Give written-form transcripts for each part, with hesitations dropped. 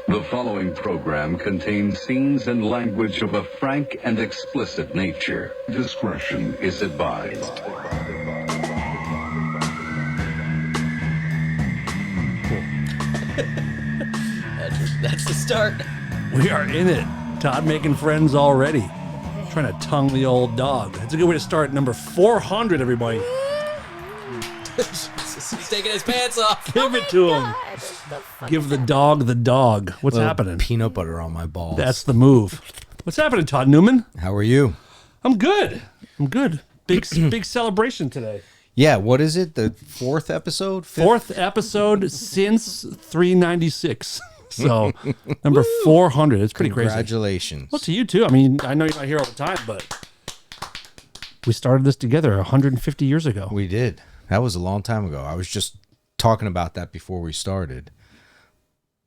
The following program contains scenes and language of a frank and explicit nature. Discretion is advised. That's the start. We are in it. Todd making friends already. Trying to tongue the old dog. It's a good way to start number 400, everybody. He's taking his pants off. Give it to him. Give the dog the dog. What's happening? Peanut butter on my balls. That's the move. What's happening, Todd Newman? How are you? I'm good. Big celebration today. Yeah, what is it? The fourth episode? Fourth episode since 396. So, number 400. It's pretty crazy. Congratulations. Well, to you, too. I mean, I know you're not here all the time, but we started this together 150 years ago. We did. That was a long time ago. I was just talking about that before we started.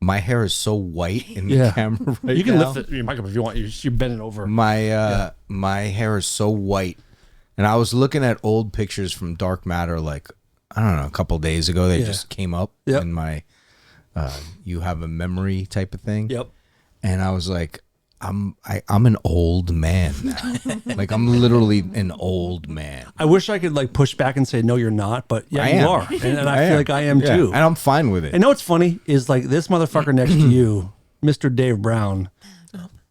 My hair is so white in the camera right now. You can lift your mic up if you want. You're bending over. My my hair is so white. And I was looking at old pictures from Dark Matter, like, I don't know, a couple days ago. They just came up in my you have a memory type of thing. Yep. And I was like, I'm an old man now. Like, I'm literally an old man. I wish I could like push back and say no, you're not, but yeah, you are, and I feel like I am too. And I'm fine with it. And know what's funny is like this motherfucker next to you, Mr. Dave Brown,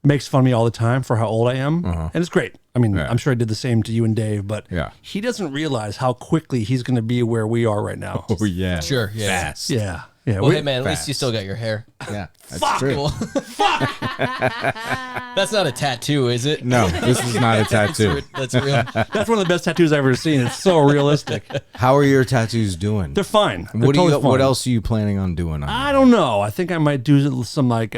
makes fun of me all the time for how old I am, and it's great. I mean, I'm sure I did the same to you and Dave, but he doesn't realize how quickly he's going to be where we are right now. Oh yeah, Sure, yeah. fast. Yeah. Well, hey man, at least you still got your hair. Yeah, that's Fuck. true. Cool. That's not a tattoo, is it? No, this is not a tattoo. That's real. That's one of the best tattoos I've ever seen. It's so realistic. How are your tattoos doing? They're fine. They're What do totally you? What fine. else are you planning on doing? I don't know. I think I might do some like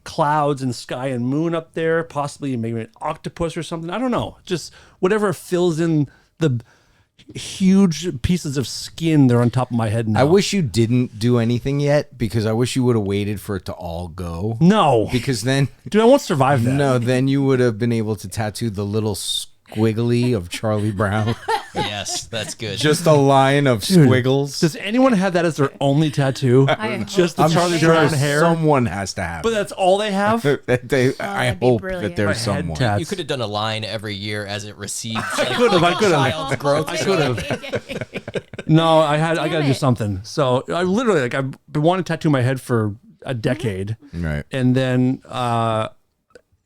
clouds and sky and moon up there, possibly maybe an octopus or something. I don't know. Just whatever fills in the huge pieces of skin that are on top of my head now. I wish you didn't do anything yet, because I wish you would have waited for it to all go. No. Because then, Dude, I won't survive that. no, then you would have been able to tattoo the little squiggly of Charlie Brown. Yes, that's good. Just a line of squiggles. Does anyone have that as their only tattoo? Just the I'm Charlie sure Brown hair? someone has to have But it. that's all they have? I that'd be hope brilliant. that there's My head someone. tat. You could have done a line every year as it recedes. I could have. Child's growth. I could have. No, I got to do something. So I literally, like, I've been wanting to tattoo my head for a decade. Right. And then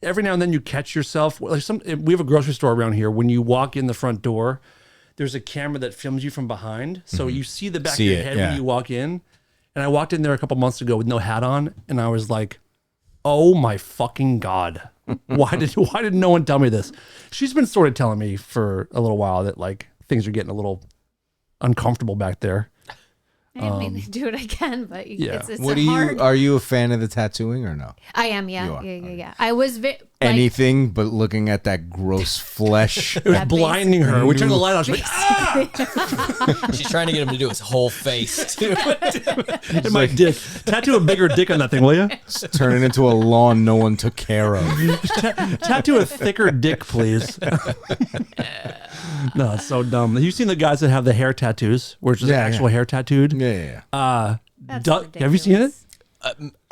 every now and then you catch yourself. Like we have a grocery store around here. When you walk in the front door, there's a camera that films you from behind. So you see the back of your head when you walk in. And I walked in there a couple months ago with no hat on. And I was like, oh my fucking God. Why did no one tell me this? She's been sort of telling me for a little while that like things are getting a little uncomfortable back there. I mean, do what I can, but it's What hard. are you a fan of the tattooing or no? I am, You yeah, are. yeah. I was Anything but looking at that gross flesh. It was blinding her. We turned the light on. She's like, She's trying to get him to do his whole face. Too. and my dick. Tattoo a bigger dick on that thing, will you? Turning into a lawn no one took care of. Tattoo a thicker dick, please. No, it's so dumb. You've seen the guys that have the hair tattoos, where it's just actual hair tattooed? Yeah. That's Have you seen it?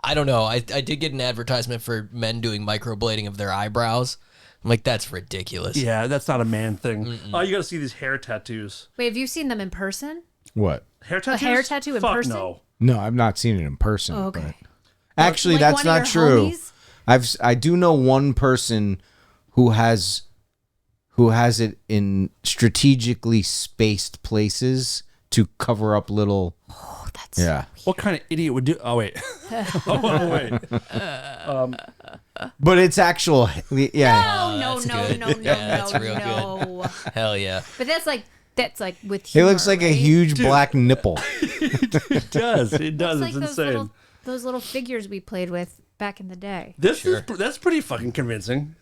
I don't know. I did get an advertisement for men doing microblading of their eyebrows. I'm like, that's ridiculous. Yeah, that's not a man thing. Oh, you got to see these hair tattoos. Wait, have you seen them in person? What? Hair tattoos? hair tattoo in Fuck person? No. No, I've not seen it in person. Oh, okay. But actually, Like that's one of not your true. homies? I do know one person who has it in strategically spaced places to cover up little. Oh, that's What kind of idiot would do? Oh wait. Oh wait. But it's actual. Yeah. no, that's no, good. no, no, Yeah, no, that's real no. Hell yeah. But that's like with It humor, looks like a right? huge black nipple. It does. It does. It's It's like insane. those little figures we played with back in the day. That's pretty fucking convincing.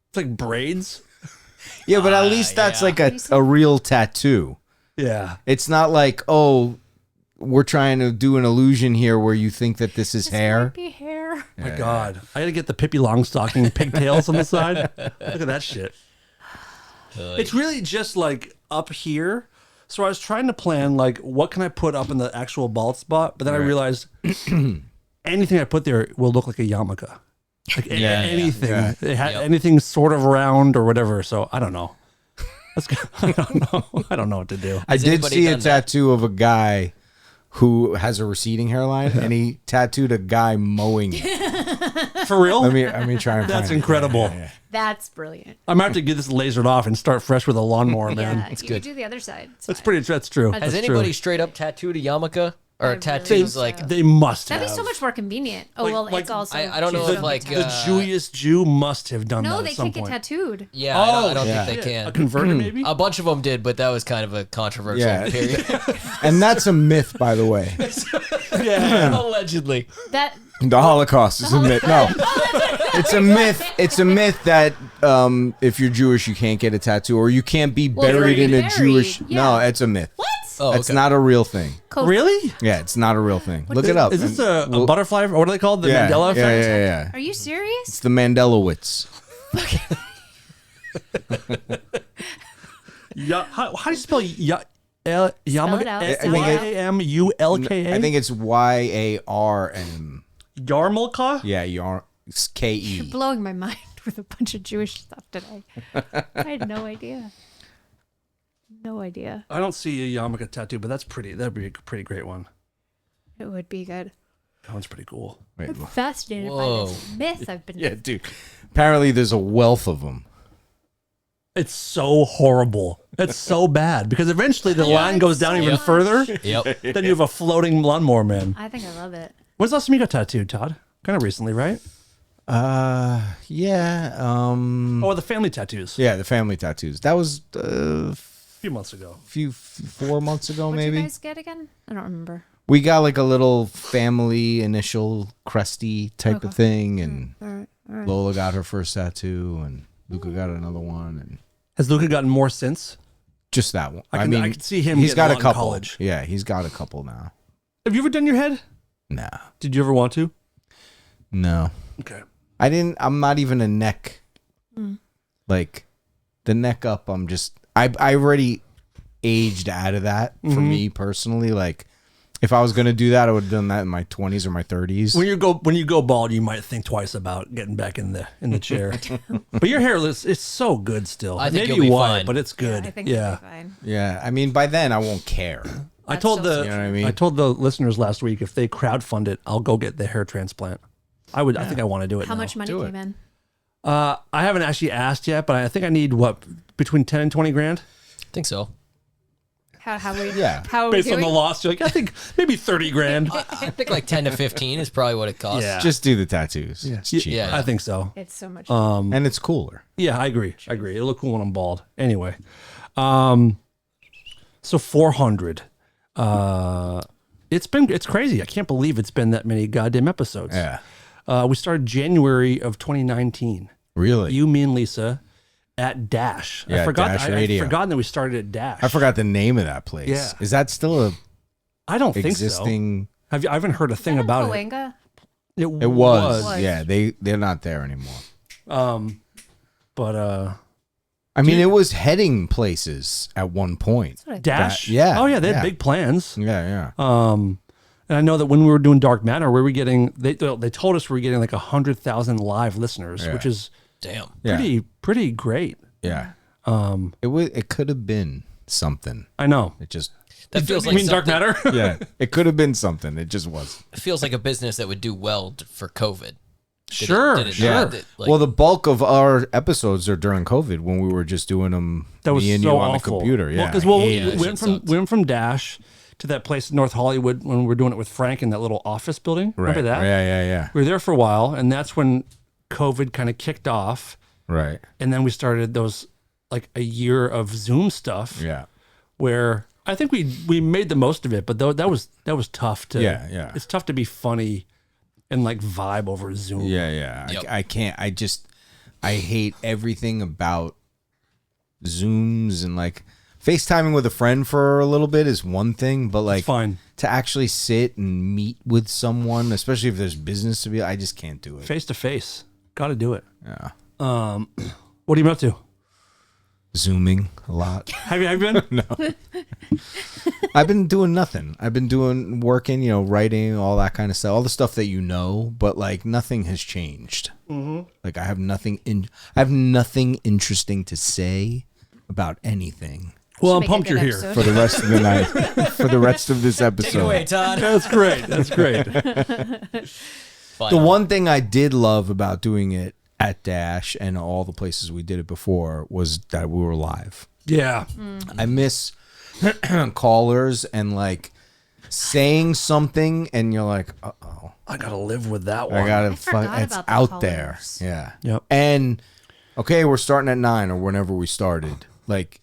It's like braids. Yeah, but at least that's like a real tattoo. Yeah. It's not like, oh, we're trying to do an illusion here where you think that this is hair. Might be hair. My God. I got to get the Pippi Longstocking pigtails on the side. Look at that shit. It's really just like up here. So I was trying to plan like what can I put up in the actual bald spot, but then I realized anything I put there will look like a yarmulke. Like anything. yeah. It had anything sort of round or whatever. So I don't know. I don't know. I don't know what to do. I did see a tattoo of a guy who has a receding hairline, and he tattooed a guy mowing it. For real? Let me try and That's find it. incredible. Yeah. That's brilliant. I'm gonna have to get this lasered off and start fresh with a lawnmower, man. Yeah, you could do the other side. It's That's fine. pretty. That's true. Has Has That's anybody true. straight up tattooed a yarmulke or I tattoos really like? They must That'd have. be so much more convenient. Oh, Like- well, like, it's also. I don't know Jews if like the Jewish Jew must have done that No, at they some can't get point. tattooed. Yeah, I don't yeah. think they A can. converter, maybe. A bunch of them did, but that was kind of a controversial Yeah. period. And that's a myth, by the way. Allegedly. That The Holocaust is a myth. No, it's a myth. It's a myth that if you're Jewish, you can't get a tattoo, or you can't be buried in a buried, Jewish. yeah. No, it's a myth. what? Oh, It's okay. not a real thing. Really? Yeah, it's not a real thing. Look it up. Is this and a butterfly? Or what are they called? The yeah, Mandela yeah, effect? yeah. Are you serious? It's the Mandelowitz. How do you spell Spell Yamulke? it out. I think Yamulka? I think it's YARM. Yarmulke? Yeah, Yarm. It's You're KE. blowing my mind with a bunch of Jewish stuff today. I had no idea. No idea. I don't see a yarmulke tattoo, but that's pretty. That'd be a pretty great one. It would be good. That one's pretty cool. Wait, I'm fascinated by this myth I've been. yeah, dude. Apparently, there's a wealth of them. It's so horrible. It's so bad because eventually the line goes down even further. Yep. Then you have a floating lawnmower man. I think I love it. When's the last time you got tattooed, Todd? Kind of recently, right? Yeah. Oh, the family tattoos. Yeah, the family tattoos. That was A few months ago. 4 months ago, What maybe. did you guys get again? I don't remember. We got like a little family initial cresty type of thing, and All right. All right. Lola got her first tattoo, and Luca got another one, and Has Luca gotten more since? just that one. I could see him He's getting got a one in couple. college. Yeah, he's got a couple now. Have you ever done your head? Nah, Did you ever want to? no, Okay. I didn't. I'm not even a neck. Like the neck up. I already aged out of that for me personally. Like if I was gonna do that, I would have done that in my 20s or my 30s. When you go bald, you might think twice about getting back in the chair. But your hair is so good still. I think Maybe you'll be why, fine. but it's good. I think yeah. it'll be fine. Yeah, I mean by then I won't care. I told still- the You know what I mean? I told the listeners last week if they crowdfund it, I'll go get the hair transplant. I think I want to do it. How now. much money came in? I haven't actually asked yet, but I think I need between 10 and 20 grand I think so. How we? Yeah. How are we based on doing? the loss. You're like, I think maybe 30 grand. I think like 10 to 15 is probably what it costs. Yeah. Just do the tattoos. It's cheap. Yeah. I think so. It's so much. And it's cooler. Yeah, I agree. It'll look cool when I'm bald. Anyway, so 400. It's crazy. I can't believe it's been that many goddamn episodes. Yeah. We started January of 2019. Really? You, me, and Lisa at Dash. Yeah, I forgot. Dash I'd Radio. forgotten that we started at Dash. I forgot the name of that place. Yeah. Is that still a I don't think so. existing? I haven't heard a thing Is that about in it. Cahuenga? It It was. Was. Yeah, they're not there anymore. But I mean, it was heading places at one point. That's what I Dash. yeah, Oh yeah, they had yeah. big plans. Yeah, yeah. And I know that when we were doing Dark Matter, we were getting they told us we were getting like 100,000 live listeners, Yeah. which is Damn. Yeah. pretty great. Yeah. It could have been something. I know. It just That feels You like mean Dark something- Matter? yeah. It could have been something. It just was. It feels like a business that would do well for COVID. Sure. Did it Yeah. not? Well, the bulk of our episodes are during COVID when we were just doing them. That was me and so you on awful. the computer. Yeah. Because well, Yeah, we that went shit from Dash to that place in North Hollywood when we were doing it with Frank in that little office building. right. Remember that? Yeah, yeah, We were there for a while, and that's when COVID kind of kicked off. yeah. Right. And then we started those like a year of Zoom stuff. Yeah. Where I think we made the most of it, but that was tough to. Yeah, yeah. It's tough to be funny and like vibe over Zoom. Yeah, yeah. Yep. I can't. I hate everything about Zooms and like FaceTiming with a friend for a little bit is one thing, but like It's fine. to actually sit and meet with someone, especially if there's business to be, I just can't do it. Face to face, got to do it. Yeah. What are you up to? Zooming a lot. Have you been? No. I've been doing nothing. I've been working, writing, all that kind of stuff, all the stuff that but like nothing has changed. Mm-hmm. Like I have nothing interesting to say about anything. Well, I'm pumped you're here for the rest of the night. For the rest of this episode. Take it away, Todd. That's great. The one thing I did love about doing it at Dash and all the places we did it before was that we were live. Yeah. I miss callers and like saying something and you're like, uh-oh. I got to live with that one. It's out there. Yeah. Yep. And okay, we're starting at 9 or whenever we started. Like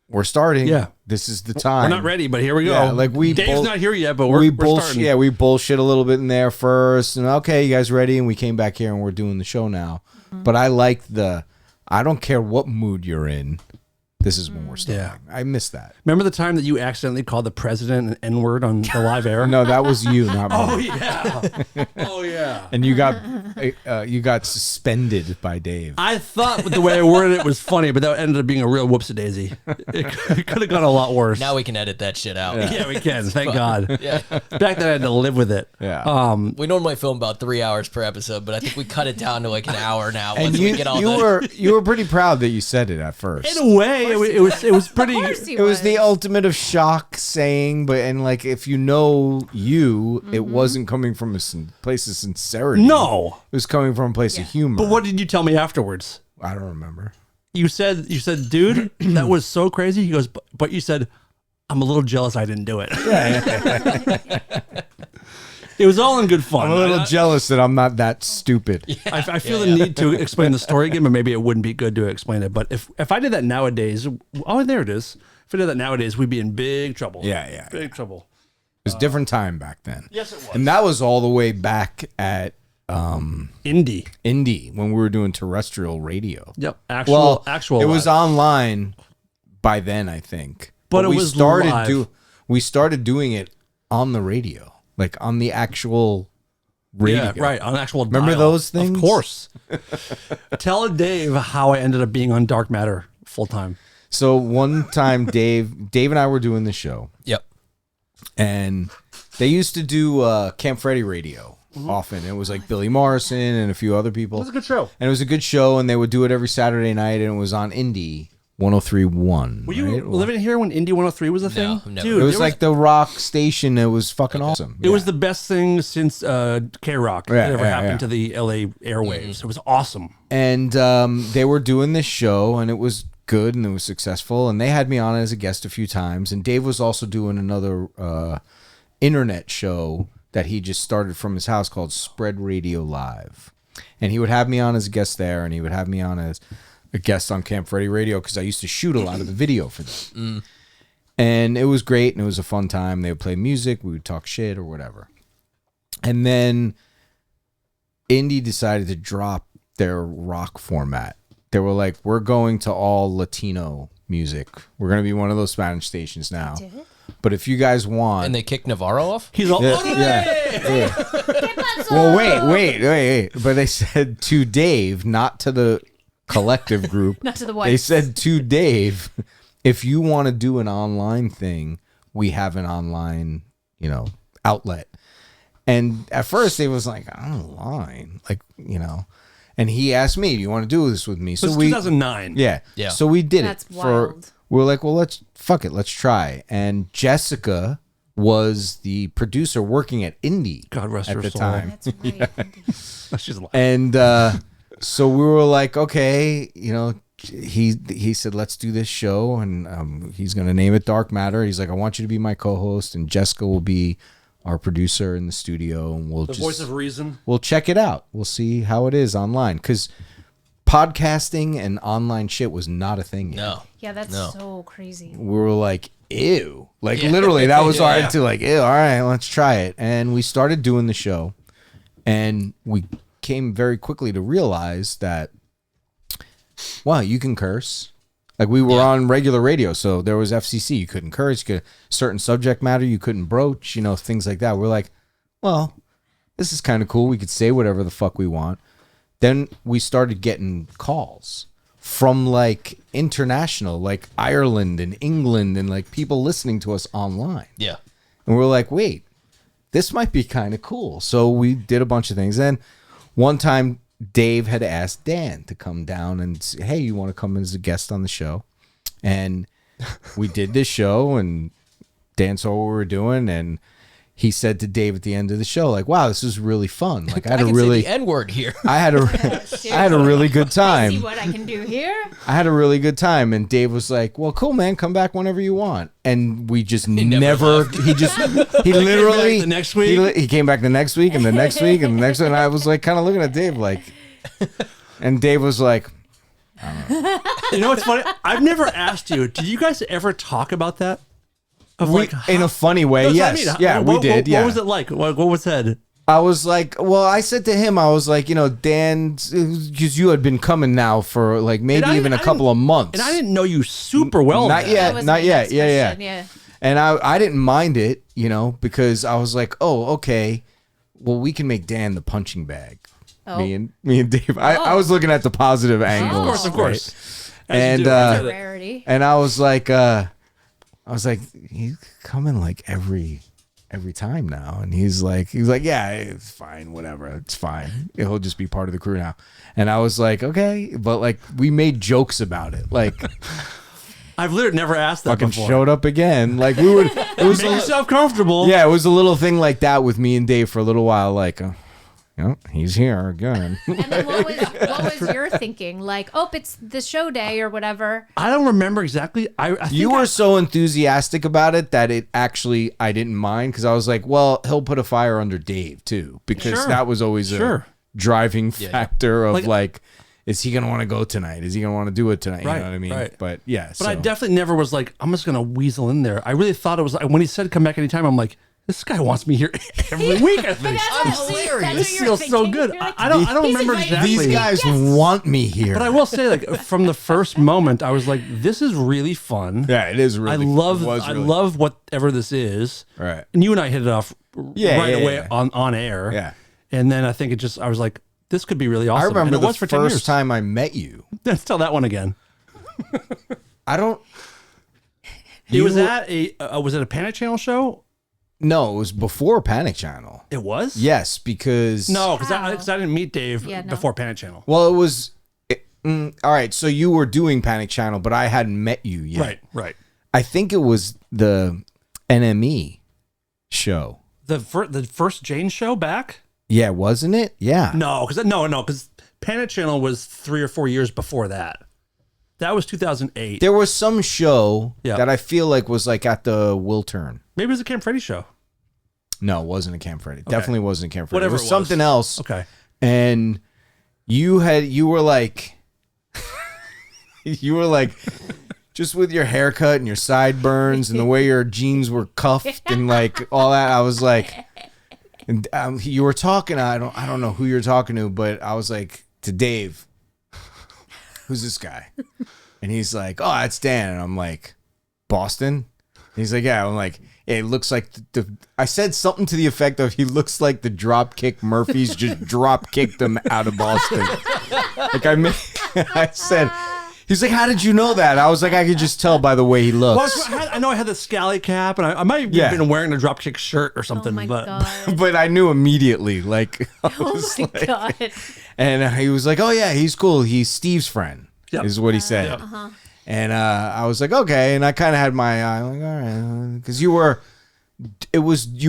we're starting. Yeah. This is the time. We're not ready, but here we go. Yeah, like Dave's not here yet, but we're starting. Yeah, we bullshit a little bit in there first. And okay, you guys ready? And we came back here and we're doing the show now. Mm-hmm. But I like I don't care what mood you're in. This is when we're starting. Yeah. I miss that. Remember the time that you accidentally called the president an N-word on the live air? No, that was you, not me. Oh, yeah. Oh, yeah. And you got suspended by Dave. I thought the way I worded it was funny, but that ended up being a real whoopsie-daisy. It could have gone a lot worse. Now we can edit that shit out. Yeah, we can. Thank God. Yeah. Back then I had to live with it. Yeah. We normally film about 3 hours per episode, but I think we cut it down to like an hour now. And once we get all you were pretty proud that you said it at first. In a way, it was pretty. It was the ultimate of shock saying, and like if you know it wasn't coming from a place of sincerity. No, it was coming from a place of humor. But what did you tell me afterwards? I don't remember. You said, dude, that was so crazy. He goes, but you said, I'm a little jealous I didn't do it. Yeah. It was all in good fun. I'm a little jealous that I'm not that stupid. Yeah. I feel the need to explain the story again, but maybe it wouldn't be good to explain it. But if I did that nowadays, there it is. If I did that nowadays, we'd be in big trouble. Yeah. Big trouble. It was a different time back then. Yes, it was. And that was all the way back at Indie when we were doing terrestrial radio. Yep. Actual. It was online by then, I think. But we started doing it on the radio. Like on the actual radio. Yeah, right. On actual Remember dial. those things? Of course. Tell Dave how I ended up being on Dark Matter full time. So one time Dave and I were doing the show. Yep. And they used to do Camp Freddy radio often. It was like Billy Morrison and a few other people. It was a good show. And it was a good show, and they would do it every Saturday night, and it was on Indie 103.1. Were you living here when Indie 103 was a thing? No. Dude, it was like the rock station. It was fucking awesome. It was the best thing since K-Rock that ever happened to the LA airwaves. It was awesome. And they were doing this show, and it was good, and it was successful. And they had me on as a guest a few times. And Dave was also doing another internet show that he just started from his house called Spread Radio Live. And he would have me on as a guest there, and he would have me on as a guest on Camp Freddy Radio because I used to shoot a lot of the video for them. And it was great, and it was a fun time. They would play music, we would talk shit or whatever. And then Indie decided to drop their rock format. They were like, we're going to all Latino music. We're going to be one of those Spanish stations now. But if you guys want... And they kicked Navarro off? He's all... Yeah. Well, wait. But they said to Dave, not to the collective group. Not to the whites. They said to Dave, if you want to do an online thing, we have an online, outlet. And at first he was like, online, and he asked me, do you want to do this with me? So we 2009. Yeah. So we did That's it wild. we were like, well, let's try. And Jessica was the producer working at Indie. God rest at her the soul. time. That's right. She's alive. And so we were like, okay, he said, let's do this show. And he's going to name it Dark Matter. He's like, I want you to be my co-host, and Jessica will be our producer in the studio. And we'll voice of reason. We'll check it out. We'll see how it is online. Because podcasting and online shit was not a thing yet. No. Yeah, that's so crazy. We were like, ew. Like, literally, that was our attitude. Like, ew, all right, let's try it. And we started doing the show. And we came very quickly to realize that, wow, you can curse. Like, we were on regular radio, so there was FCC. You couldn't curse. Certain subject matter you couldn't broach, things like that. We're like, well, this is kind of cool. We could say whatever the fuck we want. Then we started getting calls from like international, like Ireland and England, and like people listening to us online. Yeah. And we're like, wait, this might be kind of cool. So we did a bunch of things. Then one time Dave had asked Dan to come down and say, hey, you want to come as a guest on the show? And we did this show, and Dan saw what we were doing, and he said to Dave at the end of the show, like, wow, this is really fun. Like, I had can a really say the N-word here. I had a really good time. See what I can do here. I had a really good time, and Dave was like, well, cool, man, come back whenever you want. And we just he literally the next week. He came back the next week and the next week and the next week, and I was like kind of looking at Dave like, and Dave was like, you know what's funny? I've never asked you, did you guys ever talk about that? In a funny way, yes. I mean. Yeah, we did. What was it like? What was said? I was like, well, I said to him, I was like, you know, Dan, because you had been coming now for like maybe even a couple of months. And I didn't know you super well. Not yet. Not yet. Yeah. And I didn't mind it, you know, because I was like, oh, okay, well, we can make Dan the punching bag. Oh. Me and Dave. I was looking at the positive angles. Of course. And That's a rarity. and I was like, he's coming like every time now, and he's like, yeah, it's fine, whatever, it's fine. He'll just be part of the crew now. And I was like, okay, but like we made jokes about it, like. I've literally never asked that Fucking before. showed up again. Like we would. It was Make yourself comfortable. Yeah, it was a little thing like that with me and Dave for a little while. Like, he's here again. And then what was your thinking? Like, oh, it's the show day or whatever. I don't remember exactly. I think You were so enthusiastic about it that I didn't mind, because I was like, well, he'll put a fire under Dave too, because Sure. that was always a Sure. driving factor of Like- like, is he gonna want to go tonight? Is he gonna want to do it tonight? Right, You know what I mean? right. But yeah. But I definitely never was like, I'm just gonna weasel in there. I really thought it was like when he said come back anytime. I'm like, this guy wants me here every week. I think this feels so good. I don't remember exactly. These guys want me here. But I will say, like from the first moment, I was like, this is really fun. Yeah, it is really. I love whatever this is. Right. And you and I hit it off right away yeah. on air. Yeah. And then I think I was like, this could be really awesome. I remember and it the was for 10 years. first time I met you. Let's tell that one again. I don't. Was it a Panic Channel show? No, it was before Panic Channel. It was? Yes, because No, because I didn't meet Dave Yeah, no. before Panic Channel. Well, it was. All right, so you were doing Panic Channel, but I hadn't met you yet. Right. I think it was the NME show. The first Jane show back? Yeah, wasn't it? Yeah. No, because Panic Channel was 3 or 4 years before that. That was 2008. There was some show Yeah. that I feel like was like at the Wiltern. Maybe it was a Camp Freddy show. No, it wasn't a Camp Freddy. Definitely wasn't a Camp Freddy. Whatever it was something else. Okay. And you were like just with your haircut and your sideburns and the way your jeans were cuffed and like all that. I was like, and you were talking. I don't know who you're talking to, but I was like to Dave, who's this guy? And he's like, oh, that's Dan. And I'm like, Boston? And he's like, yeah. I'm like, yeah, it looks like I said something to the effect of he looks like the Dropkick Murphys just drop kicked him out of Boston. Like I said, he's like, how did you know that? I was like, I could just tell by the way he looks. Well, I know I had the scally cap, and I might have been wearing a Dropkick shirt or something. Oh my but God. But I knew immediately. Like, Oh my God. and he was like, oh yeah, he's cool. He's Steve's friend. Yep. Is what he said. And I was like, okay. And I kind of had my eye like, all right, because you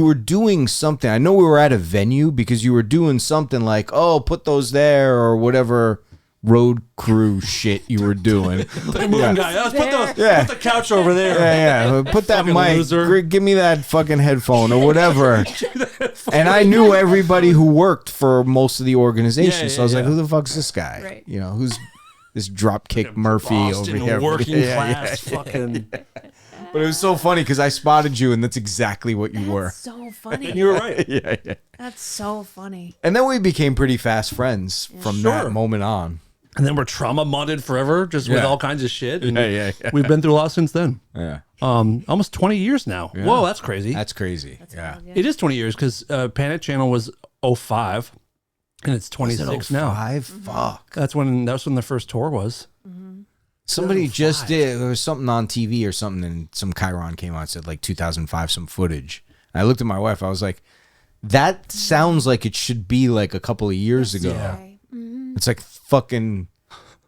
were doing something. I know we were at a venue because you were doing something like, oh, put those there or whatever road crew shit you were doing. the moving guy. Let's put the couch over there. Yeah. Put that Fucking mic. loser. Give me that fucking headphone or whatever. And I knew everybody who worked for most of the organization. So I was like, who the fuck's this guy? Right. You know, who's this Dropkick Murphy Boston over here? working class fucking. But it was so funny because I spotted you and that's exactly what you were. That's so funny. You were right. Yeah. That's so funny. And then we became pretty fast friends from that moment on. And then we're trauma modded forever, just with all kinds of shit. And Yeah. we've been through a lot since then. Yeah. Almost 20 years now. Yeah. Whoa, that's crazy. That's crazy. Yeah. Wild, It is 20 years because Panic Channel was 05, and it's 26 now. 5? Fuck. That's when the first tour was. Somebody just did. There was something on TV or something, and some Chiron came on and said like 2005, some footage. And I looked at my wife. I was like, that sounds like it should be like a couple of years ago. Yeah. It's like fucking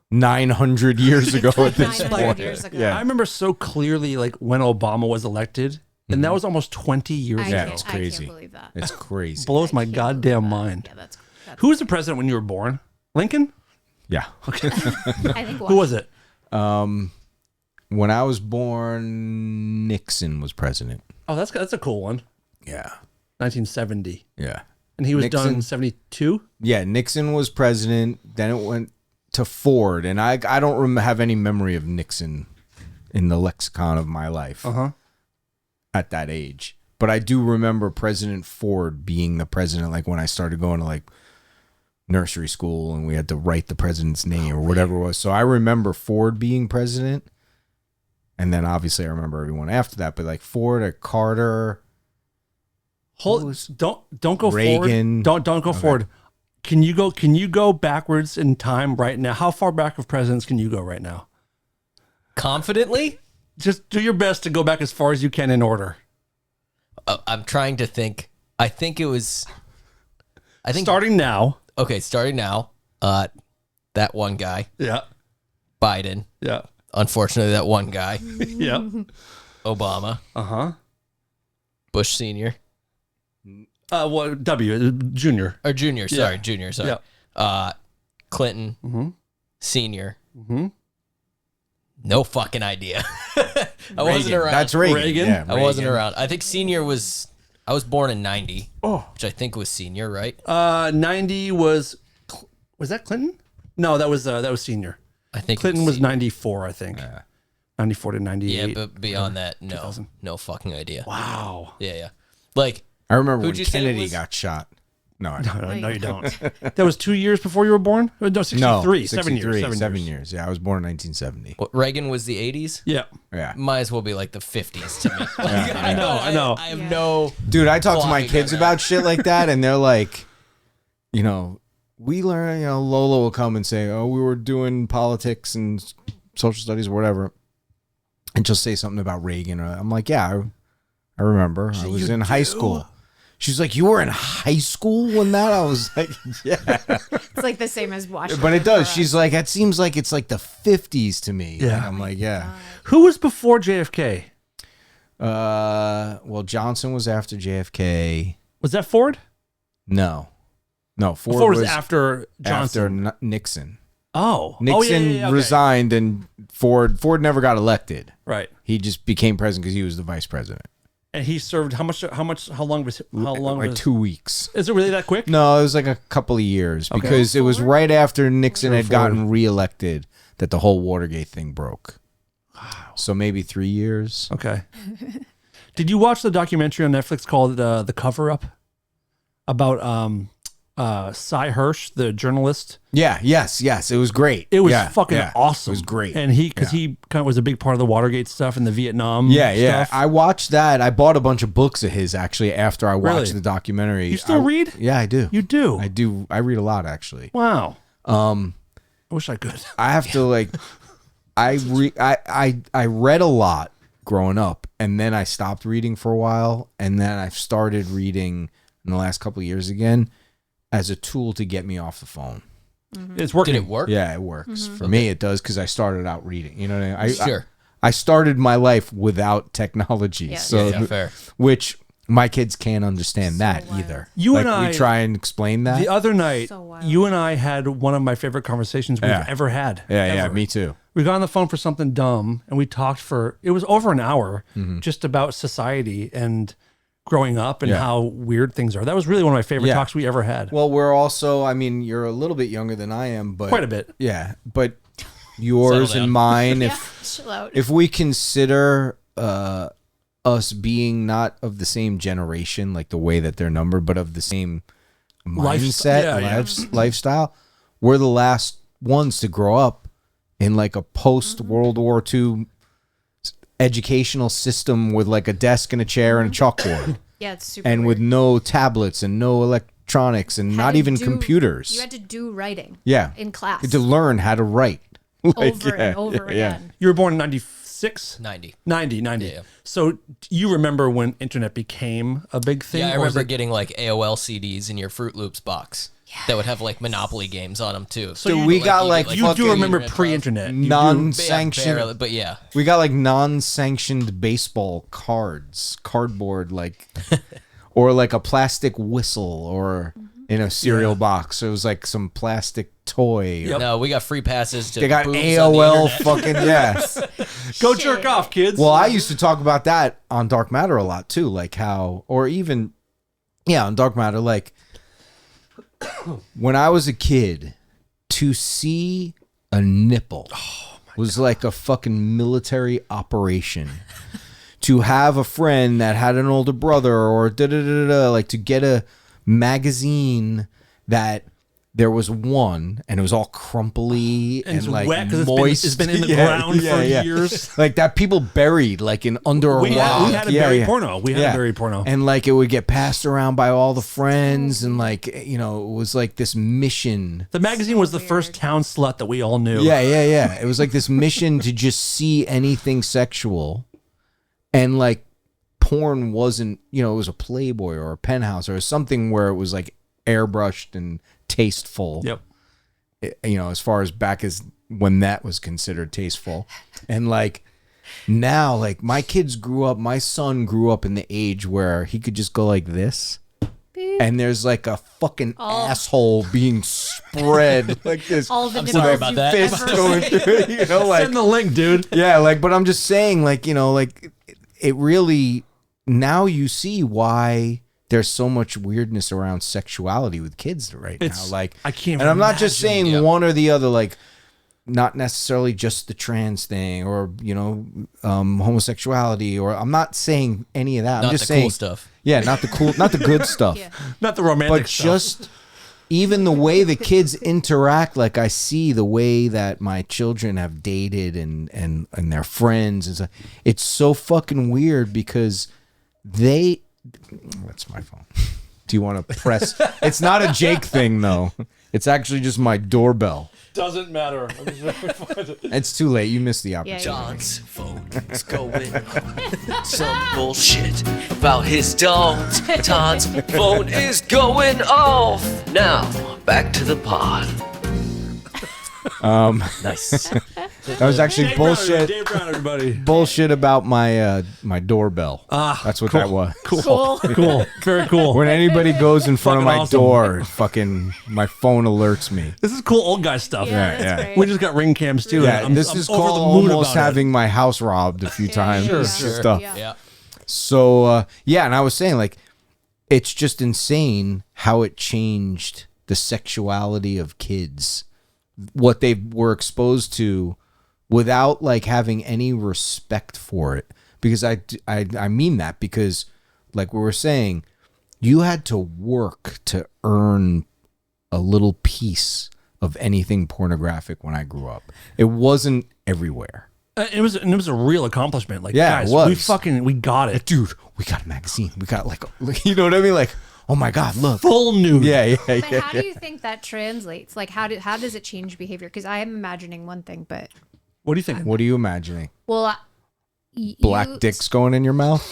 900 years ago at this 900 point. years ago. I remember so clearly like when Obama was elected, and that was almost 20 years I ago. can't, it's I crazy. can't believe that. It's crazy. Blows my I can't goddamn believe that. mind. Yeah, that's Who was the president when you were born? Lincoln? Yeah. Okay. I think Who was it? When I was born, Nixon was president. Oh, that's a cool one. Yeah. 1970. Yeah. And he was done in Nixon. 72? Yeah, Nixon was president. Then it went to Ford, and I don't have any memory of Nixon in the lexicon of my life at that age. But I do remember President Ford being the president, like when I started going to like nursery school, and we had to write the president's name or whatever it was. So I remember Ford being president, and then obviously I remember everyone after that. But like Ford or Carter. Don't go Reagan. forward. Don't go forward. Can you go backwards in time right now? How far back of presidents can you go right now? Confidently? Just do your best to go back as far as you can in order. I'm trying to think. I think Starting now. Okay, starting now. That one guy, Yeah. Biden. Yeah. Unfortunately, that one guy, Yeah. Obama, Bush Senior Well, W, Junior. or Junior. Sorry, Junior. Sorry. Yeah. Clinton, Senior. No fucking idea. I wasn't around. That's Reagan. Reagan? Yeah, I wasn't around. I think Senior was. I was born in '90, which I think was Senior, right? 90 was that Clinton? No, that was Senior. I think Clinton was Senior. 94, I think. 94 to 98. Yeah, but beyond that, no fucking idea. Wow. Yeah. Like, I remember when Who'd you say it Kennedy was? got shot. No, I don't. No, you don't. That was 2 years before you were born? No, 63. No, 7 years. 7 years. Yeah, I was born in 1970. what, Reagan was the '80s. Yeah. Yeah. Might as well be like the '50s to me. Like, I know. I have no. Dude, I talk to my Clogging kids that about shit like that, and they're like, we learn, Lola will come and say, oh, we were doing politics and social studies or whatever. And she'll say something about Reagan. I'm like, yeah, I remember. I was in high school. She's like, you were in high school when that? I was like, yeah. It's like the same as watching. But it does. She's like, it seems like it's like the 50s to me. Yeah. And I'm like, yeah. Who was before JFK? Well, Johnson was after JFK. Was that Ford? No, Ford, Ford was after Johnson. after Nixon. Oh. Nixon yeah, okay. resigned, and Ford never got elected. Right. He just became president because he was the vice president. And he served how long was Like 2 weeks. Is it really that quick? No, it was like a couple of years Okay. because it was right after Nixon had Ford. gotten reelected that the whole Watergate thing broke. Wow. So maybe 3 years. Okay. Did you watch the documentary on Netflix called The Cover Up about Cy Hirsch, the journalist? Yeah. Yes. It was great. It was Yeah, fucking yeah. awesome. It was great. And he kind of was a big part of the Watergate stuff and the Vietnam Yeah. stuff. I watched that. I bought a bunch of books of his actually after I watched Really? the documentary. You still read? Yeah, I do. You do? I do. I read a lot actually. Wow. I wish I could. I have to like, I read a lot growing up, and then I stopped reading for a while, and then I've started reading in the last couple of years again as a tool to get me off the phone. It's working. Did it work? Yeah, it works for me. It does because I started out reading. You know what I mean? Sure. I started my life without technology, Yeah. so Yeah, fair. which my kids can't understand So that wild. either. You like, and I- we try and explain that. The other night, So wild. you and I had one of my favorite conversations we've Yeah. ever had. yeah, Ever. me too. We got on the phone for something dumb, and we talked it was over an hour Mm-hmm. just about society and growing up and Yeah. how weird things are. That was really one of my favorite Yeah. talks we ever had. Well, we're also. I mean, you're a little bit younger than I am, but Quite a bit. Yeah, but yours Settle and down. mine. Yeah, chill out. If we consider us being not of the same generation, like the way that they're numbered, but of the same mindset, yeah. lifestyle, we're the last ones to grow up in like a post World War II educational system with like a desk and a chair and a chalkboard, Yeah, it's super and with weird. no tablets and no electronics and Had not to even do- computers. You had to do writing. Yeah. In class. To learn how to write. over and over again. You were born in 96? 90. 90. Yeah. So you remember when internet became a big thing? Yeah, I remember getting like AOL CDs in your Fruit Loops box that would have like Monopoly games on them too. So Dude, we got like you do remember pre-internet. non-sanctioned, but yeah. we got like non-sanctioned baseball cards, cardboard, like, or like a plastic whistle, or in a cereal box. So it was like some plastic toy. Yep. No, we got free passes to They got boobs AOL fucking Go jerk off, kids. Well, I used to talk about that on Dark Matter a lot too, like how, or even, on Dark Matter, like when I was a kid, to see a nipple was like a fucking military operation. To have a friend that had an older brother, or like to get a magazine that there was one and it was all crumply and it's like wet 'cause moist. it's been in the ground for years. Like that people buried like in under a rock. We had a buried porno. We had a buried porno. And like it would get passed around by all the friends, and like, it was like this mission. The magazine was the first town slut that we all knew. Yeah. It was like this mission to just see anything sexual. And like porn wasn't, it was a Playboy or a Penthouse or something where it was like airbrushed and tasteful. Yep. As far as back as when that was considered tasteful. And like now, like my son grew up in the age where he could just go like this. And there's like a fucking asshole being spread like this. All the sorry about that. Fist going through it, like Send the link, dude. yeah, like, but I'm just saying, like, like it really, now you see why there's so much weirdness around sexuality with kids right now. Like, I can't. and I'm not just saying Yeah. one or the other, like, not necessarily just the trans thing or homosexuality, or I'm not saying any of that. Not I'm just the saying cool stuff. Yeah, not the good stuff. Yeah. Not the romantic But stuff. just even the way the kids interact, like I see the way that my children have dated and their friends, and stuff, it's so fucking weird because that's my phone. Do you want to press? It's not a Jake thing though. It's actually just my doorbell. doesn't matter. It's too late. You missed the opportunity. John's phone is going on some bullshit about his dogs. Todd's phone is going off. Now, back to the pod. Nice. That was actually bullshit. Dave Brown, everybody. Bullshit about my my doorbell. That's what that was. Cool. Cool. Very cool. When anybody goes in front of Fucking my awesome. door, fucking my phone alerts me. This is cool old guy stuff. Yeah, that's yeah. great. We just got ring cams too. Yeah, and this I'm is over called the moon almost about it. having my house robbed a few times. Sure, This sure. stuff. Yeah. Yeah. So and I was saying, like, it's just insane how it changed the sexuality of kids, what they were exposed to, without like having any respect for it. Because I mean that because, like we were saying, you had to work to earn a little piece of anything pornographic when I grew up. It wasn't everywhere. It was a real accomplishment. Like, Yeah, it guys, was. we got it. Dude, we got a magazine. We got like you know what I mean? Like, oh my God, look. Full nude. Yeah. But how do you think that translates? Like, how does it change behavior? Because I am imagining one thing, but What do you think? What are you imagining? well, Black dicks going in your mouth?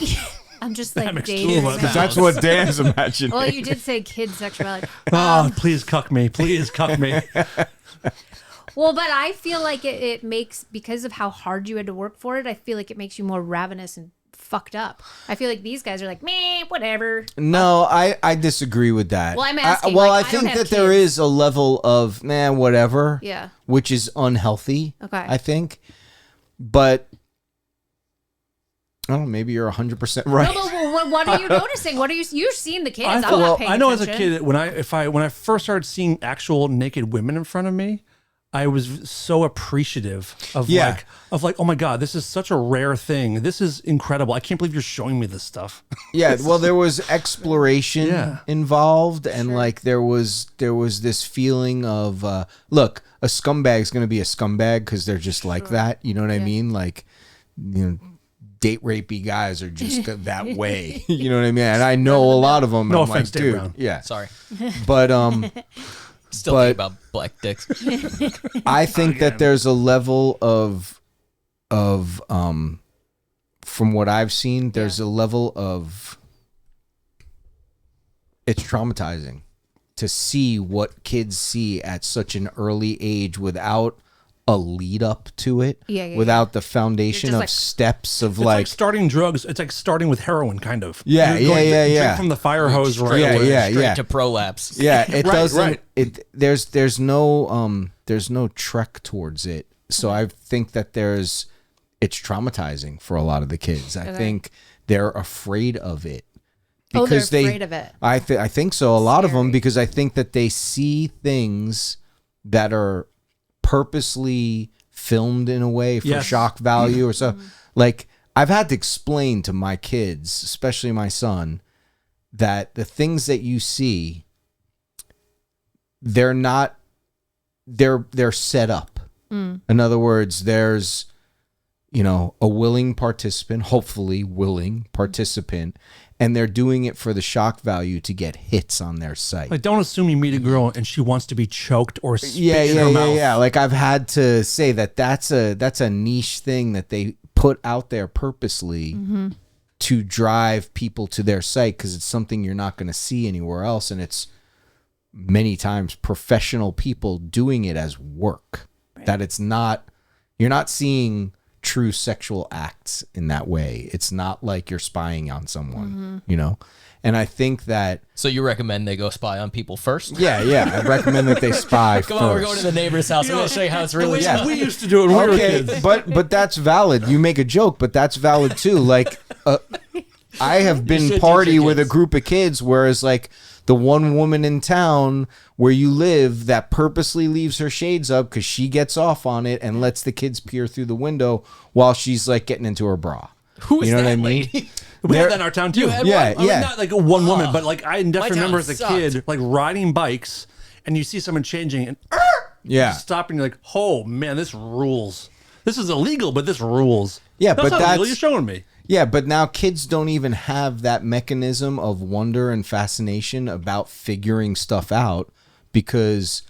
I'm just like makes dating. two of us. now. That's what Dan's imagining. Well, you did say kid sexuality. Oh, please cuck me. Please cuck me. Well, but I feel like it makes, because of how hard you had to work for it, I feel like it makes you more ravenous and fucked up. I feel like these guys are like, meh, whatever. No, I disagree with that. Well, I'm asking, well, like, I I don't think have that there kids. is a level of whatever. Yeah. Which is unhealthy. Okay. I think, but I don't know. Maybe you're 100% right. No, but what are you noticing? What are you've seen the kids? I'm well, not paying I know attention. as a kid when I first started seeing actual naked women in front of me, I was so appreciative of Yeah. like, oh my God, this is such a rare thing. This is incredible. I can't believe you're showing me this stuff. Yeah, well, there was exploration Yeah. involved, and like there was this feeling of look, a scumbag's going to be a scumbag because they're just like that. You know what I mean? Like, date rapey guys are just that way. You know what I mean? And I know a lot of them. No and I'm offense, like, Dave dude, Brown. yeah, Sorry. but Still But- think about black dicks. I think that there's a level of from what I've seen, there's a level of it's traumatizing to see what kids see at such an early age without a lead up to it, without the foundation of steps of It's like starting drugs. It's like starting with heroin, kind of. Yeah, You're going to yeah. drink from the fire hose right Yeah, away. yeah, Straight to prolapse. Yeah, it Right, doesn't. right. It there's no trek towards it. So I think that it's traumatizing for a lot of the kids. I think they're afraid of it because they're afraid of it. I think so. A lot of them, because I think that they see things that are purposely filmed in a way for shock value or so. Like, I've had to explain to my kids, especially my son, that the things that you see, they're set up. In other words, there's a willing participant, hopefully willing participant, and they're doing it for the shock value to get hits on their site. Like, don't assume you meet a girl and she wants to be choked or spit in her mouth. Yeah. Like, I've had to say that's a niche thing that they put out there purposely to drive people to their site, because it's something you're not going to see anywhere else, and it's many times professional people doing it as work. Right. That it's not, you're not seeing true sexual acts in that way. It's not like you're spying on someone, And I think that... So you recommend they go spy on people first? Yeah. I recommend that they spy first. Come on, we're going to the neighbor's house. I'm going to show you how it's really done. We used to do it when we were kids. But that's valid. You make a joke, but that's valid too. Like, I have been party with a group of kids, whereas like the one woman in town where you live that purposely leaves her shades up because she gets off on it and lets the kids peer through the window while she's like getting into her bra. Who is you know that what I mean? lady? We had that in our town too. You had Yeah, I mean, not like one woman, but like I definitely remember as a sucked. kid, like riding bikes, and you see someone changing, and Yeah. stop, and you're like, oh man, this rules. This is illegal, but this rules. Yeah, That's but not illegal. that's- You're showing me. Yeah, but now kids don't even have that mechanism of wonder and fascination about figuring stuff out, because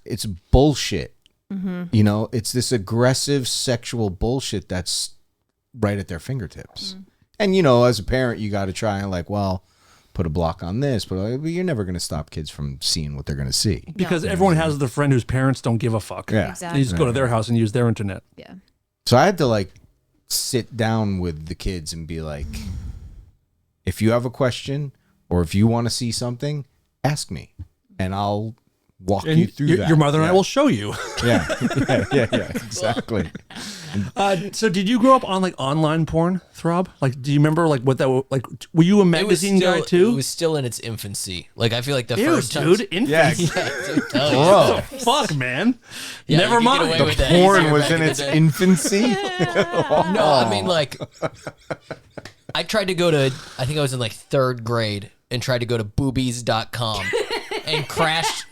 it's bullshit. It's this aggressive sexual bullshit that's right at their fingertips. And as a parent, you got to try and like, well, put a block on this, but you're never going to stop kids from seeing what they're going to see. Because everyone has the friend whose parents don't give a fuck. Yeah. Exactly. You just go to their house and use their internet. Yeah. So I had to like sit down with the kids and be like, if you have a question or if you want to see something, ask me and I'll walk you through that. Your mother and I will show you. Yeah, exactly. So did you grow up on like online porn, Throb? Like, do you remember like what that like? Were you a magazine guy too? It was still in its infancy. Like, I feel like the Ew, first dude, infancy. Bro, Fuck, man. Yeah, Never you could get mind. away The with that porn easier was back in the its day. infancy. No, I mean, like, I tried to go to, I think I was in like 3rd grade and tried to go to boobies.com and crashed.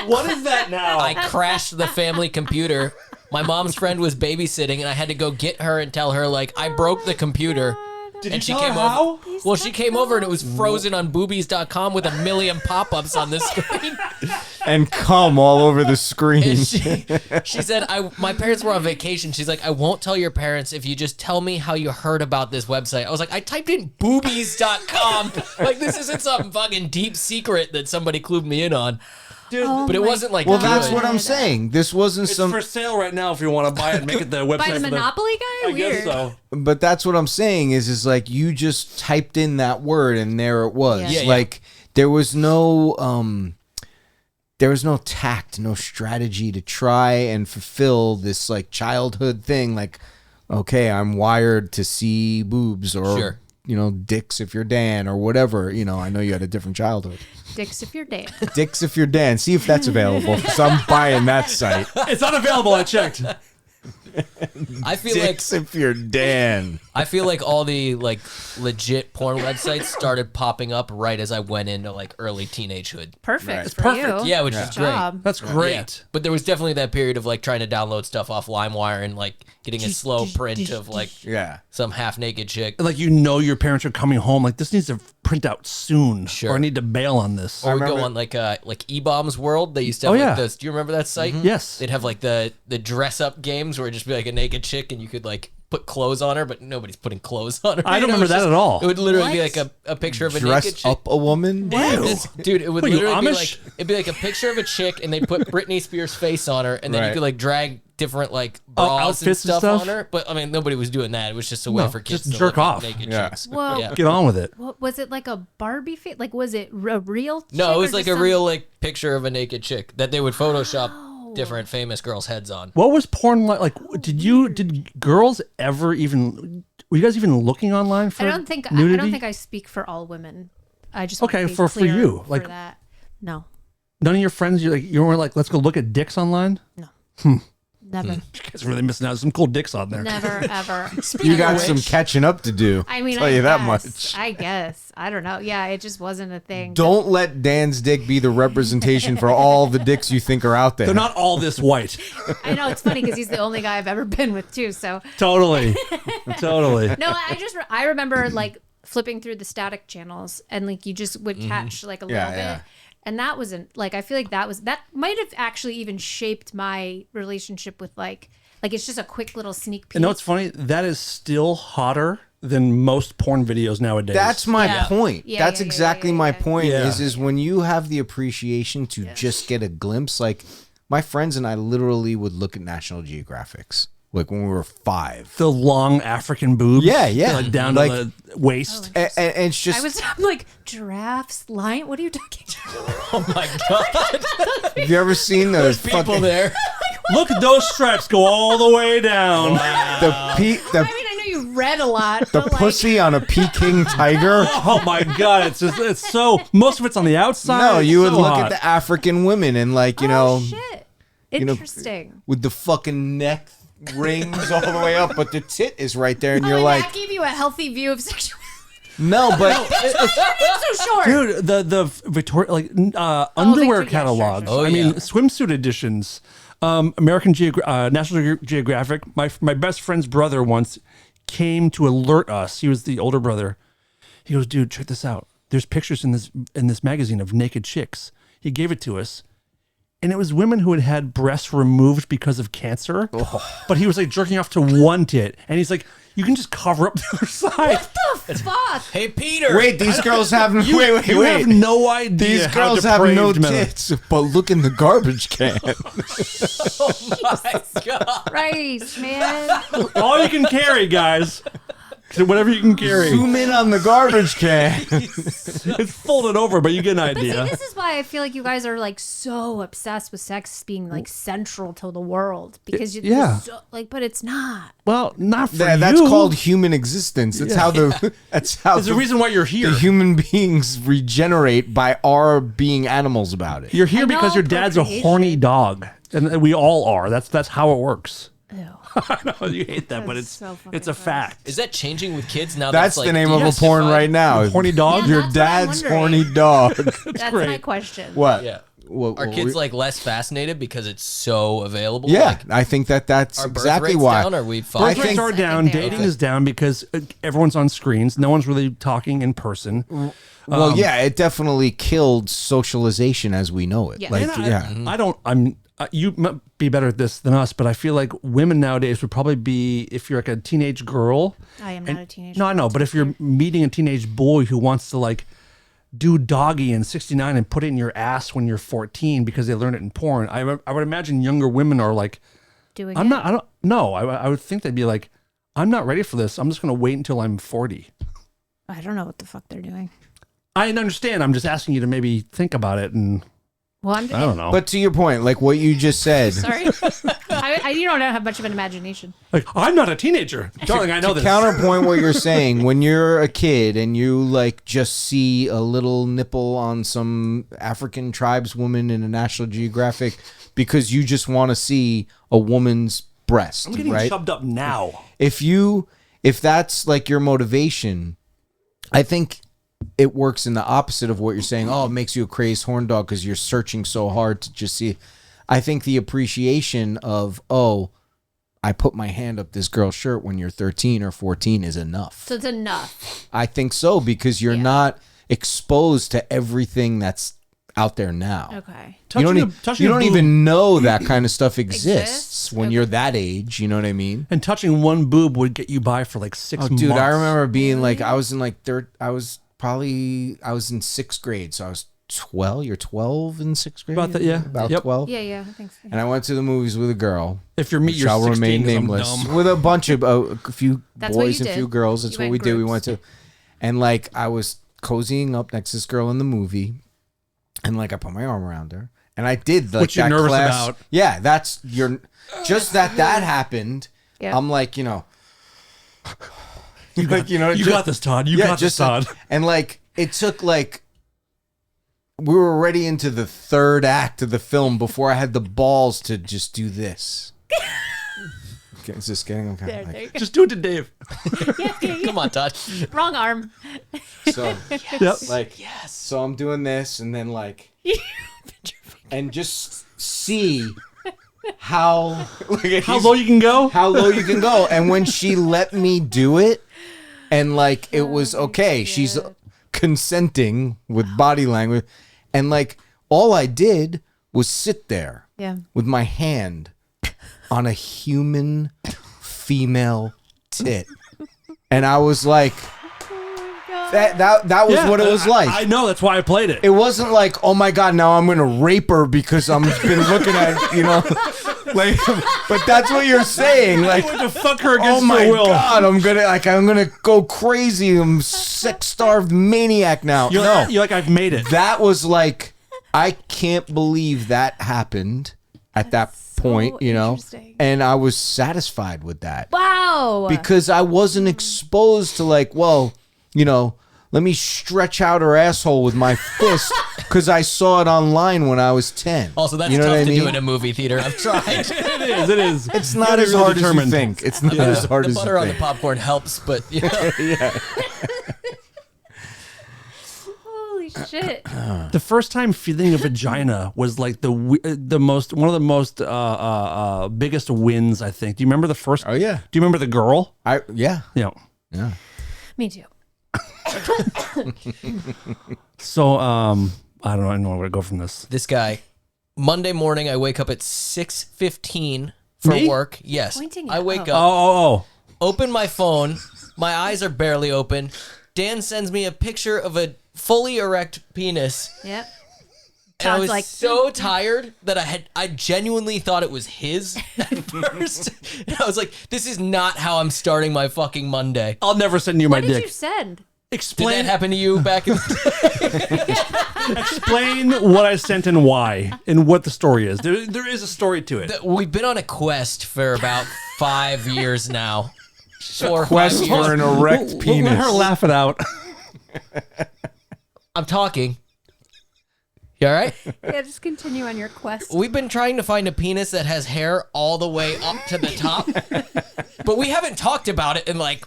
What is that now? I crashed the family computer. My mom's friend was babysitting and I had to go get her and tell her, like, I broke the computer. Did and you she tell came her how? over. Well, she came over and it was frozen on boobies.com with 1 million pop-ups on the screen. And cum all over the screen. And she said, my parents were on vacation. She's like, I won't tell your parents if you just tell me how you heard about this website. I was like, I typed in boobies.com. Like, this isn't some fucking deep secret that somebody clued me in on. Dude, But it wasn't like, Well, good. that's what I'm saying. This wasn't it's some... for sale right now if you want to buy it and make it the website. By the for Monopoly guy? I Weird. guess so. But that's what I'm saying is like you just typed in that word and there it was. Yeah. Yeah, Like there was no tact, no strategy to try and fulfill this like childhood thing. Like, okay, I'm wired to see boobs or Sure. dicks if you're Dan or whatever. I know you had a different childhood. Dicks if you're Dan. Dicks if you're Dan. See if that's available. So I'm buying that site. It's not available. I checked. I feel Dicks if you're Dan. I feel like all the like legit porn websites started popping up right as I went into like early teenagehood. Perfect It's for perfect. you. Yeah, which is Good great. job. That's great. Yeah. But there was definitely that period of like trying to download stuff off LimeWire and like getting a slow print of like Yeah. some half naked chick. Like your parents are coming home. Like this needs to print out soon, Sure. or I need to bail on this. Or we go on like E-Bombs World. They used to have Oh, like yeah. those. Do you remember that site? Yes. They'd have like the dress up games where it'd just be like a naked chick and you could like put clothes on her, but nobody's putting clothes on her. I don't You know, remember it's that just- at all. It would literally be What? like a picture of a naked Dress chick. up a woman? Dude, it would What, you literally be Amish? like it'd be like a picture of a chick and they put Britney Spears' face on her and then you Right. could like drag different like bras and outfits and stuff, stuff? on her. But I mean nobody was doing that. It was just a way No, for kids just to jerk look at off. naked Yeah. chicks. Well, Yeah. Get on with it. what was it, like a Barbie face? Like, was it a real? No, chick it was or like just a some- real like picture of a naked chick that they would Photoshop different famous girls' heads on. What was porn like? Like, did girls ever even? Were you guys even looking online for I don't think nudity? I speak for all women. I just Okay, want to be for clear you, for like- that. No, None of your friends. You weren't like, let's go look at dicks online. never, You guys are really missing out. Some cool dicks on there. never, ever. You got some catching up to do. I mean, tell I you that guess, much. I guess. I don't know. Yeah, it just wasn't a thing. Don't let Dan's dick be the representation for all the dicks you think are out there. They're not all this white. I know it's funny because he's the only guy I've ever been with too. So Totally. Totally. no, I remember like flipping through the static channels and like you just would catch like a little bit. yeah. And that wasn't like, I feel like that might have actually even shaped my relationship with like it's just a quick little sneak peek. You know what's funny? That is still hotter than most porn videos nowadays. That's my Yeah. point. Yeah, That's yeah, yeah, exactly yeah, my yeah. point. Yeah. Is when you have the appreciation to just get a glimpse. Like my friends and I literally would look at National Geographics like when we were 5. the long African boobs. Yeah, yeah. Like down Like- to the waist. And it's just. I'm like, giraffes, lion. What are you talking about? Oh my god. Have you ever seen those People fucking there. Look at those stripes go all the way down. I mean, I know you read a lot. the but like, pussy on a Peking tiger? Oh my god! It's so most of it's on the outside. No, It's you would so look hot. at the African women and like you know oh shit, know, interesting. with the fucking neck rings all the way up, but the tit is right there, and Oh, you're and like, that gave you a healthy view of sexuality. no, but So short. Dude, the Victoria underwear Victoria, yeah, catalogs. sure, sure. I Oh, mean, yeah. swimsuit editions. National Geographic. My best friend's brother once came to alert us. He was the older brother. He goes, dude, check this out. There's pictures in this magazine of naked chicks. He gave it to us. And it was women who had had breasts removed because of cancer. But he was like jerking off to one tit. And he's like, you can just cover up the other side. What the fuck? Hey Peter. wait, these girls have You have no idea. These how girls have no depraved men are. tits, but look in the garbage can. My god. Christ, man. All you can carry, guys. Whatever you can carry. Zoom in on the garbage can. It's folded over, but you get an But see, idea. this is why I feel like you guys are like so obsessed with sex being like central to the world because Yeah. but it's not. Well, not for That's you. called human existence. That's how the that's how There's a reason why you're here. the human beings regenerate by our being animals about it. You're here I because know, your dad's a procreation. horny dog, and we all are. That's how it works. Ew. I know you hate that, but That's it's so fucking it's a gross. fact. Is that changing with kids now? That's like the name of a justified? porn right now. Horny dog. Yeah, Your that's what I'm dad's wondering. horny dog. That's great. my question. What? Yeah. What- Are what kids we- like less fascinated because it's so available? Yeah, Like, I think that's are birth exactly rates why. down? Or we Birth fine? rates are I think down. they are. Dating is down because everyone's on screens. No one's really talking in person. Well, yeah, it definitely killed socialization as we know it. Yeah. Like, And yeah. I don't. You might be better at this than us, but I feel like women nowadays would probably be if you're like a teenage girl. I am not a teenager. No, I know, but if you're meeting a teenage boy who wants to like do doggy in 69 and put it in your ass when you're 14 because they learned it in porn, I would imagine younger women are like, doing I'm it. not. I don't. No, I would think they'd be like, I'm not ready for this. I'm just gonna wait until I'm 40. I don't know what the fuck they're doing. I understand. I'm just asking you to maybe think about it, and Well, I don't know. But to your point, like what you just said, sorry. You don't have much of an imagination. like, I'm not a teenager, darling. I know to this. counterpoint what you're saying, when you're a kid and you like just see a little nipple on some African tribeswoman in a National Geographic because you just want to see a woman's breast. I'm getting right? chubbed up now. If that's like your motivation, I think it works in the opposite of what you're saying. Oh, it makes you a crazed horn dog because you're searching so hard to just see. I think the appreciation of, oh, I put my hand up this girl's shirt when you're 13 or 14 is enough. So it's enough. I think so, because you're not exposed to everything that's out there now. Okay. You don't even know that kind of stuff exists when you're that age. You know what I mean? And touching one boob would get you by for like 6 months. Dude, I remember being like, I was in like I was in 6th grade. So I was 12. You're 12 in 6th grade? About that, yeah. About Yep. 12? Yeah, I think so. And I went to the movies with a girl. If you're me, you're shall 16, remain 'cause I'm nameless. dumb. With a bunch of a few That's what boys you and a did. few girls. That's You what we went did. We groups. went to, and like I was cozying up next to this girl in the movie, and like I put my arm around her, and I did like What you're that nervous class. about. Yeah, that's just that happened. Yeah. I'm like, you know, You got this, Todd. You got this, Todd. And like it took like. We were already into the 3rd act of the film before I had the balls to just do this. Okay, is this getting okay? There Like, you go. Just do it to Dave. Come on, Todd. Wrong arm. so, Yep. like, so I'm doing this, and then like, and just see how How low you can go? how low you can go. And when she let me do it, and like it was okay, she's consenting with body language, and like all I did was sit there Yeah. with my hand on a human female tit, and I was like, that was what it was like. I know. That's why I played it. It wasn't like, oh my God, now I'm gonna rape her because I'm been looking at, you know, like. But that's what you're saying, like. to fuck her Oh against my her will. God, I'm gonna go crazy. I'm sex-starved maniac now. You're like, I've made it. That was like, I can't believe that happened at that point, you know, interesting. and I was satisfied with that. Wow. Because I wasn't exposed to like, well, you know, let me stretch out her asshole with my fist because I saw it online when I was 10. Also, that's You know tough what I to do mean? in a movie theater. I've tried. It is. It's not as hard as you think. It's not as hard The as butter you on the think. popcorn helps, but you know. Holy shit. The first time feeling a vagina was like one of the most biggest wins, I think. Do you remember the first? Oh, yeah. Do you remember the girl? Yeah. Yeah. Me too. So I don't know where to go from this. This guy, Monday morning, I wake up at 6:15 for Me? work. Yes, Pointing I at- wake oh. up, Oh. open my phone, my eyes are barely open. Dan sends me a picture of a fully erect penis. Yep. And I Todd's was like, so tired that I genuinely thought it was his at first. And I was like, this is not how I'm starting my fucking Monday. I'll never send you my What did dick. you send? Did Explain that happen to you back in the explain what I sent and why and what the story is. There is a story to it. We've been on a quest for about 5 years now. 4 or 5 Quest years. for an erect We'll penis. let her laugh it out. I'm talking. You all right? Yeah, just continue on your quest. We've been trying to find a penis that has hair all the way up to the top, but we haven't talked about it in like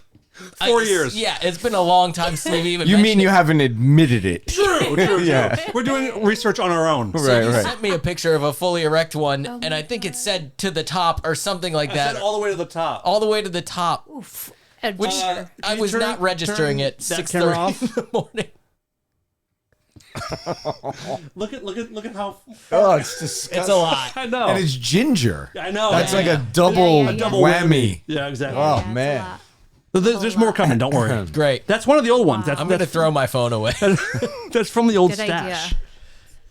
4 years. Yeah, it's been a long time since we've even. You mean mentioned you haven't admitted it? True. Yeah. We're doing research on our own. it. So you sent me a picture of a fully erect one, and I think it said to the top or something like that. Said all the way to the top. all the way to the top, which Adventure. I Can you was turn- not registering turn at that camera 6:30 off? in the morning. Look at how. Oh, it's disgusting. It's a lot. I know. And it's ginger. I know. That's yeah. like a double, Yeah, yeah, yeah. whammy. Yeah, exactly. Oh, Yeah, it's a man. lot. But there's more coming. Don't worry. Great. That's one of the old ones. That's I'm gonna throw my phone away. That's from the old Good stash. idea.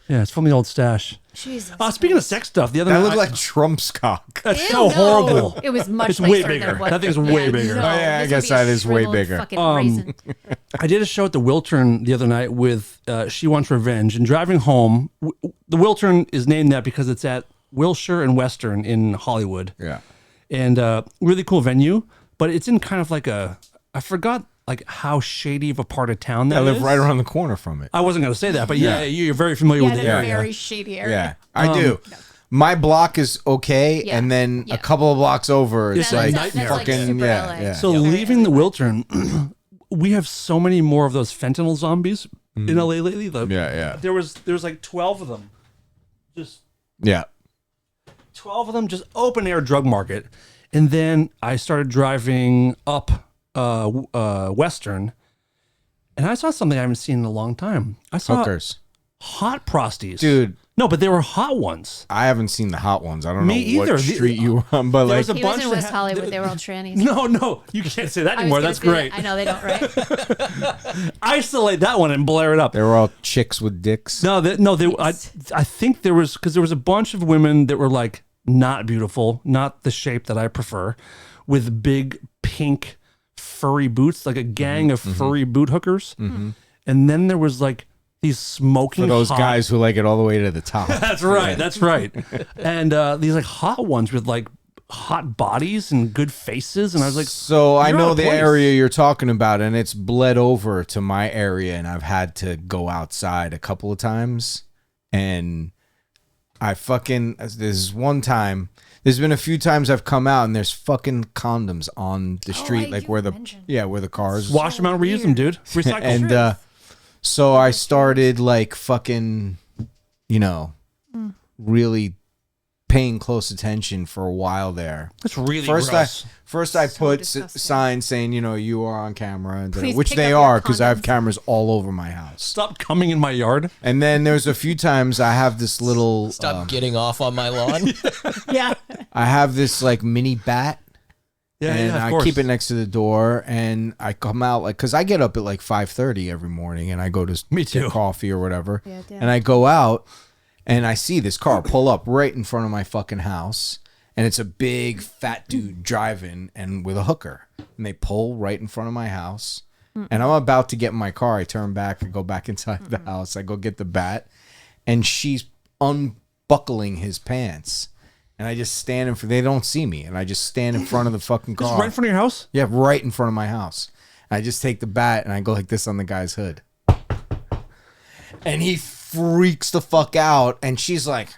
Yeah, it's from the old stash. Jesus. Speaking of sex stuff, the other That night looked like Trump's cock. that's Ew, so no. horrible. It was much It's way nicer bigger. Than what, That thing's way bigger. No, Oh, yeah, I this guess would be a that is way shriveled bigger. fucking raisin. I did a show at the Wiltern the other night with She Wants Revenge, and driving home, the Wiltern is named that because it's at Wilshire and Western in Hollywood. Yeah. And really cool venue, but it's in kind of like I forgot like how shady of a part of town that I live is. right around the corner from it. I wasn't going to say that, but yeah, you're very familiar Yeah, with the the area. very shady area. Yeah, I do. my block is okay, Yeah. and then Yeah. a couple of blocks over, it's a like nightmare. fucking super yeah, LA. yeah. So leaving the Wiltern, we have so many more of those fentanyl zombies in LA lately. yeah. There was like 12 of them. Just Yeah. 12 of them, just open air drug market. And then I started driving up Western, and I saw something I haven't seen in a long time. I saw Hookers. hot prosties. Dude, No, but they were hot ones. I haven't seen the hot ones. I don't Me know either. what street you were on, but There like was a He was bunch in that West had- Hollywood. They were all trannies. No, you can't say that I was anymore. gonna That's say great. that. I know they don't, right? Isolate that one and blare it up. they were all chicks with dicks. No, I think there was, because there was a bunch of women that were like not beautiful, not the shape that I prefer, with big pink furry boots, like a gang of furry boot hookers. And then there was like these smoking For those hot- guys who like it all the way to the top. That's right. That's right. And these like hot ones with like hot bodies and good faces. And I was like, So I You're know out of the place. area you're talking about, and it's bled over to my area, and I've had to go outside a couple of times. And there's one time, there's been a few times I've come out and there's fucking condoms on the street, like where where the cars wash them out, reuse them, dude. Recycle. and so I started like fucking, really paying close attention for a while there. That's really First gross. I put disgusting. signs saying, you are on camera, and Please which pick they up your are, because I have condoms. cameras all over my house. Stop coming in my yard. And then there's a few times I have this little, Stop getting off on my lawn. Yeah. I have this like mini bat. Yeah, And yeah, of I course. keep it next to the door, and I come out like, because I get up at like 5:30 every morning, and I go to Me get too. coffee or whatever, Yeah, damn. and I go out, and I see this car pull up right in front of my fucking house, and it's a big fat dude driving and with a hooker, and they pull right in front of my house, and I'm about to get in my car. I turn back and go back inside the house. I go get the bat, and she's unbuckling his pants. And I just stand in front. They don't see me, and I just stand in front of the fucking This is car. right in front of your house? Yeah, right in front of my house. I just take the bat and I go like this on the guy's hood, and he freaks the fuck out. And she's like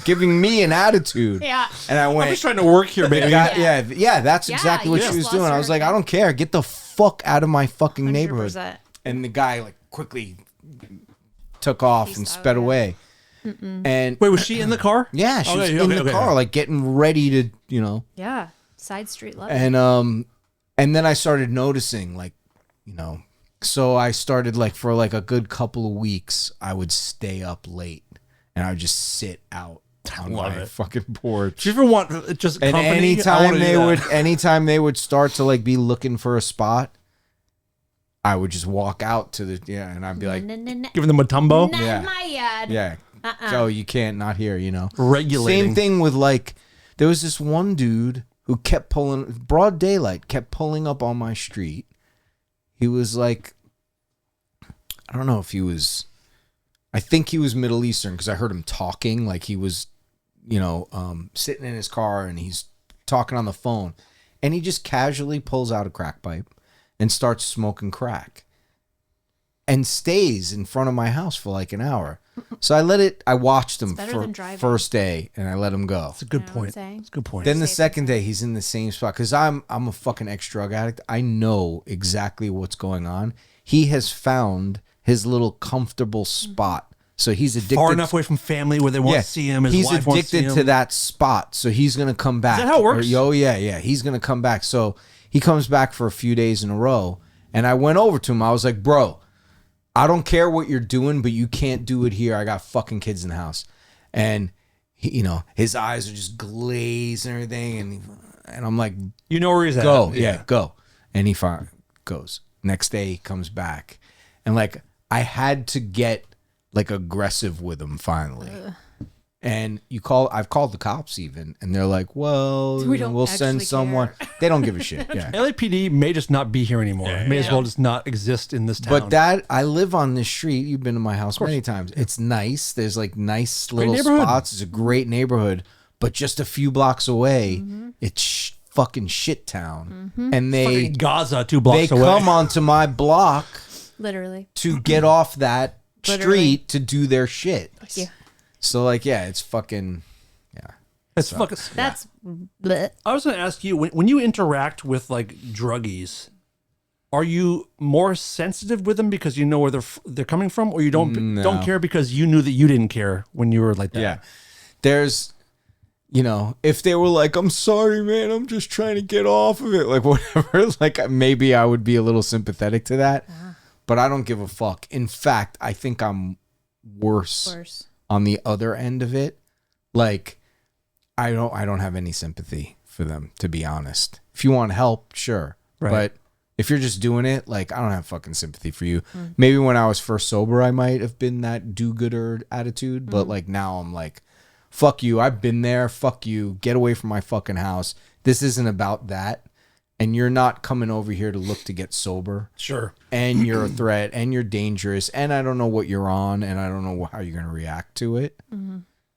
giving me an attitude. Yeah. And I I'm went, just trying to work here, baby. yeah, that's Yeah, exactly you what just she was lost doing. I her was like, I again. don't care. Get the fuck out of my fucking neighborhood. 100%. And the guy like quickly took off and Peace out, sped yeah. away. And Wait, was she in the car? yeah, she was Okay, in okay, the okay. car, like getting ready to, Yeah. Side street love. and then I started noticing, like, so I started like for like a good couple of weeks, I would stay up late and I would just sit out on Love my it. fucking porch. Do you ever want just And company? I anytime wanna do that. anytime they would start to like be looking for a spot, I would just walk out to the and I'd be like, Giving them a tumbo? Not yeah. my yard. yeah, so you can't not here, Regulating. Same thing with like, there was this one dude who kept pulling, broad daylight, kept pulling up on my street. He was like, I don't know if he was, I think he was Middle Eastern, because I heard him talking, like he was, sitting in his car and he's talking on the phone, and he just casually pulls out a crack pipe and starts smoking crack and stays in front of my house for like an hour. So I watched him better for than driving. first day, and I let him go. That's a good You know what I'm point. saying? That's a good point. Then the Safe second day, he's in the same spot, because I'm a fucking ex-drug addict. I know exactly what's going on. He has found his little comfortable spot. So he's addicted. Far enough away from family where they won't see him. His he's wife won't see addicted him. to that spot. So he's going to come back. that how it works? Oh, yeah. He's going to come back. So he comes back for a few days in a row. And I went over to him. I was like, bro, I don't care what you're doing, but you can't do it here. I got fucking kids in the house. And, he, his eyes are just glazed and everything. And I'm like, You know where he's at. go. Yeah, go. And he goes. Next day, he comes back. And like, I had to get like aggressive with him finally. And I've called the cops even, and they're like, well, We don't we'll send actually someone. care. They don't give a shit. Yeah. LAPD may just not be here anymore. May as well just not exist in this town. But I live on this street. You've been to my house many times. It's nice. There's like nice little neighborhood. spots. It's a great neighborhood. But just a few blocks away, it's fucking shit town. And Fucking Gaza 2 they blocks away. come onto my block Literally. to get off that Literally. street to do their shit. Yeah. So like, yeah, it's fucking, yeah. It's fucking. That's. Bleh. I was going to ask you, when you interact with like druggies, are you more sensitive with them because you know where they're coming from, or you don't care because you knew that you didn't care when you were like that? Yeah. There's, you know, if they were like, I'm sorry, man, I'm just trying to get off of it, like whatever, like maybe I would be a little sympathetic to that, but I don't give a fuck. In fact, I think I'm worse on the other end of it. Like, I don't have any sympathy for them, to be honest. If you want help, sure. Right. But if you're just doing it, like, I don't have fucking sympathy for you. Maybe when I was first sober, I might have been that do-gooder attitude. But like now I'm like, fuck you. I've been there. Fuck you. Get away from my fucking house. This isn't about that. And you're not coming over here to look to get sober. Sure. And you're a threat and you're dangerous. And I don't know what you're on. And I don't know how you're going to react to it.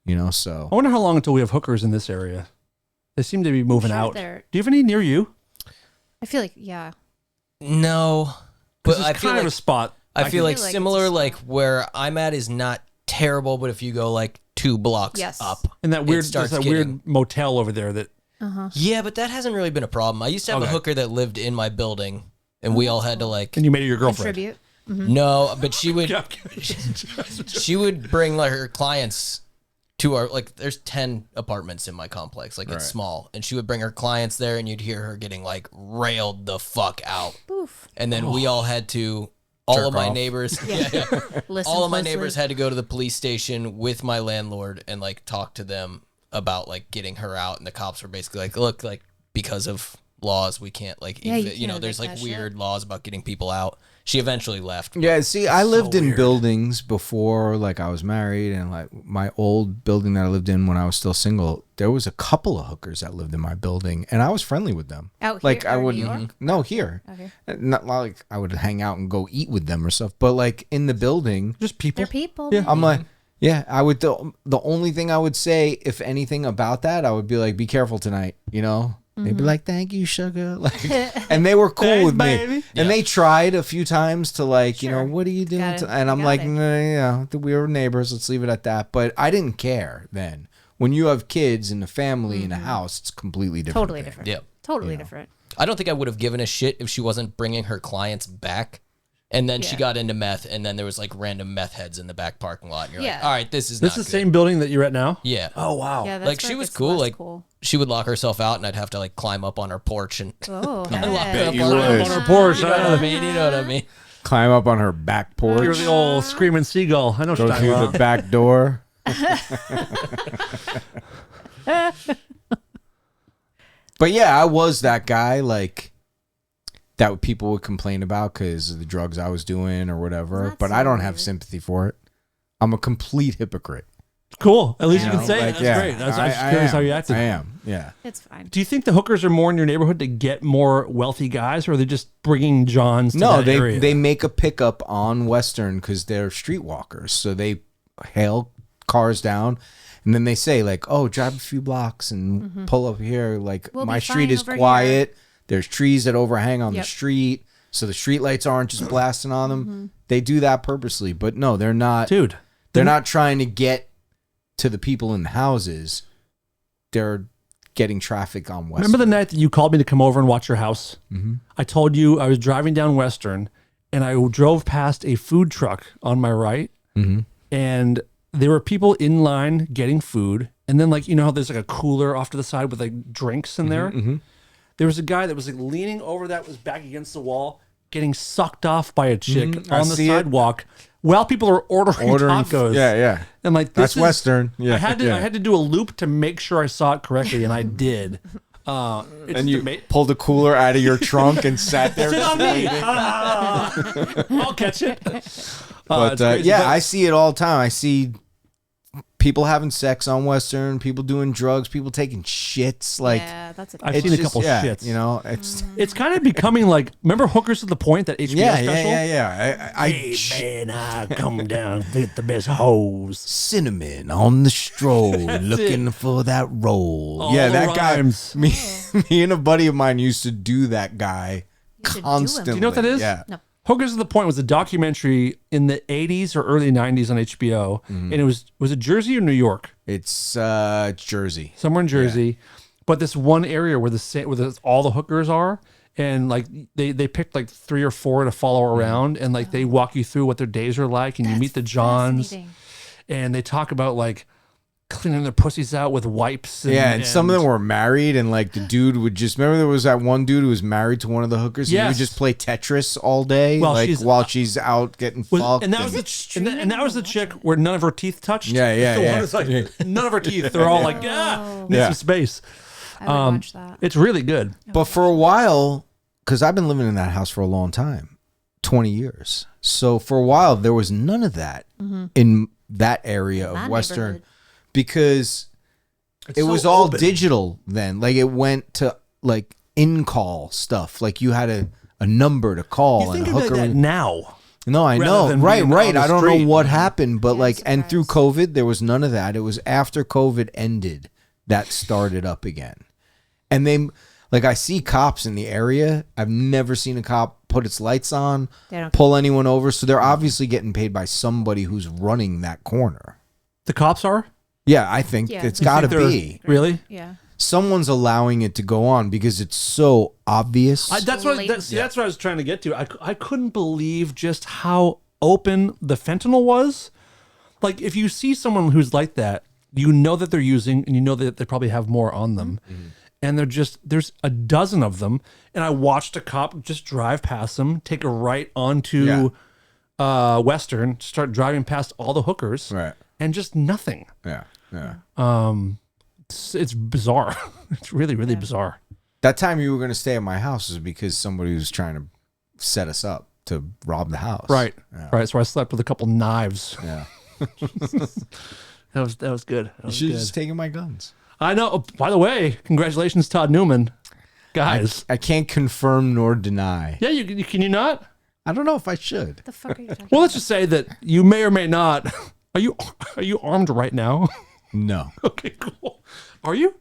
You know, so. I wonder how long until we have hookers in this area. They seem to be moving out. Do you have any near you? I feel like, yeah. No, but it's I feel kind like of a spot. I feel like like similar, it's like where I'm at is not terrible, but if you go like 2 blocks up, and that weird, starts there's that weird motel over there that. Yeah, but that hasn't really been a problem. I used to have a hooker that lived in my building, and we all had to like. And you made her your girlfriend. Contribute. No, but she would. She would bring like her clients to our like. There's 10 apartments in my complex, like it's small, and she would bring her clients there, and you'd hear her getting like railed the fuck out. Oof. And then we all had to. All Jerk of my off. neighbors, Listen all of my closely. neighbors had to go to the police station with my landlord and like talk to them about like getting her out. And the cops were basically like, look, like because of laws, we can't like, Yeah, you know, can't there's evict like that weird shit. laws about getting people out. She eventually left. Yeah, see, I lived in weird. buildings before, like I was married, and like my old building that I lived in when I was still single, there was a couple of hookers that lived in my building, and I was friendly with them. Out like here I or New would York? no here, Okay. not like I would hang out and go eat with them or stuff, but like in the building, Just people. They're people. Yeah. man. I'm like, yeah, I would. The only thing I would say, if anything about that, I would be like, be careful tonight, you know. They'd be like, "Thank you, sugar," like, and they were cool Thanks, with me. baby. And they tried a few times to like, you know, Sure. what are you doing? Got it. And I'm Got like, it. nah, yeah, we were neighbors. Let's leave it at that. But I didn't care then. When you have kids and a family in a house, it's completely different. Totally thing. different. Yeah. Totally different. I don't think I would have given a shit if she wasn't bringing her clients back. And then she Yeah. got into meth, and then there was like random meth heads in the back parking lot. And you're Yeah. like, all right, this is This not is the good. same building that you're at now? Yeah. Oh, wow. Yeah, that's Like where she it was gets cool. less Like cool. she would lock herself out, and I'd have to like climb up on her porch and Oh, lock heck. her you up would. On her porch. You know what I mean? You know what I mean? Climb up on her back porch, You're the old screaming seagull. I know what go you're talking through about. the back door. But yeah, I was that guy like that people would complain about because of the drugs I was doing or whatever. That's But so I don't have weird. sympathy for it. I'm a complete hypocrite. Cool. At least you You can know, say it. like, That's yeah, great. I was I just curious am. how you acted. I am. Yeah. It's fine. Do you think the hookers are more in your neighborhood to get more wealthy guys, or are they just bringing Johns to No, that area? they make a pickup on Western because they're streetwalkers. So they hail cars down, and then they say like, "Oh, drive a few blocks and pull up here." Like We'll my be street fine is over quiet. There's trees that overhang on the Yep. street, so the street lights aren't just blasting on them. They do that purposely, but no, they're not. Dude. They're not trying to get to the people in the houses. They're getting traffic on Western. Remember the night that you called me to come over and watch your house? Mm-hmm. I told you I was driving down Western, and I drove past a food truck on my right, and there were people in line getting food. And then, like, you know how there's like a cooler off to the side with like drinks in there? There was a guy that was like leaning over that was back against the wall, getting sucked off by a chick I on the see it. sidewalk while people are ordering tacos. Yeah. And like That's this is- Western. Yeah, I had to yeah. I had to do a loop to make sure I saw it correctly, and I did. It's And you ama- pulled a cooler out of your trunk and sat there. Sit just on me. waiting. I'll catch it. But it's crazy, yeah, but- I see it all the time. I see people having sex on Western, people doing drugs, people taking shits. Like Yeah, that's a I've it's seen a just- couple yeah, shits. You know, it's It's kind of becoming like, remember Hookers to the Point, that HBO yeah, special? yeah. Hey, man, I come down to get the best hoes. Cinnamon on the stroll, looking for that roll. All yeah, the that rhymes. guy. Me and a buddy of mine used to do that guy should do him. constantly. Do you know what that is? Yeah. No. Hookers to the Point was a documentary in the 80s or early 90s on HBO, and it was it Jersey or New York? It's Jersey. Somewhere in Jersey, but this one area where all the hookers are, and like they picked like 3 or 4 to follow around, and like they walk you through what their days are like, and you meet the Johns, and they talk about like cleaning their pussies out with wipes. And some of them were married, and like the dude would just remember there was that one dude who was married to one of the hookers. And he would just play Tetris all day, while she's out getting fucked. And that was that was the chick where none of her teeth touched. Yeah. It's like none of her teeth. They're all like need some space. I would watch that. It's really good. But for a while, because I've been living in that house for a long time, 20 years. So for a while, there was none of that in that area of Western. Because it was all digital then. Like it went to like in-call stuff. Like you had a number to call. You think of that now. No, I know. Right. I don't know what happened, but and through COVID, there was none of that. It was after COVID ended that started up again. And they, like I see cops in the area. I've never seen a cop put its lights on, pull anyone over. So they're obviously getting paid by somebody who's running that corner. The cops are? Yeah, I think it's got to be. Really? Yeah. Someone's allowing it to go on because it's so obvious. That's what I was trying to get to. I couldn't believe just how open the fentanyl was. Like, if you see someone who's like that, you know that they're using, and you know that they probably have more on them. Mm-hmm. And there's a dozen of them. And I watched a cop just drive past them, take a right onto Western, start driving past all the hookers. Right. And just nothing. Yeah. It's bizarre. It's really, really bizarre. That time you were going to stay at my house is because somebody was trying to set us up to rob the house. Right. Yeah. Right. So I slept with a couple knives. Yeah. That was good. You should have just taken my guns. I know. Oh, by the way, congratulations, Todd Newman. Guys. I can't confirm nor deny. Yeah, you can you not? I don't know if I should. The fuck are you talking Well, let's just say that you may or may not. Are you armed right now? No. Okay, cool. Are you?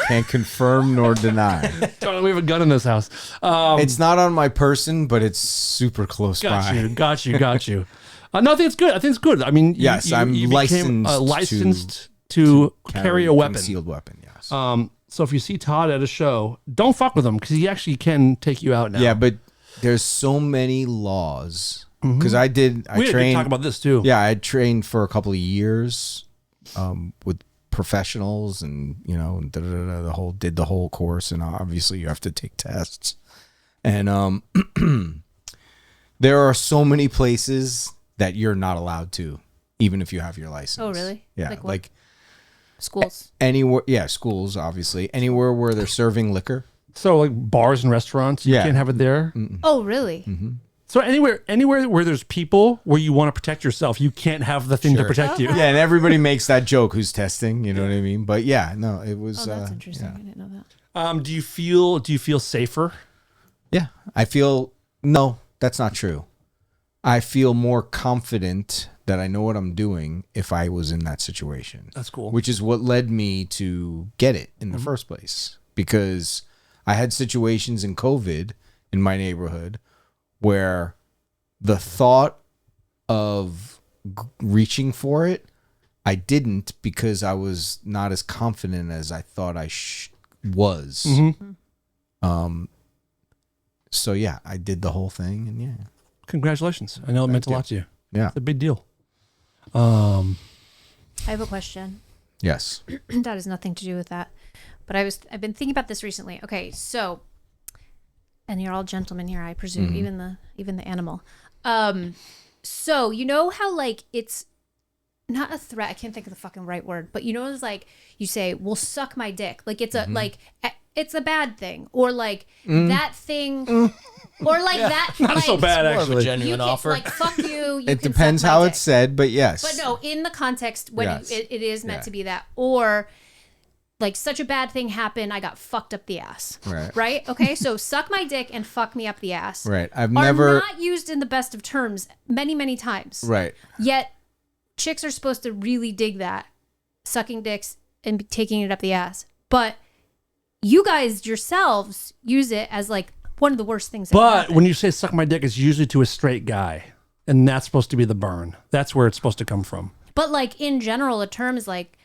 Can't confirm nor deny. We have a gun in this house. It's not on my person, but it's super close by. Got you. No, I think it's good. I think it's good. I mean, yes, I'm licensed to carry a weapon. Concealed weapon, yes. So if you see Todd at a show, don't fuck with him because he actually can take you out now. Yeah, but there's so many laws. Because I trained. Talk about this too. Yeah, I trained for a couple of years with professionals, and did the whole course, and obviously you have to take tests. And there are so many places that you're not allowed to, even if you have your license. Oh, really? Yeah, like schools. Anywhere, schools, obviously. Anywhere where they're serving liquor. So like bars and restaurants, you can't have it there. Oh, really? Mm-hmm. So anywhere where there's people where you want to protect yourself, you can't have the thing to protect you. Yeah, and everybody makes that joke who's testing, you know what I mean? But yeah, no, it was. Oh, that's interesting. Yeah. I didn't know that. Do you feel safer? Yeah, no, that's not true. I feel more confident that I know what I'm doing if I was in that situation. That's cool. Which is what led me to get it in the first place, because I had situations in COVID in my neighborhood where the thought of reaching for it, I didn't, because I was not as confident as I thought I was. Mm-hmm. So yeah, I did the whole thing, and yeah. Congratulations. I know it meant a lot to you. Yeah. It's a big deal. I have a question. Yes. That has nothing to do with that. But I've been thinking about this recently. Okay, so, and you're all gentlemen here, I presume, even the animal. So you know how like it's not a threat. I can't think of the fucking right word, but you know, it's like you say, "Well, suck my dick." Like it's a like it's a bad thing, or like that thing, or like that. Not like, so bad, More of a actually. genuine offer. Like fuck you. It depends how it's said, but yes. But no, in the context when Yes. it is meant to be that, or like such a bad thing happened, I got fucked up the ass. Right? Okay, so suck my dick and fuck me up the ass. Right. Are not used in the best of terms many, many times. Right. Yet chicks are supposed to really dig that, sucking dicks and taking it up the ass. But you guys yourselves use it as like, one of the worst things. That But happened. when you say suck my dick, it's usually to a straight guy. And that's supposed to be the burn. That's where it's supposed to come from. But like in general, a term is like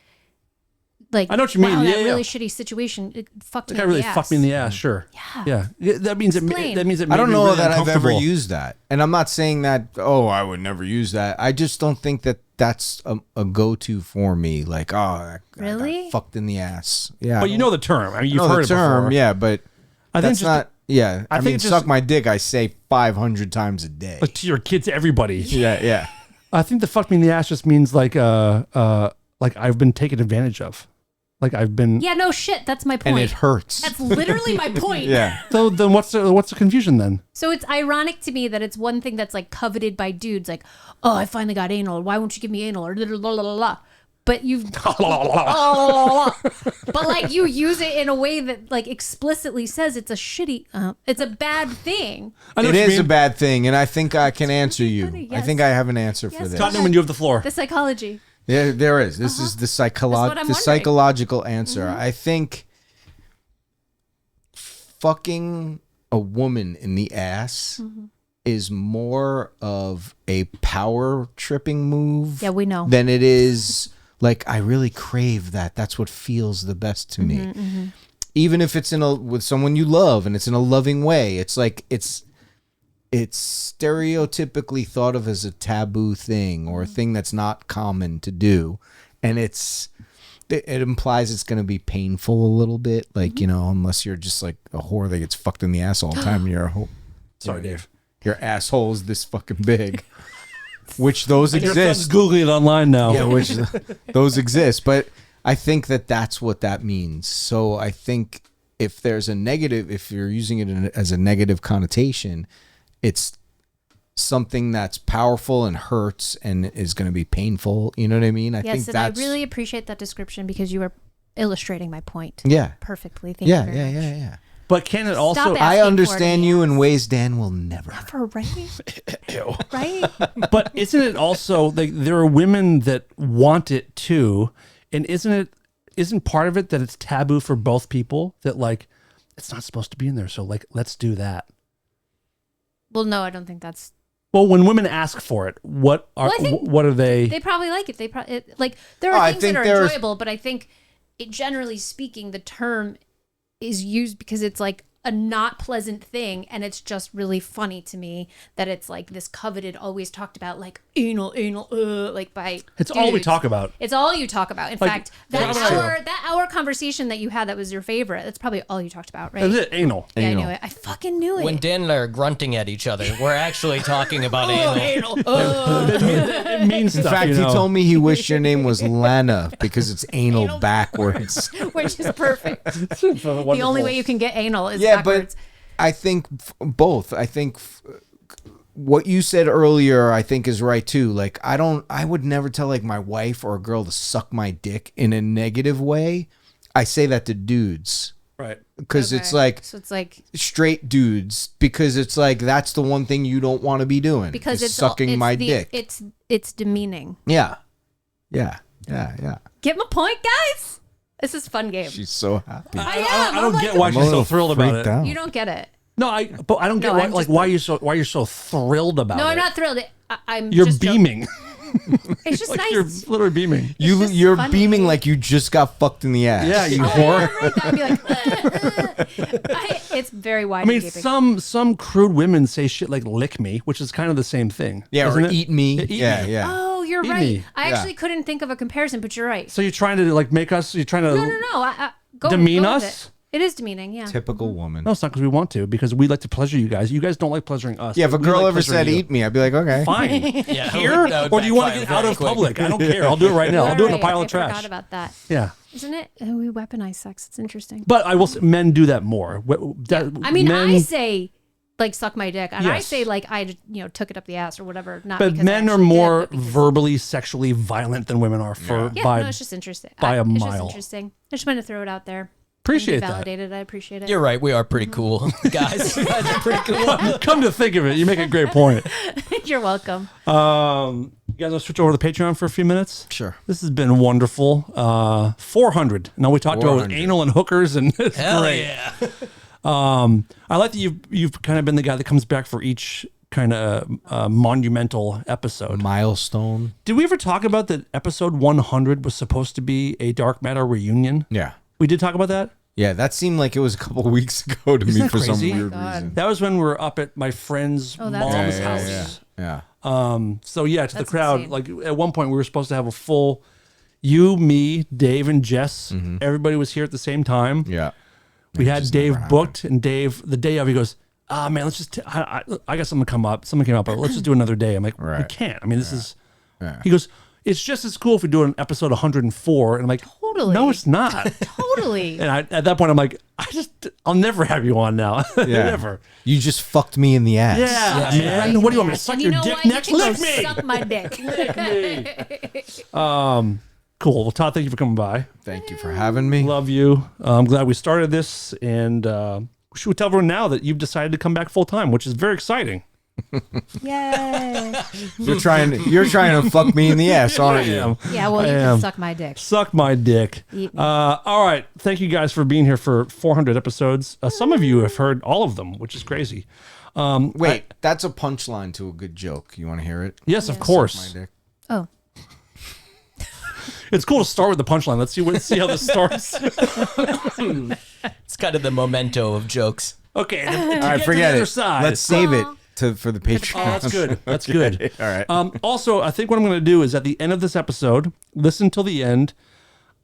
I know what you mean. Wow, Yeah, that yeah. really shitty situation. It fucked That me guy in really the ass. fucked me in the ass. Sure. Yeah. Yeah. That means Explain. That means it. I don't made me know really that I've ever uncomfortable. used that. And I'm not saying that, oh, I would never use that. I just don't think that that's a go-to for me. Like, oh, I Really? got fucked in the ass. Yeah. But you know the term. I mean, you've know heard the term, it before. yeah, but I think that's just not, yeah. I think mean, it's just- suck my dick, I say 500 times a day. like to your kids, everybody. Yeah. I think the fuck me in the ass just means like I've been taken advantage of. Like I've been. Yeah, no shit. That's my point. And it hurts. That's literally my point. Yeah. So then what's the confusion then? So it's ironic to me that it's one thing that's like coveted by dudes, like, oh, I finally got anal. Why won't you give me anal? Or blah, blah, blah, blah. But you've, but like you use it in a way that like explicitly says it's a shitty, it's a bad thing. I know It what you is a mean. bad thing, and I think I can answer you. funny, I yes. think I have an answer for Yes, this. go Todd Newman, you have the floor. The psychology. There is. This is the That's what I'm wondering. psychological answer. I think fucking a woman in the ass is more of a power tripping move. Yeah, we know. Than it is like I really crave that. That's what feels the best to me. Even if it's with someone you love and it's in a loving way, it's like it's stereotypically thought of as a taboo thing or a thing that's not common to do, and it implies it's going to be painful a little bit, like unless you're just like a whore that gets fucked in the ass all the time. You're a Sorry, Dave. your asshole is this fucking big, which those Your son's exist. Googling it online now. Yeah, which those exist, but I think that's what that means. So I think if there's a negative, if you're using it as a negative connotation, it's something that's powerful and hurts and is going to be painful. You know what I mean? I Yes, think and that's I really appreciate that description because you are illustrating my point. yeah, Perfectly. Thank you yeah, very yeah, much. yeah. But can it also? Stop I asking understand for it, you yes. in ways Dan will never. For right? Right? But isn't it also like there are women that want it too, and isn't part of it that it's taboo for both people that like it's not supposed to be in there, so like let's do that. Well, no, I don't think that's. Well, when women ask for it, what are Well, I think what are they? They probably like it. They probably like there Oh, are I things that think are there's- enjoyable, but I think generally speaking, the term is used because it's like a not pleasant thing, and it's just really funny to me that it's like this coveted, always talked about, like anal, like by. It's all we dudes. talk about. It's all you talk about. In Like, fact, that's that hour conversation that you had that was your favorite. That's probably all you talked about, right? Is it anal? Yeah, I Anal. knew it. I fucking knew it. When Dan and I are grunting at each other, we're actually talking about anal. It means In stuff. fact, you he know? told me he wished your name was Lana because it's anal backwards. Which is perfect. The The only way you can get anal is Yeah, backwards. but I think both. I think what you said earlier, I think is right too. Like I would never tell like my wife or a girl to suck my dick in a negative way. I say that to dudes right. because it's Okay. like So it's like straight dudes because it's like that's the one thing you don't want to be doing because is it's sucking it's my the- dick. It's demeaning. Yeah. Get my point, guys? This is a fun game. She's so happy. I I am. don't I'm get like, why I'm a she's so little thrilled about freaked it. out. you don't get it. No, but I don't get No, why, I'm like just- why you're so thrilled about No, it. I'm not thrilled. I'm You're just beaming. It's just Like nice. you're literally beaming. just You're funny. beaming like you just got fucked in the ass. Yeah, you Oh, whore. I'd be like, it's very wide. I mean, some crude women say shit like "lick me," which is kind of the same thing. Yeah, isn't or it? eat me. Eat Yeah, me. yeah. Oh, you're Eat right. me. I Yeah. actually couldn't think of a comparison, but you're right. So you're trying to like make us? You're trying to No. I demean go with us? it. It is demeaning. Yeah. Typical woman. No, it's not because we want to. Because we like to pleasure you guys. You guys don't like pleasuring us. Yeah, if a We girl like ever pleasuring said you. "eat me," I'd be like, "Okay." Fine. Yeah, Here, that would or do you want to backfire get out very of quick. public? I don't care. I'll do it right now. I'll do it in a pile of I forgot trash. about that. Yeah. Isn't it? We weaponize sex. It's interesting. But I will say, men do that more. I mean, men, I say like suck my dick, and I Yes. say like I took it up the ass or whatever. Not but because I men are actually did, more but because- verbally, sexually violent than women are for Yeah, by. no, it's just interesting. by a It's just mile. interesting. I just wanted to throw it out there. Appreciate And be that. validated. I appreciate it. You're right. We are pretty cool, guys. You guys are pretty cool. Come to think of it, you make a great point. You're welcome. You guys want to switch over to the Patreon for a few minutes? Sure. This has been wonderful. 400. Now we talked about 400. anal and hookers, and it's Hell great. yeah. I like that you've kind of been the guy that comes back for each kind of monumental episode. Milestone. Did we ever talk about that episode 100 was supposed to be a Dark Matter reunion? Yeah. We did talk about that? Yeah, that seemed like it was a couple of weeks ago to me that for some crazy? weird God. reason. That was when we were up at my friend's Oh, that's mom's crazy. house. Yeah. So yeah, to the That's crowd, insane. like at one point we were supposed to have a full, you, me, Dave, and Jess. Everybody was here at the same time. Yeah. We had just Dave never booked, and Dave, the day of, he goes, man, let's just, I got something come up. Something came up, but let's just do another day. I'm like, we Right. can't. I mean, this is, Yeah. he goes, it's just as cool if we do an episode 104. And I'm like, Totally. no, it's not. Totally. And at that point, I'm like, I'll never have you on now. Yeah. Never. You just fucked me in the ass. Yeah, man. Right What do you want me to back. suck And your you know dick what? You next? can go Lick me. Suck my dick. Cool. Well, Todd, thank you for coming by. Thank you for having me. Love you. I'm glad we started this, and should we tell everyone now that you've decided to come back full time, which is very exciting. Yay. You're trying to fuck me in the ass, aren't you? Yeah, well, you am. can suck my dick. Suck my dick. Eat me. All right. Thank you guys for being here for 400 episodes. Some of you have heard all of them, which is crazy. Wait, that's a punchline to a good joke. You want to hear it? Yes, of course. My dick. Oh. It's cool to start with the punchline. Let's see how this starts. It's kind of the memento of jokes. Okay. All right, forget it. Side. Let's save it for the Oh, Patreon. that's good. That's good. All right. Also, I think what I'm going to do is at the end of this episode, listen till the end.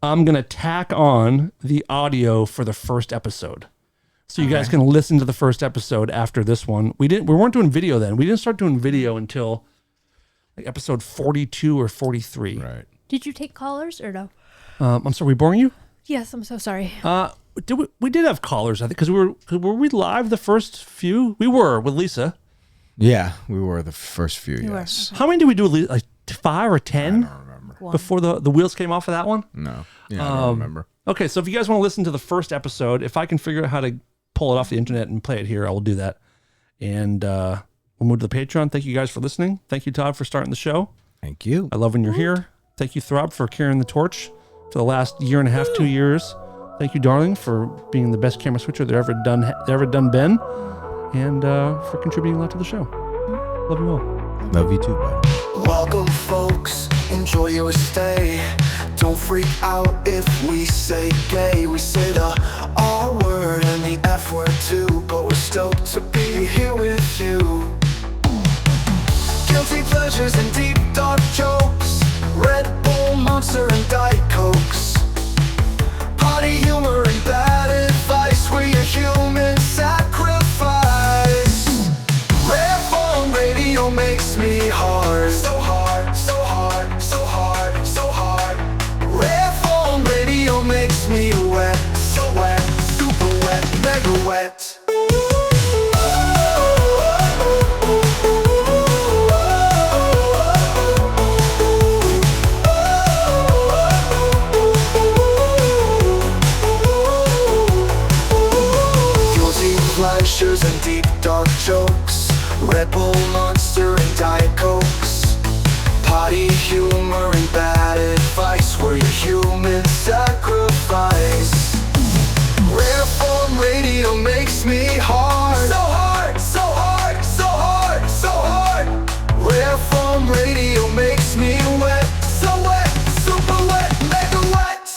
I'm going to tack on the audio for the first episode. So you guys can listen to the first episode after this one. We weren't doing video then. We didn't start doing video until like episode 42 or 43. Right. Did you take callers or no? I'm sorry, we boring you? Yes, I'm so sorry. We did have callers, I think, because were we live the first few? We were with Lisa. Yeah, we were the first few. were. Yes. How many did we do? Like 5 or 10 I don't remember. before the wheels came off of that one? No. Yeah, I don't remember. Okay, so if you guys want to listen to the first episode, if I can figure out how to pull it off the internet and play it here, I will do that. And we'll move to the Patreon. Thank you guys for listening. Thank you, Todd, for starting the show. Thank you. I love when you're here. Thank you, Throb, for carrying the torch for the last year and a half, 2 years. Thank you, Darling, for being the best camera switcher that ever done been, and for contributing a lot to the show. Love you all. Love you too, buddy. Welcome, folks. Enjoy your stay. Don't freak out if we say gay. We say the R word and the F word too, but we're stoked to be here with you. Guilty pleasures and deep dark jokes. Red Bull, Monster, and Diet Cokes. Potty humor and bad advice. We're your human sacrifice. Rare form radio makes me hard. So hard, so hard, so hard, so hard. Rare form radio makes me wet. So wet, super wet, mega wet. Pleasures and deep dark jokes. Red Bull, Monster, and Diet Cokes. Potty humor and bad advice. We're your human sacrifice. Rare form radio makes me hard. So hard, so hard, so hard, so hard. Rare form radio makes me wet. So wet, super wet, mega wet.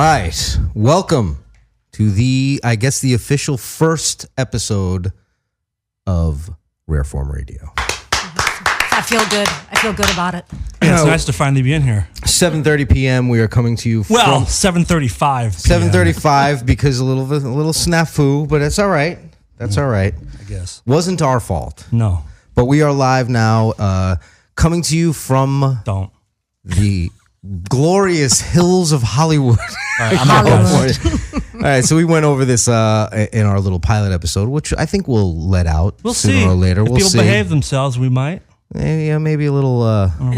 right. Welcome to the official first episode of Rare Form Radio. I feel good. I feel good about it. Yeah, it's nice to finally be in here. 7:30 p.m. We are coming to you from 7:35. 7:35 because a little snafu, but it's all right. That's all right. I guess. Wasn't our fault. No. But we are live now, coming to you from the glorious hills of Hollywood. All right, Hollywood. All right, so we went over this in our little pilot episode, which I think we'll let out sooner see. or later. If we'll people see. behave themselves, we might. Maybe a little.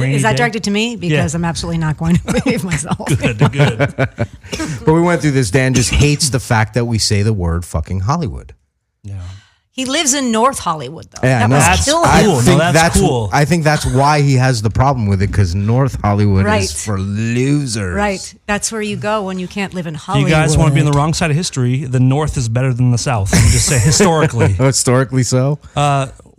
Is that directed to me? Because I'm absolutely not going to behave myself. Good. But we went through this. Dan just hates the fact that we say the word fucking Hollywood. Yeah. He lives in North Hollywood, though. Yeah, That's cool. That's cool. I think that's why he has the problem with it, because North Hollywood Right. is for losers. Right. That's where you go when you can't live in Hollywood. You guys want to be on the wrong side of history? The North is better than the South. Let me just say historically. Historically so.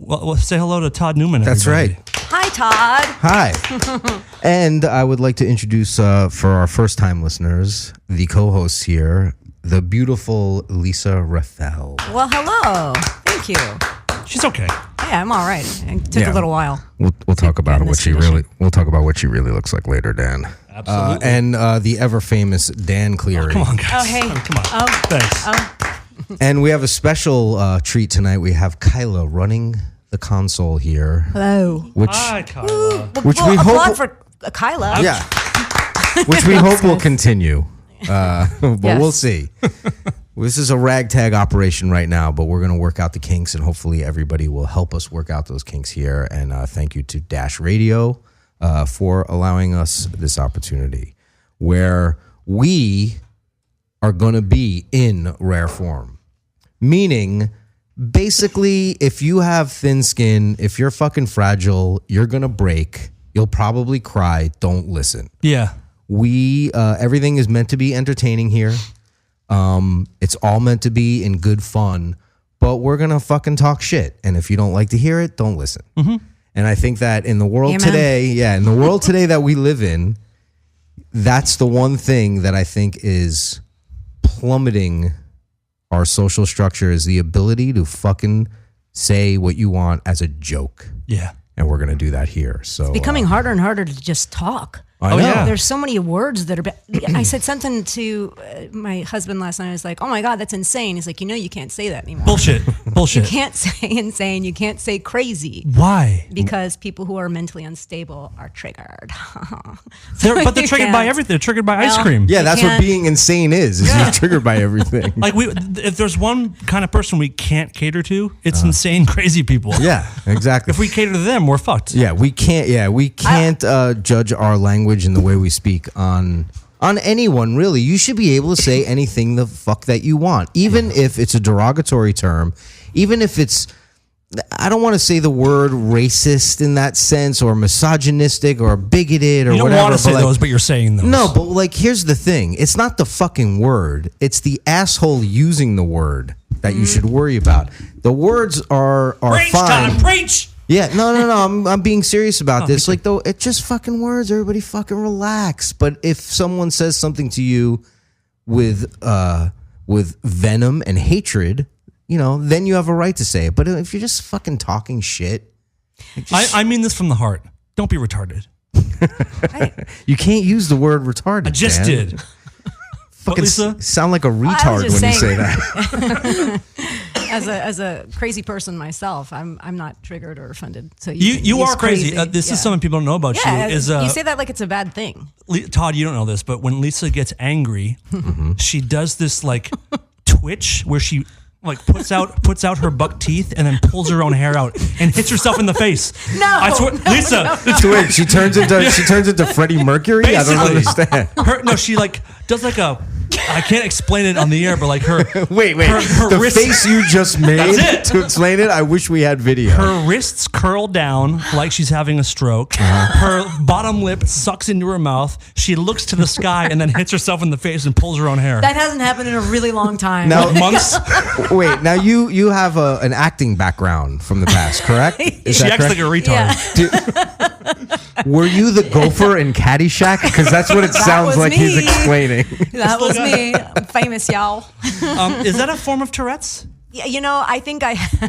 Well, say hello to Todd Newman. That's everybody. right. Hi, Todd. Hi. And I would like to introduce, for our first-time listeners, the co-hosts here, the beautiful Lisa Raphael. Well, hello. Thank you. She's okay. Yeah, I'm all right. It took a little while. We'll talk about in what this she condition. really. We'll talk about what she really looks like later, Dan. Absolutely. And the ever famous Dan Cleary. Come on, guys. Oh, hey. Come on. Oh, Thanks. And we have a special treat tonight. We have Kyla running the console here, hello. which Hi, Kyla. Which we applaud hope- for Kyla. yeah, which we hope will continue. But Yes. we'll see. This is a ragtag operation right now, but we're going to work out the kinks, and hopefully everybody will help us work out those kinks here. And thank you to Dash Radio for allowing us this opportunity, where we are going to be in rare form. Meaning, basically, if you have thin skin, if you're fucking fragile, you're going to break. You'll probably cry. Don't listen. Yeah. We everything is meant to be entertaining here. It's all meant to be in good fun, but we're gonna fucking talk shit. And if you don't like to hear it, don't listen. Mm-hmm. And I think that in the world Amen. today, in the world today that we live in, that's the one thing that I think is plummeting our social structure, is the ability to fucking say what you want as a joke. Yeah. And we're gonna do that here. So It's becoming harder and harder to just talk. I know. yeah. There's so many words that are. I said something to my husband last night. I was like, "Oh my God, that's insane." He's like, "You can't say that anymore. Bullshit. You can't say insane. You can't say crazy Why? because people who are mentally unstable are triggered." But they're You triggered by can't. everything. They're triggered by ice Well, cream. Yeah, You that's what can't- being insane is you're triggered by everything. Like if there's one kind of person we can't cater to, it's insane, crazy people. Yeah, exactly. If we cater to them, we're fucked. Yeah, we can't judge our language and the way we speak on anyone, really. You should be able to say anything the fuck that you want, even if it's a derogatory term, even if it's, I don't want to say the word racist in that sense, or misogynistic or bigoted or You don't whatever. want to say but those, but you're saying those. No, but like, here's the thing. It's not the fucking word. It's the asshole using the word that you should worry about. The words are Preach, fine. Tom, preach. Yeah, no. I'm being serious about this. Like, though, it's just fucking words. Everybody fucking relax. But if someone says something to you with venom and hatred, then you have a right to say it. But if you're just fucking talking shit, I mean this from the heart. Don't be retarded. you can't use the word retarded. I just man. did. Fucking Lisa? sound like a retard when just you say saying. that. as a crazy person myself, I'm not triggered or offended. So You are crazy. This is something people don't know about Yeah, you. Is you say that like it's a bad thing. Todd, you don't know this, but when Lisa gets angry, she does this like twitch where she like puts out her buck teeth and then pulls her own hair out and hits herself in the face. No, I swear, no, Lisa. no. So wait, she turns into Freddie Mercury? I don't Basically. understand. She like does like a. I can't explain it on the air, but like her. Wait. Her The wrists, face you just made That's it. to explain it, I wish we had video. her wrists curl down like she's having a stroke. Her bottom lip sucks into her mouth. She looks to the sky and then hits herself in the face and pulls her own hair. That hasn't happened in a really long time. Now, Months. wait, now you have an acting background from the past, correct? Is She that acts correct? like a retard. Yeah. Were you the gopher in Caddyshack? Because that's what it sounds was like he's me. explaining. That was me. I'm famous, y'all. Is that a form of Tourette's? Yeah, I think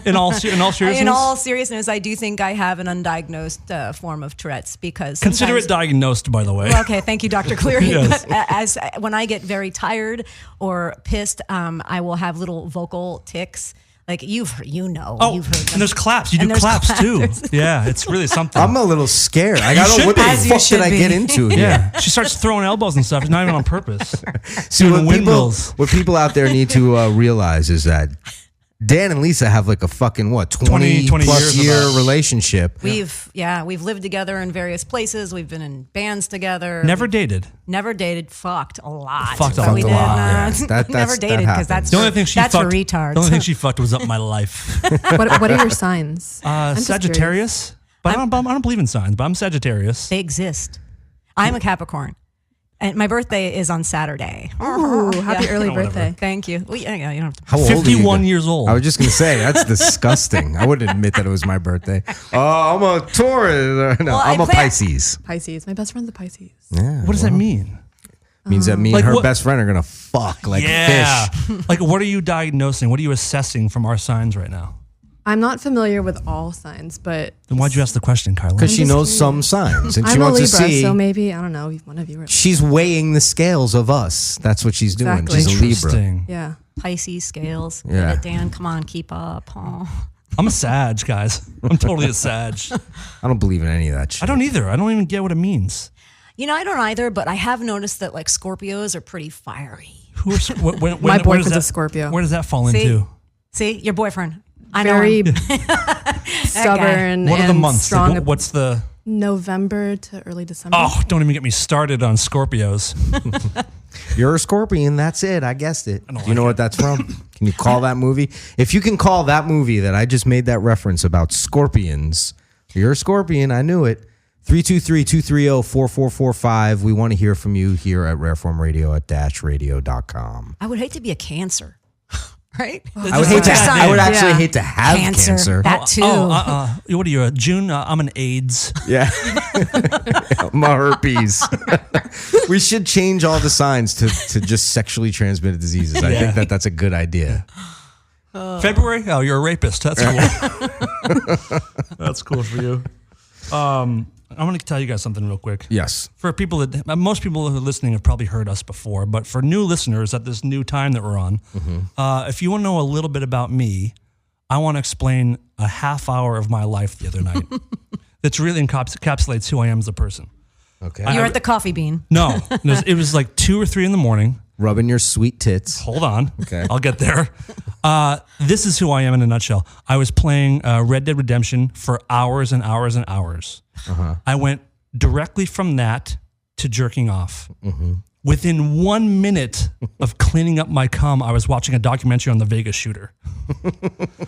In all seriousness? in all seriousness, I do think I have an undiagnosed form of Tourette's because Consider it diagnosed, by the way. Well, okay, thank you, Dr. Cleary. Yes. But when I get very tired or pissed, I will have little vocal tics. Like you've heard them. And there's claps. You And do there's claps too. claps. Yeah, it's really something. I'm a little scared. I got should what the be. As you fuck should did I be. get into here? yeah, she starts throwing elbows and stuff. It's not even on purpose. See, Doing windmills. what people out there need to realize is that Dan and Lisa have like a fucking 20 plus years year about. relationship. We've lived together in various places. We've been in bands together. Never dated. Never dated. Fucked a lot. Fucked a But we lot. did Yeah. not. Never that dated because happens. that's The only thing she that's fucked. for retards. The only thing she fucked was up my life. What are your signs? I'm just curious. Sagittarius. But I don't believe in signs. But I'm Sagittarius. They exist. I'm a Capricorn, and my birthday is on Saturday. Ooh, happy Yeah. early Whatever. birthday. Thank you. Well, yeah, you don't have to. How old are you 51 guys? years old. I was just gonna say that's disgusting. I wouldn't admit that it was my birthday. Oh, I'm a Taurus. No, Well, I'm I a plan- Pisces. Pisces. My best friend's a Pisces. Yeah, What does that mean? means that me Like and her what- best friend are gonna fuck like fish. Like, what are you diagnosing? What are you assessing from our signs right now? I'm not familiar with all signs, but Then why'd you ask the question, Kyla? Because she just knows curious. some signs and she I'm a wants Libra, to see. so maybe, I don't know, one of you are. She's weighing the scales of us. That's what she's doing. Exactly. She's a Libra. Interesting. Yeah. Pisces scales. Yeah. Dan, come on, keep up. Oh. I'm a Sag, guys. I'm totally a Sag. I don't believe in any of that shit. I don't either. I don't even get what it means. I don't either, but I have noticed that like Scorpios are pretty fiery. Who are when, My where boyfriend's does a Scorpio. Where does that fall See? into? See, your boyfriend. I know Very him. stubborn What are the and months? strong. Like, what's the? November to early December. Oh, don't even get me started on Scorpios. You're a Scorpion. That's it. I guessed it. Do you know what that's from? Can you call that movie? If you can call that movie that I just made that reference about scorpions, you're a Scorpion. I knew it. 323-230-4445. We want to hear from you here at Rareform Radio at -radio.com. I would hate to be a Cancer. Right? I would actually hate to have cancer. That too. What are you, a June? I'm an AIDS. Yeah. My herpes. We should change all the signs to just sexually transmitted diseases. I think that's a good idea. February? Oh, you're a rapist. That's cool. That's cool for you. I'm going to tell you guys something real quick. Yes. For people that, most people who are listening have probably heard us before, but for new listeners at this new time that we're on, if you want to know a little bit about me, I want to explain a half hour of my life the other night. That's really encapsulates who I am as a person. Okay. You're at the coffee bean. No, it was like 2 or 3 in the morning. Rubbing your sweet tits. Hold on. Okay. I'll get there. This is who I am in a nutshell. I was playing Red Dead Redemption for hours and hours and hours. I went directly from that to jerking off. Within 1 minute of cleaning up my cum, I was watching a documentary on the Vegas shooter.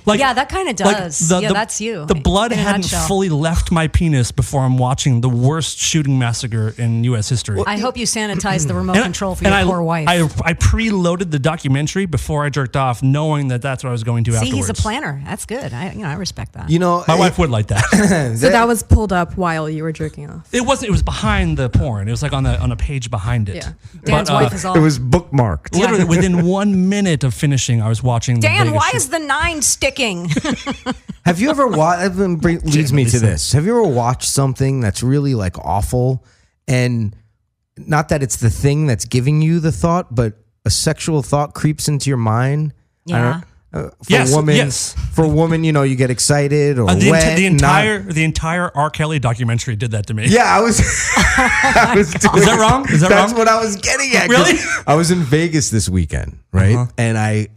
Yeah, that kind of does. That's you. The blood in a hadn't nutshell. fully left my penis before I'm watching the worst shooting massacre in U.S. history. I hope you sanitize the remote control for your poor wife. I preloaded the documentary before I jerked off, knowing that that's what I was going to See, afterwards. he's a planner. That's good. I respect that. You know, My wife would like that. So that was pulled up while you were jerking off. It wasn't. It was behind the porn. It was like on a page behind it. Yeah. Dan's But, wife is all. it was bookmarked. literally within 1 minute of finishing, I was watching. The Dan, Vegas why shoot. is the 9 sticking? Have you ever watched? Leads me to this. Have you ever watched something that's really like awful, and not that it's the thing that's giving you the thought, but a sexual thought creeps into your mind? Yeah. For Yes, a woman, yes. For a woman, you know, you get excited or the wet. the entire R. Kelly documentary did that to me. Yeah, I was. I was doing, Is that wrong? Is that that's wrong? what I was getting at. 'cause Really? I was in Vegas this weekend, right? And I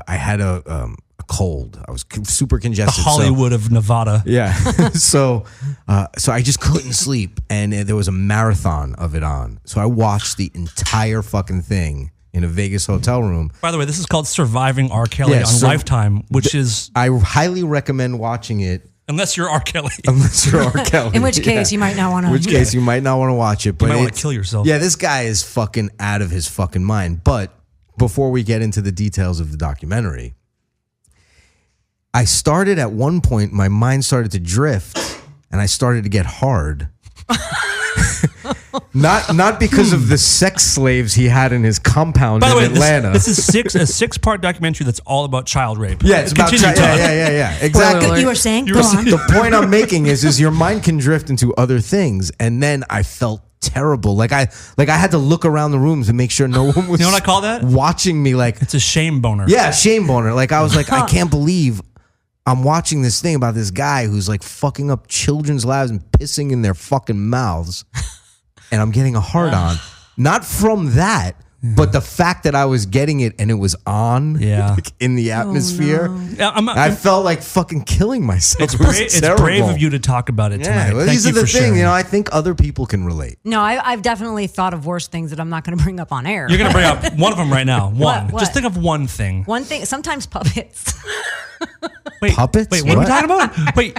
had a cold. I was super The congested. so- Hollywood of Nevada. yeah. so I just couldn't sleep, and there was a marathon of it on. So I watched the entire fucking thing in a Vegas hotel room. By the way, this is called Surviving R. Kelly Yeah, on so Lifetime, which is I highly recommend watching it unless you're R. Kelly. unless you're R. Kelly. In which case, you might not want to. In which case, you might not want to watch it. But might wanna it's- kill yourself. Yeah, this guy is fucking out of his fucking mind. But before we get into the details of the documentary, I started at one point, my mind started to drift, and I started to get hard. Not because of the sex slaves he had in his compound By the way, in Atlanta. this is a 6-part documentary that's all about child rape. Yeah, it's about yeah. Exactly. You were saying? Go on. The point I'm making is your mind can drift into other things, and then I felt terrible. Like I had to look around the rooms and make sure no one was. You know what I call that? Watching me like it's a shame boner. Yeah, shame boner. Like I was like, I can't believe I'm watching this thing about this guy who's like fucking up children's lives and pissing in their fucking mouths, and I'm getting a hard on. Not from that. But the fact that I was getting it and it was on like, in the atmosphere, I felt like fucking killing myself. It's brave of you to talk about it tonight. Well, these are the things, you know, I think other people can relate. No, I've definitely thought of worse things that I'm not going to bring up on air. You're going to bring up one of them right now. One. What? Just think of one thing. One thing. Sometimes puppets. Wait, puppets? Wait, what are we talking about? Wait.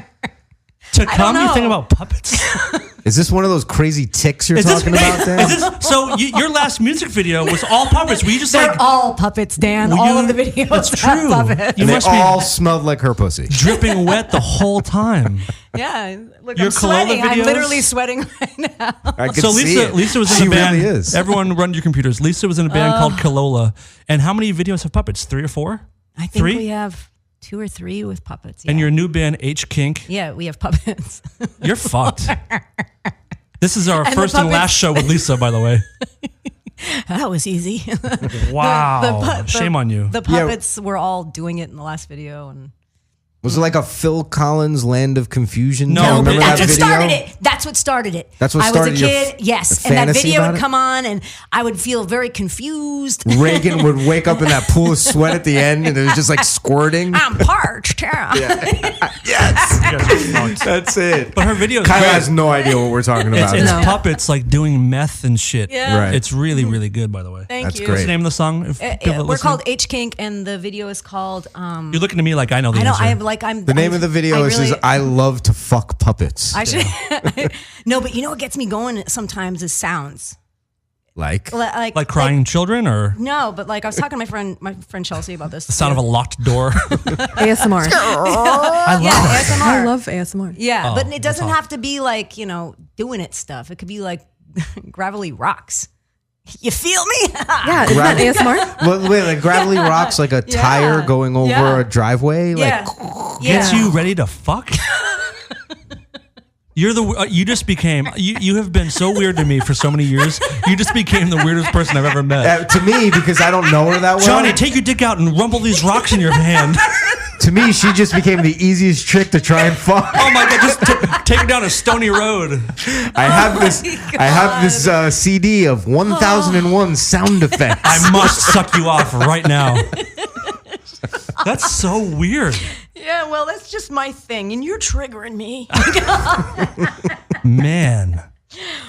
To come, you think about puppets? Is this one of those crazy ticks you're talking about, Dan? So your last music video was all puppets. Were you just They're all puppets, Dan. All of the videos. That's true. Puppets. And they all smelled like her pussy. Dripping wet the whole time. Yeah. Look, Your I'm sweating. Colola videos? I'm literally sweating right now. I can So see it. Lisa was in a band. Really is. Everyone run your computers. Lisa was in a band called Colola. And how many videos have puppets? 3 or 4? I think we have 2 or 3 with puppets. Yeah. And your new band, H Kink. Yeah, we have puppets. You're fucked. This is our first and puppets- last show with Lisa, by the way. That was easy. Wow. Shame on you. The puppets were all doing it in the last video, and Was it like a Phil Collins Land of Confusion? No, Do you remember that's that what video? started it. That's what started it. That's what I started was a your kid, yes, the and that fantasy video about would it? come on, and I would feel very confused. Reagan would wake up in that pool of sweat at the end, and it was just like squirting. I'm parched. Yes, that's it. But her videos, Kyla has no idea what we're talking about. It's puppets like doing meth and shit. Yeah. Right. It's really, really good, by the way. Thank That's you. great. What's the name of the song? If people are We're listening? called H Kink, and the video is called. You're looking at me like I know the I know. answer. The name of the video is I love to fuck puppets. I should. No, but you know what gets me going sometimes is sounds. Like crying children, or No, but like I was talking to my friend Chelsea about this. the sound of a locked door. ASMR. I love Yeah, ASMR. I love ASMR. Yeah, Oh, but it doesn't that's have to be like, doing it stuff. It could be like gravelly rocks. You feel me? Yeah, isn't that ASMR? Well, wait, like gravelly rocks, like a tire going over a driveway, like Gets you ready to fuck. You just became you have been so weird to me for so many years. You just became the weirdest person I've ever met. To me, because I don't know her that well. Johnny, take your dick out and rumble these rocks in your hand. To me, she just became the easiest trick to try and fuck. Oh my god, just take her down a stony road. I have this CD of 1001 sound effects. I must suck you off right now. That's so weird. Yeah, well, that's just my thing, and you're triggering me. Man.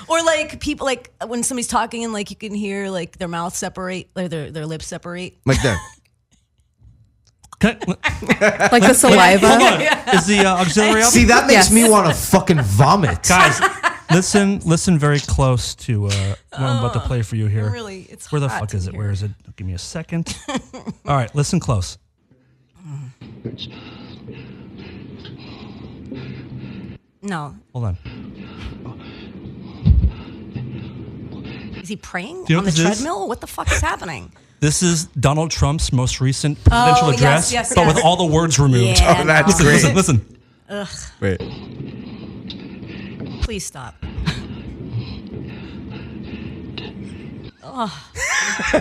Or like people, like when somebody's talking and like you can hear like their mouth separate, or their lips separate. Like that. Like the saliva. Hold on. Is the auxiliary up? See, that makes me want to fucking vomit. Guys, listen very close to what I'm about to play for you here. Really, it's Where the hot fuck is in it? Where here. is it? Give me a second. All right, listen close. No. Hold on. Is he praying Do you know on the what this is? treadmill? What the fuck is happening? This is Donald Trump's most recent presidential yes, address, yes, but yes. with all the words removed. Yeah, Oh, that's no. great. Listen. Ugh. Wait. Please stop.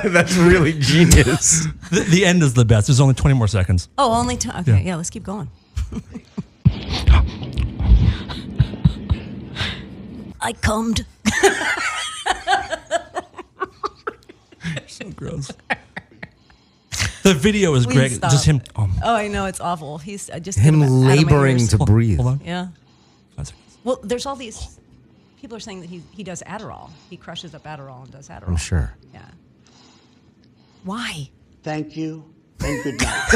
That's really genius. The end is the best. There's only 20 more seconds. Oh, only two. Okay, yeah, let's keep going. I cummed. So gross. The video is Please great. stop. Just him. Oh, I know it's awful. He's just Him get out of my laboring ears. to breathe. Hold on. Yeah. 5 seconds. Well, there's all these people are saying that he does Adderall. He crushes up Adderall and does Adderall. I'm sure. Yeah. Why? Thank you and good night.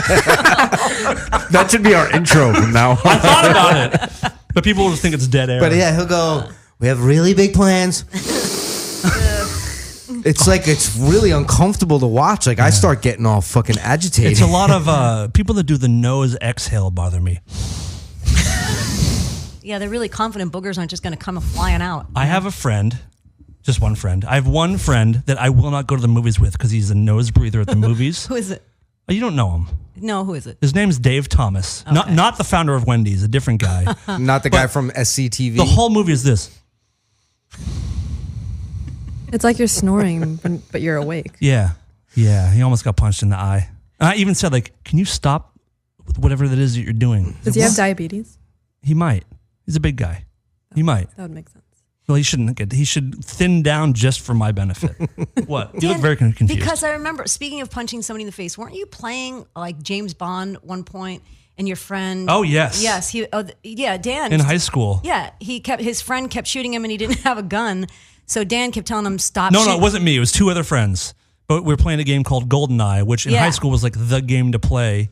That should be our intro from now on. I thought about it, but people will just think it's dead air. But yeah, he'll go, we have really big plans. It's really uncomfortable to watch. Like I start getting all fucking agitated. It's a lot of people that do the nose exhale bother me. Yeah, they're really confident boogers aren't just going to come flying out. I have a friend, just one friend. I have one friend that I will not go to the movies with because he's a nose breather at the movies. Who is it? Oh, you don't know him. No, who is it? His name's Dave Thomas. Okay. Not the founder of Wendy's, a different guy. Not the guy from SCTV. The whole movie is this. It's like you're snoring, but you're awake. Yeah. Yeah. He almost got punched in the eye. And I even said, like, can you stop with whatever that is that you're doing? Does he have diabetes? He might. He's a big guy. He might. That would make sense. Well, he shouldn't he should thin down just for my benefit. What? You look very confused. Because I remember, speaking of punching somebody in the face, weren't you playing like James Bond at one point and your friend? Oh, yes. Yes. Dan. In high school. Yeah. His friend kept shooting him and he didn't have a gun. So Dan kept telling him, stop No, shooting. it wasn't me. It was two other friends. But we were playing a game called GoldenEye, which in high school was like the game to play.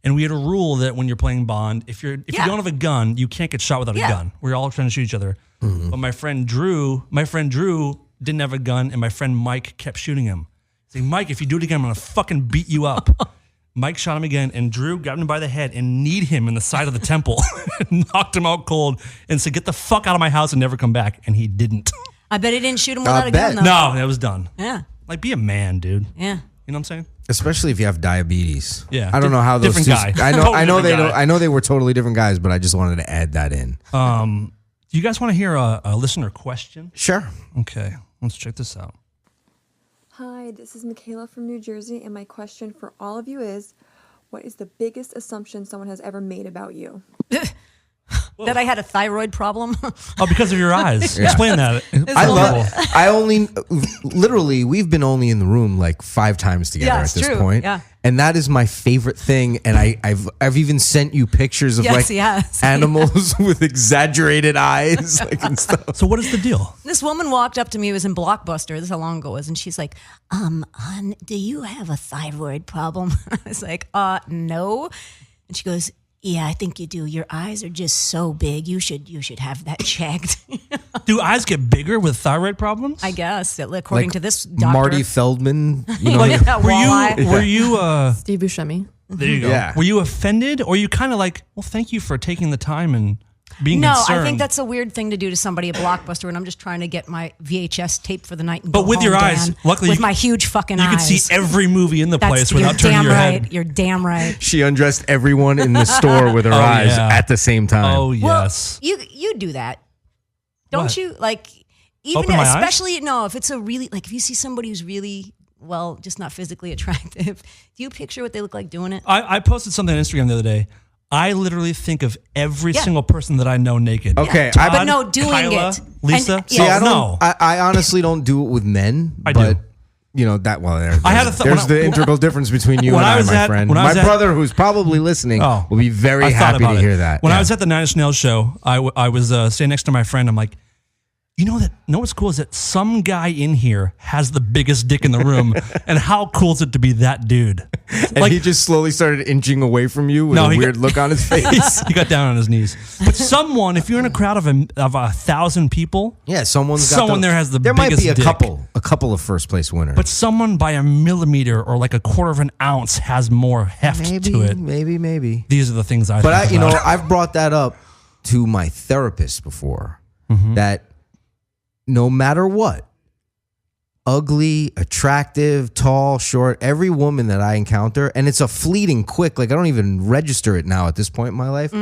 And we had a rule that when you're playing Bond, if you don't have a gun, you can't get shot without a gun. We're all trying to shoot each other. Mm-hmm. But my friend Drew didn't have a gun, and my friend Mike kept shooting him. Saying, Mike, if you do it again, I'm gonna fucking beat you up. Mike shot him again, and Drew grabbed him by the head and kneed him in the side of the temple, knocked him out cold, and said, "Get the fuck out of my house and never come back." And he didn't. I bet he didn't shoot him without a gun, though. No, that was done. Yeah. Like, be a man, dude. Yeah. You know what I'm saying? Especially if you have diabetes. Yeah. I don't know how those different two. guy. I know they were totally different guys, but I just wanted to add that in. Do you guys want to hear a listener question? Sure. Okay, let's check this out. Hi, this is Michaela from New Jersey, and my question for all of you is, what is the biggest assumption someone has ever made about you? That I had a thyroid problem. Oh, because of your eyes. Explain that. Literally, we've been only in the room like 5 times together at this point. Yeah. And that is my favorite thing. And I've even sent you pictures of animals with exaggerated eyes and stuff. So what is the deal? This woman walked up to me, it was in Blockbuster, this is how long ago it was, and she's like, hon, do you have a thyroid problem? I was like, no. And she goes, yeah, I think you do. Your eyes are just so big. You should have that checked. Do eyes get bigger with thyroid problems? I guess, according to this doctor. Marty Feldman. Were you Steve Buscemi? There you go. Yeah. Were you offended, or you kind of like, well, thank you for taking the time and being concerned? I think that's a weird thing to do to somebody at Blockbuster, and I'm just trying to get my VHS tape for the night. And but go with home, your eyes, Dan, luckily, with my huge fucking eyes, you could see every movie in the place without turning your head. You're damn right. She undressed everyone in the store with her eyes at the same time. Oh yes. Well, you do that, don't What? you? Like, even Open my eyes? especially if it's a really if you see somebody who's really just not physically attractive, do you picture what they look like doing it? I posted something on Instagram the other day. I literally think of every single person that I know naked. Okay, Todd, but no, doing Kyla, it. Lisa. And, See, I honestly don't do it with men. I but, do. You know that. Well, there's the integral difference between you and I, my friend. My brother, who's probably listening, will be very happy to hear that. When I was at the Nine Inch Nails show, I was standing next to my friend. I'm like, know what's cool is that some guy in here has the biggest dick in the room, and how cool is it to be that dude? And he just slowly started inching away from you with a weird look on his face. He got down on his knees. But if you're in a crowd of 1,000 people, someone there has the there biggest might be dick. a couple of first place winners. But someone by a millimeter or like a quarter of an ounce has more heft to it. Maybe. These are the things I. But think about. I've brought that up to my therapist before. Mm-hmm. That no matter what, ugly, attractive, tall, short, every woman that I encounter, and it's a fleeting quick, like I don't even register it now at this point in my life.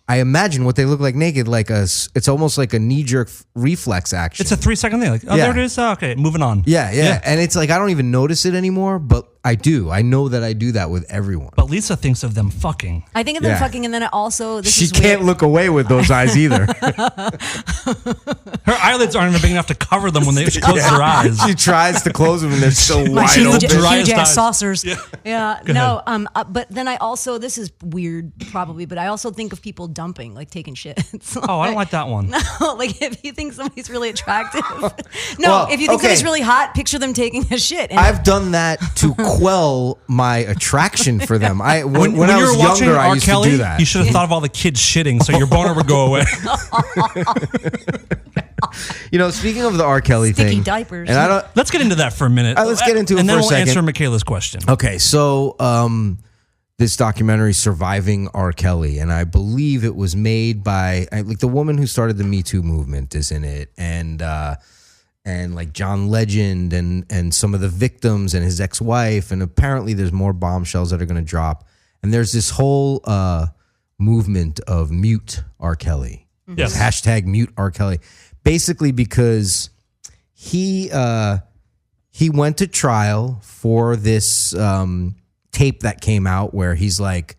I imagine what they look like naked, it's almost like a knee-jerk reflex action. It's a 3-second thing. Like, there it is. Oh, okay, moving on. Yeah. And it's like I don't even notice it anymore, but I do. I know that I do that with everyone. But Lisa thinks of them fucking. I think of them fucking, and then she can't look away with those eyes either. Her eyelids aren't even big enough to cover them when she closes her eyes. She tries to close them, and they're so wide open. Huge ass saucers. Yeah. Go ahead. But then I also, this is weird probably, but I also think of people dumping, like taking shits. I don't like that one. No, like if you think somebody's really attractive. If you think somebody's really hot, picture them taking a shit. And I've done that to quell my attraction for them. When I was younger, I used to do that. You should have thought of all the kids shitting so your boner would go away. Speaking of the R. Kelly Sticky thing, diapers. And let's get into that for a minute. Let's get into it and for then a we'll second. answer Michaela's question. Okay, so this documentary, Surviving R. Kelly, and I believe it was made by like the woman who started the Me Too movement is in it, and like John Legend and some of the victims and his ex-wife, and apparently there's more bombshells that are going to drop, and there's this whole movement of mute R. Kelly, yes. hashtag mute R. Kelly, basically because he went to trial for this tape that came out where he's like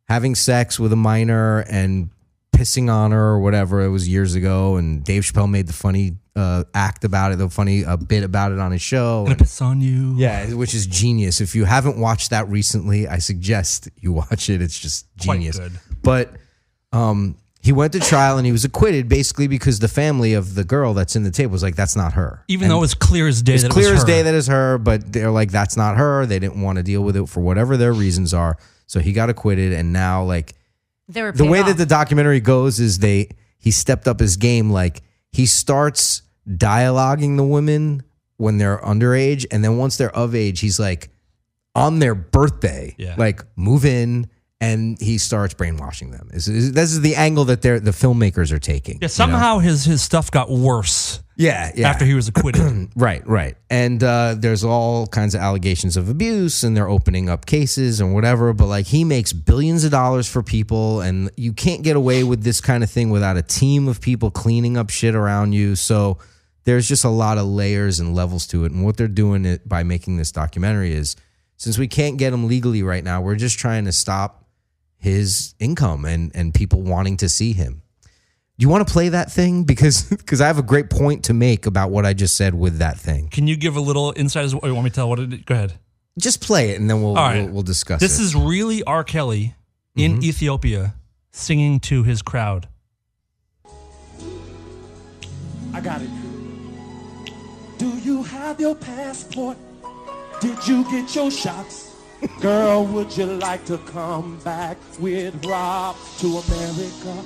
having sex with a minor and pissing on her or whatever. It was years ago, and Dave Chappelle made the funny act about it, the funny bit about it on his show. Gonna piss on you. Yeah, which is genius. If you haven't watched that recently, I suggest you watch it. It's just genius. Quite good. But he went to trial and he was acquitted basically because the family of the girl that's in the tape was like, that's not her. Even though it's clear as day it's that clear it was as her. day that is her, but they're like, that's not her. They didn't want to deal with it for whatever their reasons are. So he got acquitted, and now like the way that the documentary goes is he stepped up his game. Like he starts dialoguing the women when they're underage, and then once they're of age, he's like on their birthday, like move in. And he starts brainwashing them. This is the angle that the filmmakers are taking. Yeah, somehow his stuff got worse. Yeah. After he was acquitted. Right. And there's all kinds of allegations of abuse, and they're opening up cases and whatever. But like he makes billions of dollars for people, and you can't get away with this kind of thing without a team of people cleaning up shit around you. So there's just a lot of layers and levels to it. And what they're doing it by making this documentary is, since we can't get him legally right now, we're just trying to stop his income and people wanting to see him. Do you want to play that thing? Because I have a great point to make about what I just said with that thing. Can you give a little insight? Or you want me to tell what it is? Go ahead. Just play it and then we'll discuss This it. is really R. Kelly in Ethiopia singing to his crowd. I got it. Do you have your passport? Did you get your shots? Girl, would you like to come back with Rob to America?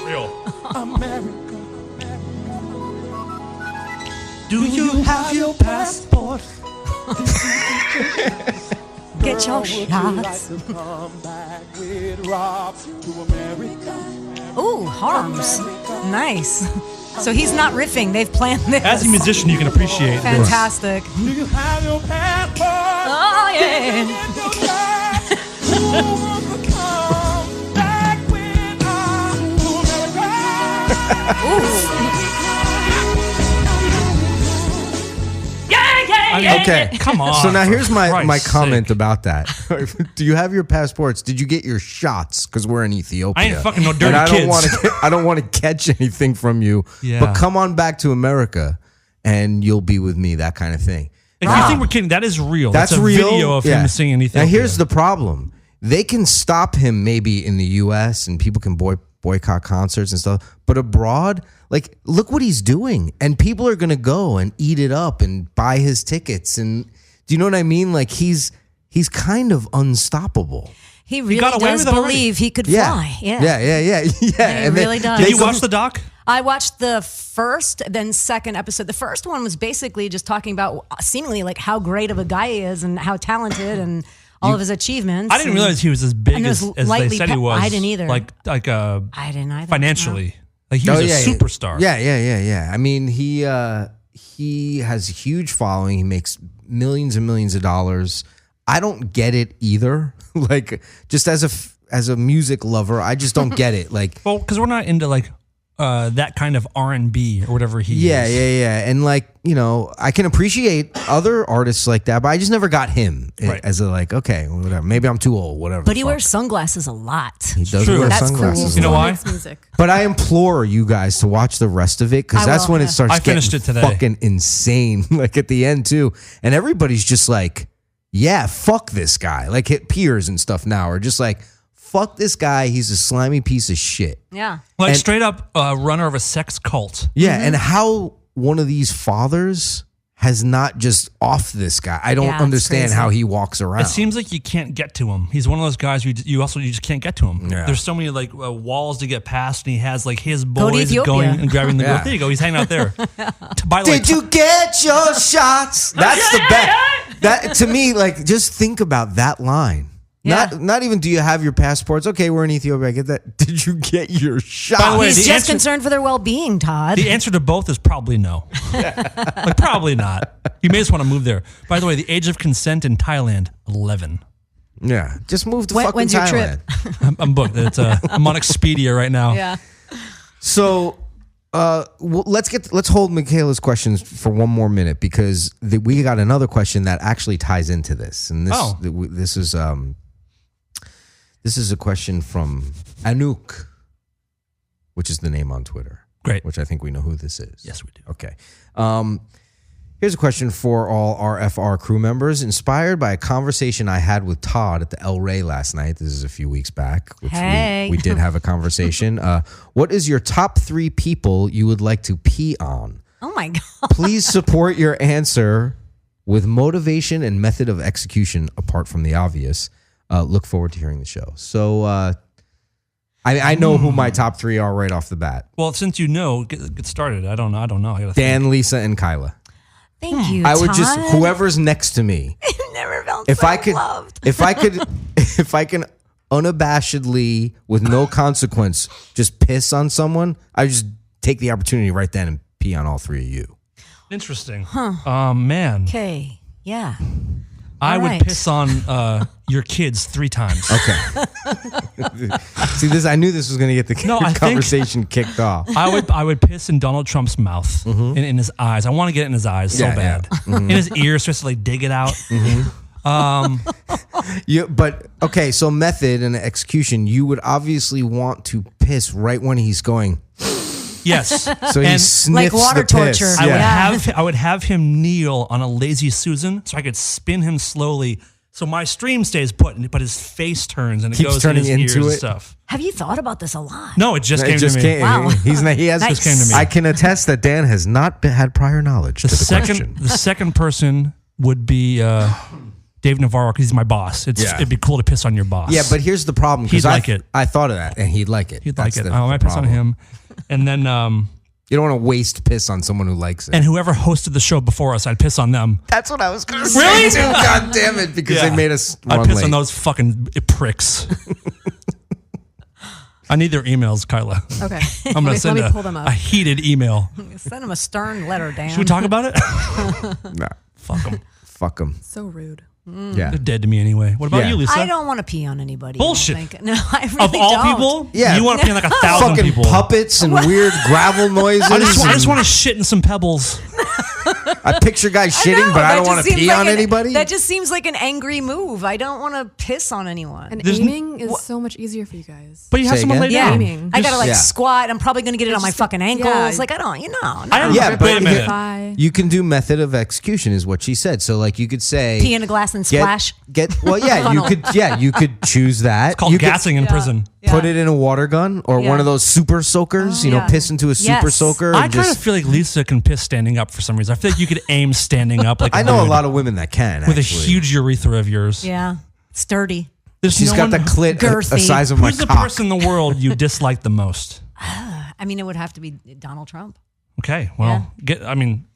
Real. America. Do you have your passport? Get your Girl, would you shots. like to come back with Rob to America? Ooh, Harms. Nice. So he's not riffing. They've planned this. As a musician, you can appreciate this. Fantastic. Do you have your passport? Oh, yeah. Who wants to come back with us to America? Okay. Come on. So now here's for my Christ's comment sake. about that. Do you have your passports? Did you get your shots? Because we're in Ethiopia. I ain't fucking no dirty and kids. I don't want to catch anything from you. Yeah. But come on back to America and you'll be with me, that kind of thing. If you think we're kidding, that is real. That's a real. video of him singing in Ethiopia. Now here's the problem. They can stop him maybe in the U.S. and people can boycott concerts and stuff. But abroad, like, look what he's doing. And people are going to go and eat it up and buy his tickets. And do you know what I mean? Like, he's kind of unstoppable. He really got away does with it already. believe he could Yeah. fly. Yeah. Yeah. He And really does. Did you watch the doc? I watched the first, then second episode. The first one was basically just talking about seemingly like how great of a guy he is and how talented and all of his achievements. I didn't realize he was as big And it as was they lightly said he was. I didn't either. Like I didn't either. financially. No. Like he was a superstar. Yeah. I mean, he has a huge following. He makes millions and millions of dollars. I don't get it either. Like, just as a music lover, I just don't get it. Like, Well, because we're not into like that kind of R&B or whatever he is. Yeah. And like, you know, I can appreciate other artists like that, but I just never got him as a like, okay, whatever. Maybe I'm too old, whatever. But he wears sunglasses a lot. He does True. wear That's sunglasses. cool. You know why? It's music. But I implore you guys to watch the rest of it because I that's will, when yeah. it starts I finished getting it today. fucking insane. Like at the end too, and everybody's just like, "Yeah, fuck this guy." Like hit peers and stuff now are just like, "Fuck this guy. He's a slimy piece of shit." Yeah. Like And- straight up runner of a sex cult. Yeah, and how one of these fathers has not just off this guy. I don't Yeah, it's understand crazy. how he walks around. It seems like you can't get to him. He's one of those guys you just can't get to him. Yeah. There's so many like walls to get past, and he has like his Go to boys Ethiopia. going and grabbing the girl. Yeah. There you go. He's hanging out there. To buy, like, Did you get your shots? That's the best. That to me, like, just think about that line. Yeah. Not even do you have your passports? Okay, we're in Ethiopia. I get that. Did you get your shot? By the way, He's just concerned for their well-being, Todd. The answer to both is probably no. Like, probably not. You may just want to move there. By the way, the age of consent in Thailand, 11. Yeah, just move to fucking when's your Thailand. trip? I'm booked. I'm on Expedia right now. Yeah. So let's hold Michaela's questions for one more minute because we got another question that actually ties into this, and this is a question from Anouk, which is the name on Twitter. Great. Which I think we know who this is. Yes, we do. Okay. Here's a question for all RFR crew members. Inspired by a conversation I had with Todd at the El Rey last night. This is a few weeks back. Which Hey. we did have a conversation. What is your top 3 people you would like to pee on? Oh my God. Please support your answer with motivation and method of execution apart from the obvious. Look forward to hearing the show. So I know who my top 3 are right off the bat. Well, since you know, get started. I don't know. I gotta Dan, think. Lisa, and Kyla. Thank you, I would Todd. just whoever's next to me. I've never felt If so I could, loved. if I can unabashedly, with no consequence, just piss on someone, I just take the opportunity right then and pee on all 3 of you. Interesting. Man. Okay. Yeah. I All would right. piss on your kids 3 times. Okay. See, I knew this was going to get the conversation kicked off. I would piss in Donald Trump's mouth, in his eyes. I want to get it in his eyes so bad. In his ears, just to like dig it out. But okay, so method and execution, you would obviously want to piss right when he's going. Yes. So he And sniffs like water the piss. torture. I would have him kneel on a lazy Susan so I could spin him slowly so my stream stays put, but his face turns and it Keeps goes in turning his ears into and it. stuff. Have you thought about this a lot? No, it just It came just to me. came. Wow. He has Nice. Just came to me. I can attest that Dan has not had prior knowledge to the question. The second person would be Dave Navarro because he's my boss. It'd be cool to piss on your boss. Yeah, but here's the problem. He'd like it. I thought of that, and he'd like it. He'd That's like it. the I might piss on problem. him. And then You don't want to waste piss on someone who likes it. and whoever hosted the show before us, I'd piss on them. That's what I was going to Really? say, too. God damn it, because Yeah. they made us I'd run piss late. on those fucking pricks. I need their emails, Kyla. Okay. I'm going to send let me pull them up. a heated email. Send him a stern letter, Dan. Should we talk about it? Nah, Fuck them. fuck them. So rude. Yeah. They're dead to me anyway. What about Yeah. you, Lisa? I don't want to pee on anybody. I don't Bullshit. think. No, I really Of all don't. people? Yeah. You want to be on like 1,000 Fucking people. puppets and weird gravel noises. I just want to shit in some pebbles. I picture guys shitting, but I don't want to pee on anybody. That just seems like an angry move. I don't want to piss on anyone. And There's aiming is so much easier for you guys. But you have Say someone again? lay yeah, down. Aiming. I gotta like Yeah. squat. I'm probably gonna get it on my Just- fucking ankles. yeah. Like I don't. I don't Yeah, know. but Wait a minute. Thigh. you can do method of execution, is what she said. So, like, you could say pee in a glass and splash. Well, yeah, you could choose that. It's called you could gassing in prison. put it in a water gun or Yeah. one of those super soakers. yeah. Piss into a super Yes. soaker. I and kind just, of feel like Lisa can piss standing up for some reason. I feel like you could aim standing up. Like I know a dude lot of women that can with actually. a huge urethra of yours. Yeah, sturdy. There's She's no got the one- clit the girthy. size of my Who's the cock. person in the world you dislike the most? I mean, it would have to be Donald Trump. Okay, well,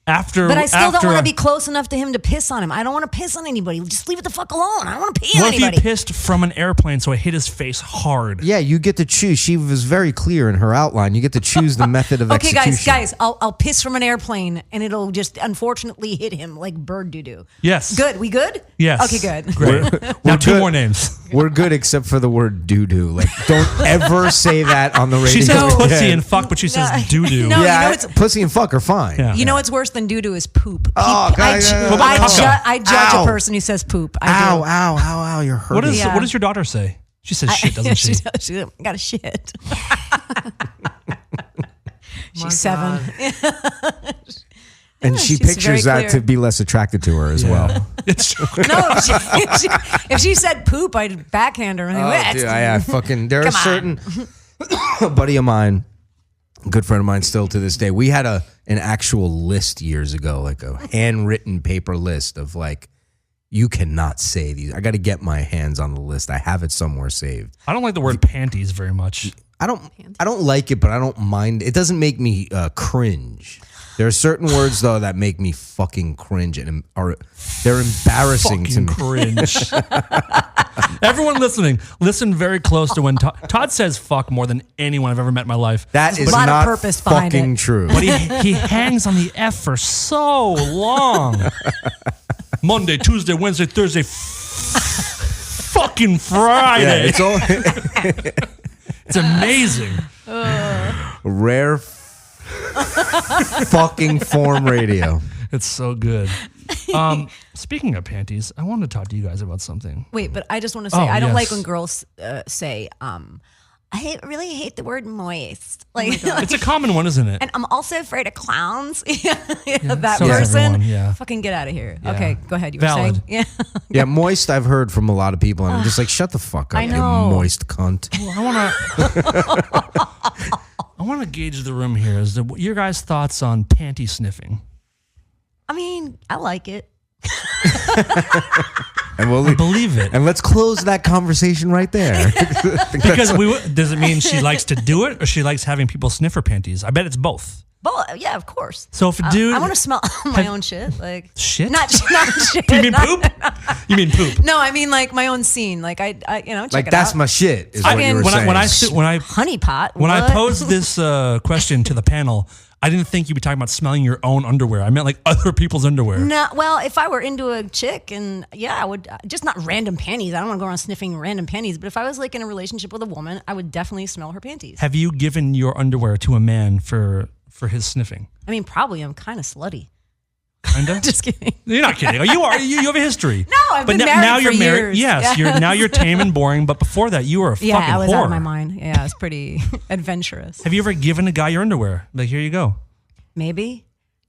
after. But I still don't after want a- to be close enough to him to piss on him. I don't want to piss on anybody. Just leave it the fuck alone. I don't want to pee on What if you anybody. pissed from an airplane so it hit his face hard? Yeah, you get to choose. She was very clear in her outline. You get to choose the method of Okay, execution. guys, I'll piss from an airplane and it'll just unfortunately hit him like bird doo-doo. Yes. Good. We good? Yes. Okay, good. Great. Now two good. more names. We're good except for the word doo-doo. Like, don't ever say that on the radio. She says again. pussy and fuck, but she says doo doo. No, yeah, you know it's- pussy and fuck are fine. Yeah. You know what's worse than doo-doo is poop. Oh, God, I judge Ow. a person who says poop. I Ow, do. ow, ow, ow, you're hurting. What does your daughter say? She says shit, doesn't she? She got a shit. My She's 7. And she she's very pictures that clear. to be less attracted to her as well. It's true. No, if she said poop, I'd backhand her. Oh, dude, I fucking. There are Come on. certain. A buddy of mine, a good friend of mine, still to this day. We had an actual list years ago, like a handwritten paper list of like, you cannot say these. I got to get my hands on the list. I have it somewhere saved. I don't like the word panties very much. I don't like it, but I don't mind. It doesn't make me cringe. There are certain words though that make me fucking cringe and they're embarrassing to me. Cringe. Everyone listening, listen very close to when Todd says "fuck" more than anyone I've ever met in my life. That is not fucking true. But he hangs on the F for so long. Monday, Tuesday, Wednesday, Thursday, fucking Friday. Yeah, it's amazing. Rare fucking form radio. It's so good. Speaking of panties, I want to talk to you guys about something. Wait, but I just want to say, I don't like when girls say, I really hate the word moist. Like, it's a common one, isn't it? And I'm also afraid of clowns. That so person. everyone, fucking get out of here. Yeah. Okay, go ahead. You were Valid. saying? Yeah, moist I've heard from a lot of people, and I'm just like, shut the fuck up, I you know. moist cunt. I want to gauge the room here. Is your guys' thoughts on panty sniffing? I mean, I like it. And I believe it. And let's close that conversation right there. Because does it mean she likes to do it or she likes having people sniff her panties? I bet it's both. But yeah, of course. So if a dude, I want to smell my own shit. Like shit, not shit. You mean poop? You mean poop? No, I mean like my own scene. Like I check like it that's out. my shit. Is what you were saying. When I honey pot. When I posed this question to the panel, I didn't think you'd be talking about smelling your own underwear. I meant like other people's underwear. No, well, if I were into a chick and I would just not random panties. I don't want to go around sniffing random panties. But if I was like in a relationship with a woman, I would definitely smell her panties. Have you given your underwear to a man for his sniffing? I mean, probably. I'm kind of slutty. Kinda? Just kidding. You're not kidding. You are. You have a history. No, I've been married now for you're married. years. Yes, Yeah. now you're tame and boring. But before that, you were a fucking whore. Yeah, I was out of my mind. Yeah, I was pretty adventurous. Have you ever given a guy your underwear? Like, here you go. Maybe.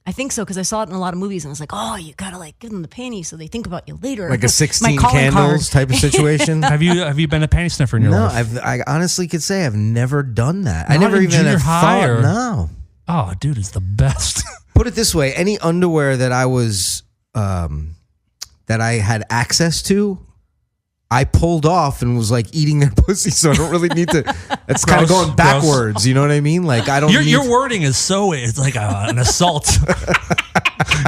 I think so, because I saw it in a lot of movies and I was like, oh, you gotta like give them the panties so they think about you later. Like a 16 My calling candles card. type of situation. Have you been a panty sniffer in your life? No, I honestly could say I've never done that. I Not never in even junior have high thought. or- No. Oh, dude, it's the best. Put it this way: any underwear that I was that I had access to, I pulled off and was like eating their pussy. So I don't really need to. It's kind of Gross, going backwards. You know what I mean? Like I don't. Your wording is so it's like an assault.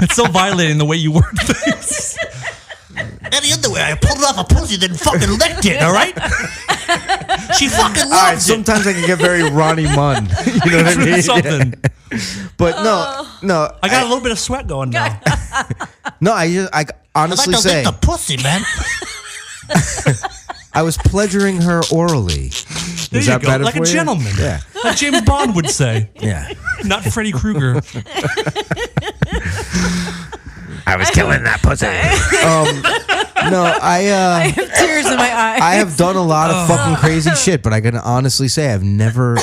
It's so violating the way you word things. Any underwear, I pulled it off a pussy, then fucking licked it, all right? She fucking All right, loves it. sometimes I can get very Ronnie Munn. You know what I mean? Something. But no. I got a little bit of sweat going now. No, I honestly I like to say lick the pussy, man. I was pleasuring her orally. There Is you that go, better like for a you? gentleman. Yeah. Like James Bond would say. Yeah. Not Freddy Krueger. I was killing that pussy. No, I have tears in my eyes. I have done a lot of fucking crazy shit, but I can honestly say I've never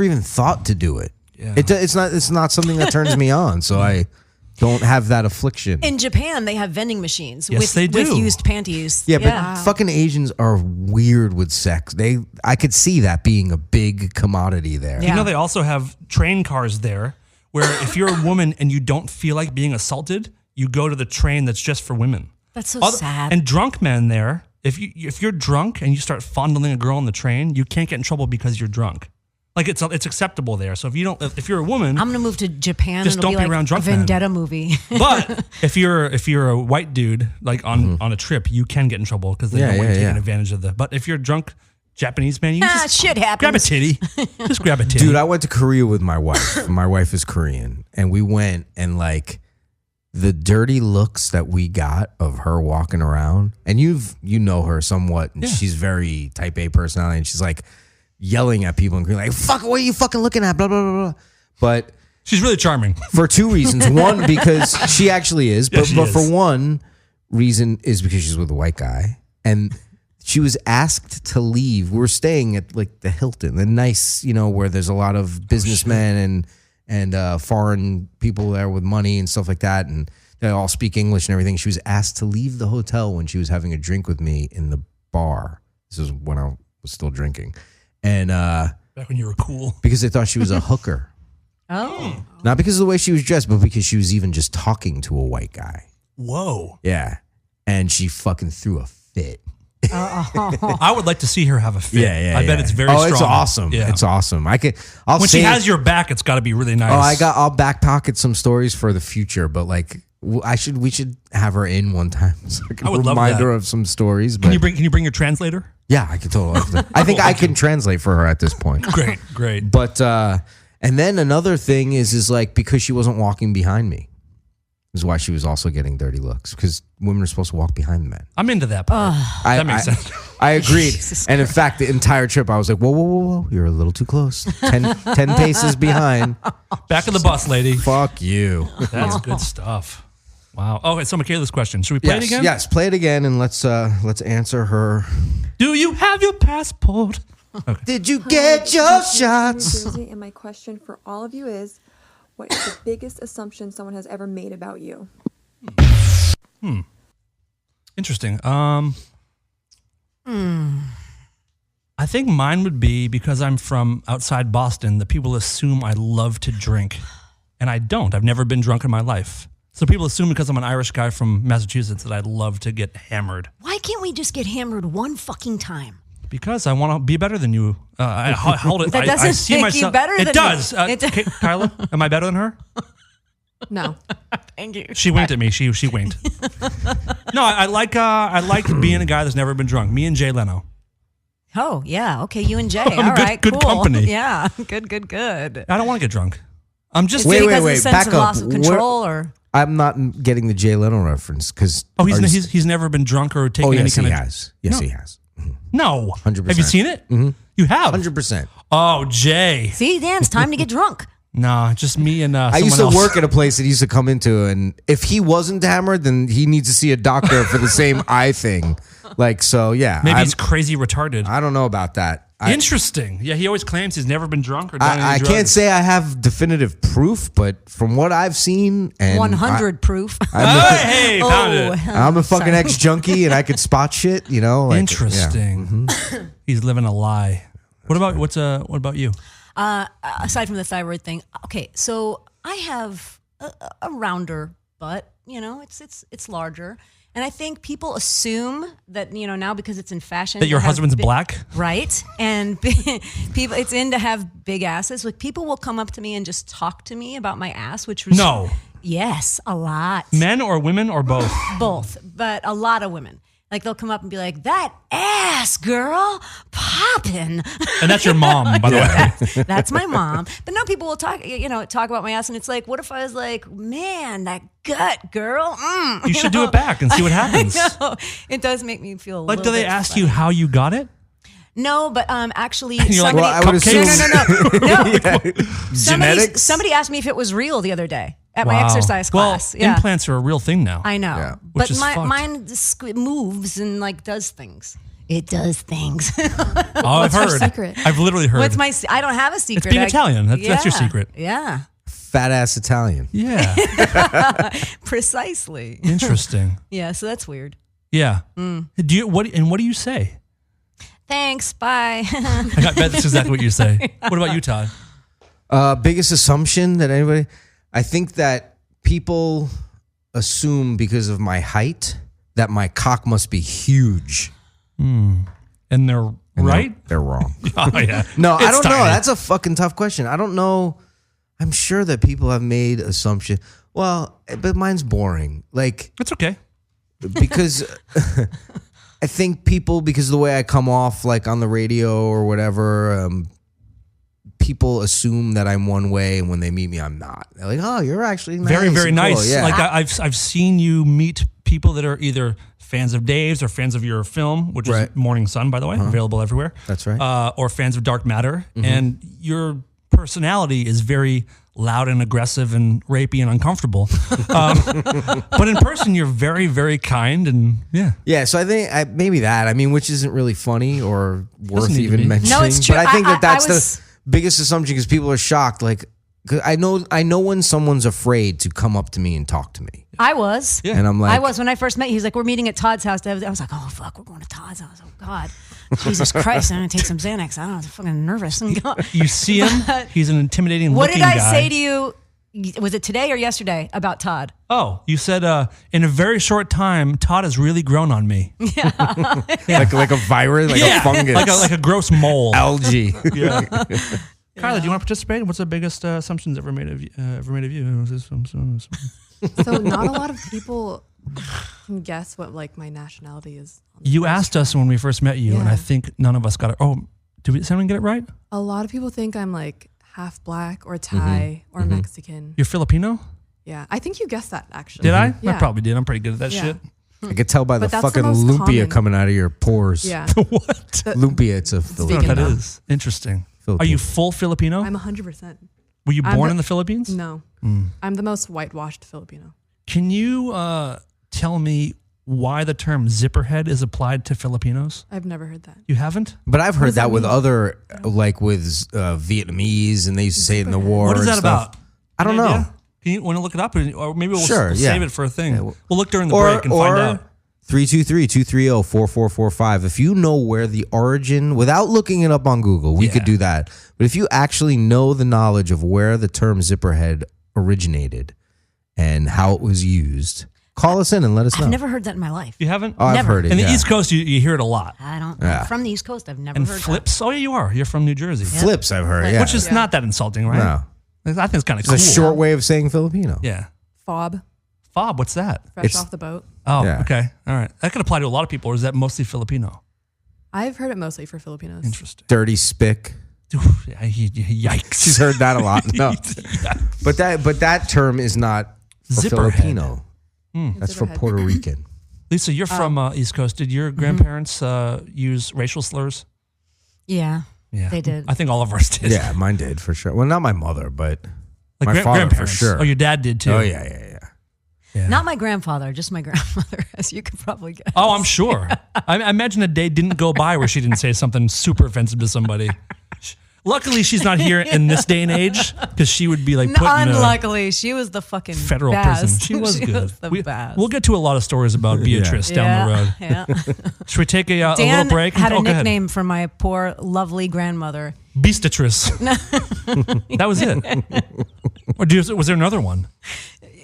even thought to do it. Yeah. It's not something that turns me on, so I don't have that affliction. In Japan, they have vending machines Yes, they with do. used panties. Yeah, but fucking Asians are weird with sex. I could see that being a big commodity there. Yeah. You know, they also have train cars there where if you're a woman and you don't feel like being assaulted, you go to the train that's just for women. That's so sad. And drunk men there, if you're drunk and you start fondling a girl on the train, you can't get in trouble because you're drunk. Like it's acceptable there. So if you're a woman, I'm gonna move to Japan. Just and it'll don't be be like around drunk a Vendetta movie. but if you're a white dude like on a trip, you can get in trouble because they don't want you taking advantage of the. But if you're a drunk Japanese man, you just shit happens. grab a titty. Just grab a titty. Dude, I went to Korea with my wife. My wife is Korean, and we went and like the dirty looks that we got of her walking around, and you know her somewhat, and she's very type A personality, and she's like yelling at people and like, "Fuck, what are you fucking looking at?" Blah blah blah blah. But she's really charming for two reasons. One, because she actually is, but for one reason is because she's with a white guy, and she was asked to leave. We were staying at like the Hilton, the nice, where there's a lot of businessmen and foreign people there with money and stuff like that, and they all speak English and everything. She was asked to leave the hotel when she was having a drink with me in the bar. This is when I was still drinking, and back when you were cool, because they thought she was a hooker. Oh, not because of the way she was dressed, but because she was even just talking to a white guy. Whoa. Yeah, and she fucking threw a fit. I would like to see her have a fit. Yeah. I bet it's very strong. It's awesome. Yeah. It's awesome. When she has your back, it's got to be really nice. I'll back pocket some stories for the future, but like we should have her in one time so I can remind her of some stories. But can you bring your translator? Yeah, I can totally. I think I can translate for her at this point. Great. But and then another thing is like because she wasn't walking behind me. Is why she was also getting dirty looks because women are supposed to walk behind the men. I'm into that part. That makes sense. I agreed. And in fact, the entire trip, I was like, whoa. You're a little too close. 10 paces behind. Back of the bus, lady. Fuck you. That's good stuff. Wow. Okay, so Michaela's question. Should we play it again? Yes, play it again and let's answer her. Do you have your passport? Okay. Did you get your shots? New Jersey, and my question for all of you is, what is the biggest assumption someone has ever made about you? Interesting. I think mine would be because I'm from outside Boston, that people assume I love to drink. And I don't. I've never been drunk in my life. So people assume because I'm an Irish guy from Massachusetts that I love to get hammered. Why can't we just get hammered one fucking time? Because I want to be better than you. Hold it. That doesn't I see make myself. you better than it does. me. Kyla, am I better than her? No. Thank you. She winked at me. She winked. No, I like being a guy that's never been drunk. Me and Jay Leno. Oh, yeah. Okay, you and Jay. All right, good cool. company. Yeah, good. I don't want to get drunk. I'm just wait. Sense Back of up. loss of control, or I'm not getting the Jay Leno reference because he's never been drunk or taken any kind of. Yes, he has. No, 100%. Have you seen it? Mm-hmm. You have 100%. Oh, Jay. See, Dan, it's time to get drunk. No, just me and I used to someone else. work at a place that he used to come into, and if he wasn't hammered, then he needs to see a doctor for the same eye thing. Like, so yeah. Maybe he's crazy retarded. I don't know about that. Interesting. Yeah, he always claims he's never been drunk or done any I drugs. can't say I have definitive proof, but from what I've seen, and 100 proof. Found it. I'm a fucking ex-junkie, and I could spot shit. You know, like, interesting. Yeah. He's living a lie. What about you? Aside from the thyroid thing, okay, so I have a rounder butt. You know, it's larger. And I think people assume that, you know, now because it's in fashion. That your husband's black? Right. And people, it's in to have big asses. Like, people will come up to me and just talk to me about my ass, which was. No. Yes, a lot. Men or women or both? Both, but a lot of women. Like, they'll come up and be like, that ass, girl, poppin'. And that's your mom, by the way. That's my mom. But no, people will talk about my ass, and it's like, what if I was like, man, that gut, girl? You should do it back and see what happens. I know. It does make me feel a little do they bit ask funny. you how you got it? No, but actually, you're somebody, like, well, I would assume. No. Somebody asked me if it was real the other day at my exercise class. Well, implants are a real thing now. I know, Yeah. but fucked. mine moves and like does things. It does things. Oh, I've heard. secret? I've literally heard. What's my? I don't have a secret. It's being Italian. That's your secret. Yeah, Fat ass Italian. Yeah. precisely. Interesting. Yeah, so that's weird. Yeah. What do you say? Thanks. Bye. I bet that's exactly what you say. What about you, Todd? Biggest assumption that anybody, I think that people assume because of my height that my cock must be huge. And they're right? They're wrong. Oh, yeah. No, I It's don't know. tiny. That's a fucking tough question. I don't know. I'm sure that people have made assumption. Well, but mine's boring. Like, It's okay. because I think people, because of the way I come off like on the radio or whatever, people assume that I'm one way, and when they meet me, I'm not. They're like, "Oh, you're actually nice Very, very and cool." nice. Yeah. Like I've seen you meet people that are either fans of Dave's or fans of your film, which is Morning Sun, by the way, available everywhere. That's right. Or fans of Dark Matter, and your personality is very loud and aggressive and rapey and uncomfortable. But in person, you're very, very kind and Yeah, so I think maybe that. I mean, which isn't really funny or worth need to be. even mentioning. No, it's true. But I think that's was- the biggest assumption because people are shocked. Like, 'cause I know when someone's afraid to come up to me and talk to me. I was. Yeah. And I'm like, I was when I first met you. He's like, we're meeting at Todd's house. I was like, oh, fuck, we're going to Todd's house. Oh, God. Jesus Christ, I'm going to take some Xanax. I don't know, I'm fucking nervous. You see him, he's an intimidating What looking did I guy. say to you Was it today or yesterday about Todd? Oh, you said in a very short time, Todd has really grown on me. Yeah. like a virus, like a fungus, like a gross mole, algae. Yeah. Kyla, do you want to participate? What's the biggest assumptions ever made of you? So not a lot of people can guess what like my nationality is. You asked us when we first met you, and I think none of us got it. Oh, did someone get it right? A lot of people think I'm like half black or Thai or Mexican. You're Filipino? Yeah, I think you guessed that actually. Did I? Yeah. I probably did. I'm pretty good at that shit. I could tell by the But that's the fucking most lumpia common. coming out of your pores. Yeah. What? Lumpia, it's a vegan That though. is interesting. Filipino. Are you full Filipino? I'm 100%. Were you I'm born the- in the Philippines? No, I'm the most whitewashed Filipino. Can you tell me why the term Zipperhead is applied to Filipinos? I've never heard that. You haven't? But I've heard does that that with mean? other, like with Vietnamese, and they used to say it in the war. What is and that stuff. about? I don't Any know. idea? Can you want to look it up, or maybe we'll, Sure, we'll yeah. save it for a thing. Yeah, We'll look during the break and find out. 323-230-4445. If you know where the origin, without looking it up on Google, we could do that. But if you actually know the knowledge of where the term Zipperhead originated and how it was used, call us in and let us know. I've never heard that in my life. You haven't? Oh, I've Never. heard it. In the yeah. East Coast, you hear it a lot. I don't. Yeah. I'm from the East Coast. I've never And heard flips. Oh, yeah, you are. You're from New Jersey. Flips, I've heard. Yeah. Which is not that insulting, right? No. I think it's kind of It's cool. a short way of saying Filipino. Yeah. Fob, Fob, what's that? fresh It's- off the boat. Oh, Yeah. okay. All right. That could apply to a lot of people, or is that mostly Filipino? I've heard it mostly for Filipinos. Interesting. Dirty spick. Yikes. She's heard that a lot. No. Yeah. But that term is not for Zipperhead. Filipino. Hmm. That's for Zipperhead. Puerto Rican. Lisa, you're from East Coast. Did your grandparents use racial slurs? Yeah, Yeah. they did. I think all of ours did. Yeah, mine did for sure. Well, not my mother, but Like my father for grandparents. sure. Oh, your dad did too. Oh yeah. Yeah. Not my grandfather, just my grandmother, as you could probably guess. Oh, I'm sure. I imagine a day didn't go by where she didn't say something super offensive to somebody. Luckily, she's not here in this day and age because she would be like put in a Unluckily, she was the fucking federal best. prison. She was good. Was the best. We'll get to a lot of stories about Beatrice down the road. Yeah. Should we take a Dan little break? had a go ahead. nickname for my poor, lovely grandmother. Beastatrice. That was it. Or was there another one?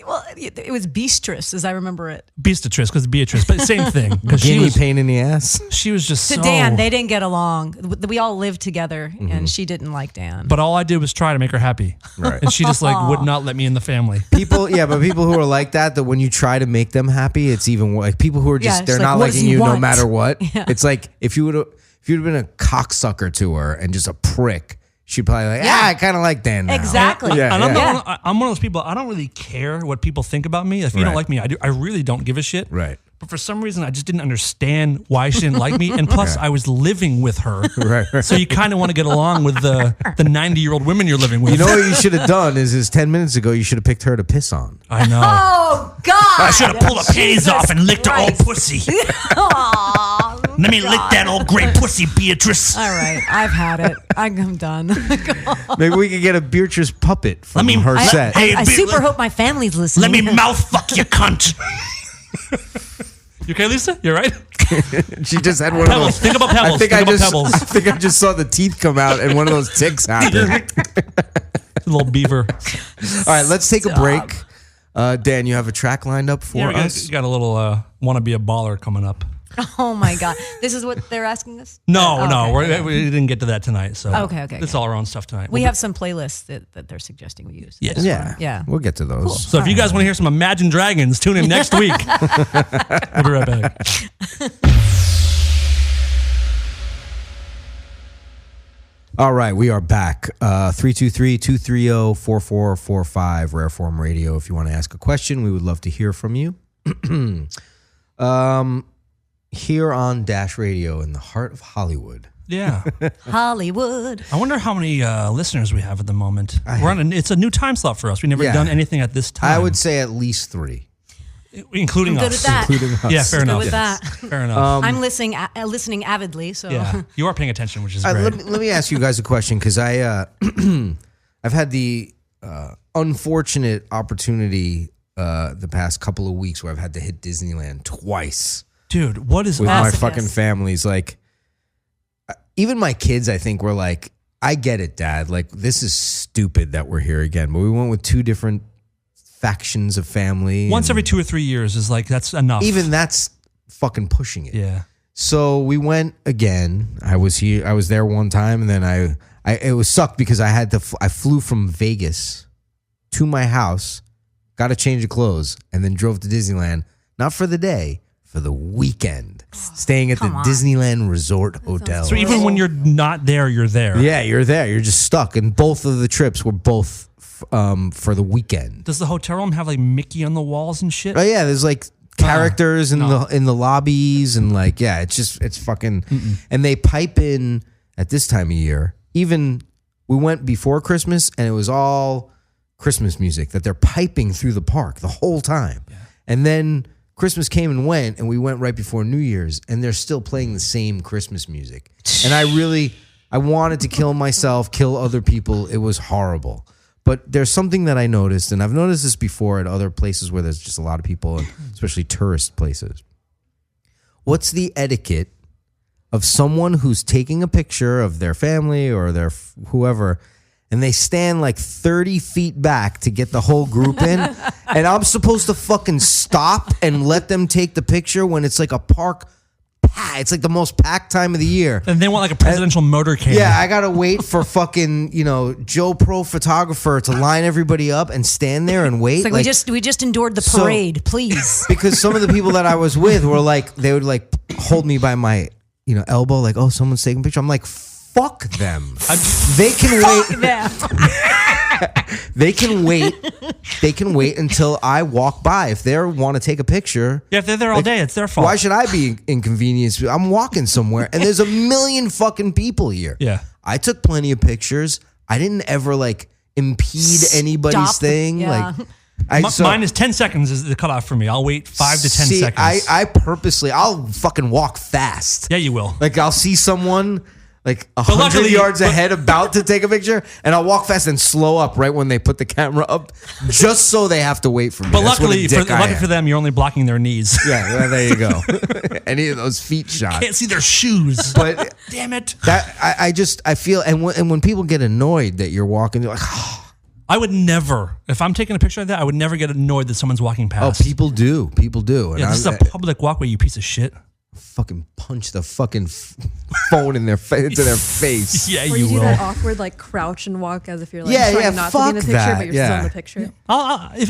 Well, it was Beastrice, as I remember it. Beastatrice, because Beatrice, but same thing. Because she Guinea was pain in the ass. She was just To so. Dan, they didn't get along. We all lived together, and she didn't like Dan. But all I did was try to make her happy, Right. and she just like would not let me in the family. People, yeah, but people who are like that when you try to make them happy, it's even like people who are just Yeah, they're it's like, not what does liking he you no want? matter what. Yeah. It's like if you'd have been a cocksucker to her and just a prick, she'd probably like, Yeah. I kind of like Dan now. Exactly. Yeah, And yeah. I'm one of those people. I don't really care what people think about me. If you don't Right. like me, I really don't give a shit. Right. But for some reason, I just didn't understand why she didn't like me. And plus, I was living with her. Right. So you kind of want to get along with the 90-year-old women you're living with. You know what you should have done is 10 minutes ago you should have picked her to piss on. I know. Oh, God. I should have pulled her panties off and licked her old Christ. pussy. Aw, Let me lick that old gray pussy, Beatrice. all right, I've had it. I'm done. Maybe we could get a Beatrice puppet from her I, set. I, Hey, I Be- super hope my family's listening. Let me mouth fuck you, cunt. You okay, Lisa? You all right? She just had one Pebbles. of those. Think about pebbles. I think Think about I pebbles. think I just saw the teeth come out and one of those ticks happened. A little beaver. All right, let's take a break. Dan, you have a track lined up for Yeah, us? you got a little want to be a baller coming up. Oh my God, this is what they're asking us. No, Oh, no, okay. we didn't get to that tonight. So Okay. It's all our own stuff tonight. We have some playlists that they're suggesting we use. Yes. Yeah. We'll get to those. So if you guys want to hear some Imagine Dragons, tune in next week. We'll be right back. All right, we are back. 323-230-4445, Rare Form Radio. If you want to ask a question, we would love to hear from you. Here on Dash Radio in the heart of Hollywood. Yeah. Hollywood. I wonder how many listeners we have at the moment. It's a new time slot for us. We've never done anything at this time. I would say at least 3. Including I'm us. good with that. Including us. Yeah, fair Good enough. with that. Fair enough. I'm listening avidly. So Yeah, you are paying attention, which is great. Let me ask you guys a question, because I've had the unfortunate opportunity the past couple of weeks where I've had to hit Disneyland twice. Dude, what is with my Masochist. fucking families? Like, even my kids, I think, were like, I get it, Dad. Like, this is stupid that we're here again, but we went with 2 different factions of family. Once every 2 or 3 years is like, that's enough. Even that's fucking pushing it. Yeah. So we went again. I was there one time, and then it was sucked because I flew from Vegas to my house, got a change of clothes, and then drove to Disneyland, not for the day, for the weekend, staying at the Disneyland Resort Hotel. So even when you're not there, you're there. Yeah, you're there. You're just stuck. And both of the trips were both for the weekend. Does the hotel room have like Mickey on the walls and shit? Oh yeah, there's like characters in the lobbies, and like, yeah, it's fucking. And they pipe in at this time of year. Even we went before Christmas, and it was all Christmas music that they're piping through the park the whole time. Yeah. And then Christmas came and went, and we went right before New Year's, and they're still playing the same Christmas music. And I wanted to kill myself, kill other people. It was horrible. But there's something that I noticed, and I've noticed this before at other places where there's just a lot of people, especially tourist places. What's the etiquette of someone who's taking a picture of their family or their whoever, and they stand like 30 feet back to get the whole group in, and I'm supposed to fucking stop and let them take the picture when it's like a park. It's like the most packed time of the year. And they want like a presidential motorcade. Yeah, I gotta wait for fucking, Joe Pro photographer to line everybody up and stand there and wait. It's like we just endured the parade, please. Because some of the people that I was with were like, they would like hold me by my elbow, like, oh, someone's taking a picture. I'm like, fuck them. They can wait. They can wait. They can wait until I walk by. If they want to take a picture. Yeah, if they're there all day, it's their fault. Why should I be inconvenienced? I'm walking somewhere, and there's a million fucking people here. Yeah. I took plenty of pictures. I didn't ever like impede anybody's thing. Yeah. Like, mine is 10 seconds is the cutoff for me. I'll wait 5 to 10 seconds. I purposely, I'll fucking walk fast. Yeah, you will. Like, I'll see someone like 100 yards ahead about to take a picture, and I'll walk fast and slow up right when they put the camera up, just so they have to wait for me. But luckily for them, you're only blocking their knees. Yeah, well, there you go. Any of those feet shots. Can't see their shoes. But damn it. That I feel, and when people get annoyed that you're walking, they're like, oh. I would never, if I'm taking a picture like that, I would never get annoyed that someone's walking past. Oh, people do. People do. And this is a public walkway, you piece of shit. Fucking punch the fucking phone into their face. Yeah, or you you will. do that awkward like crouch and walk as if you're like trying not to be in the picture, but you're still in the picture.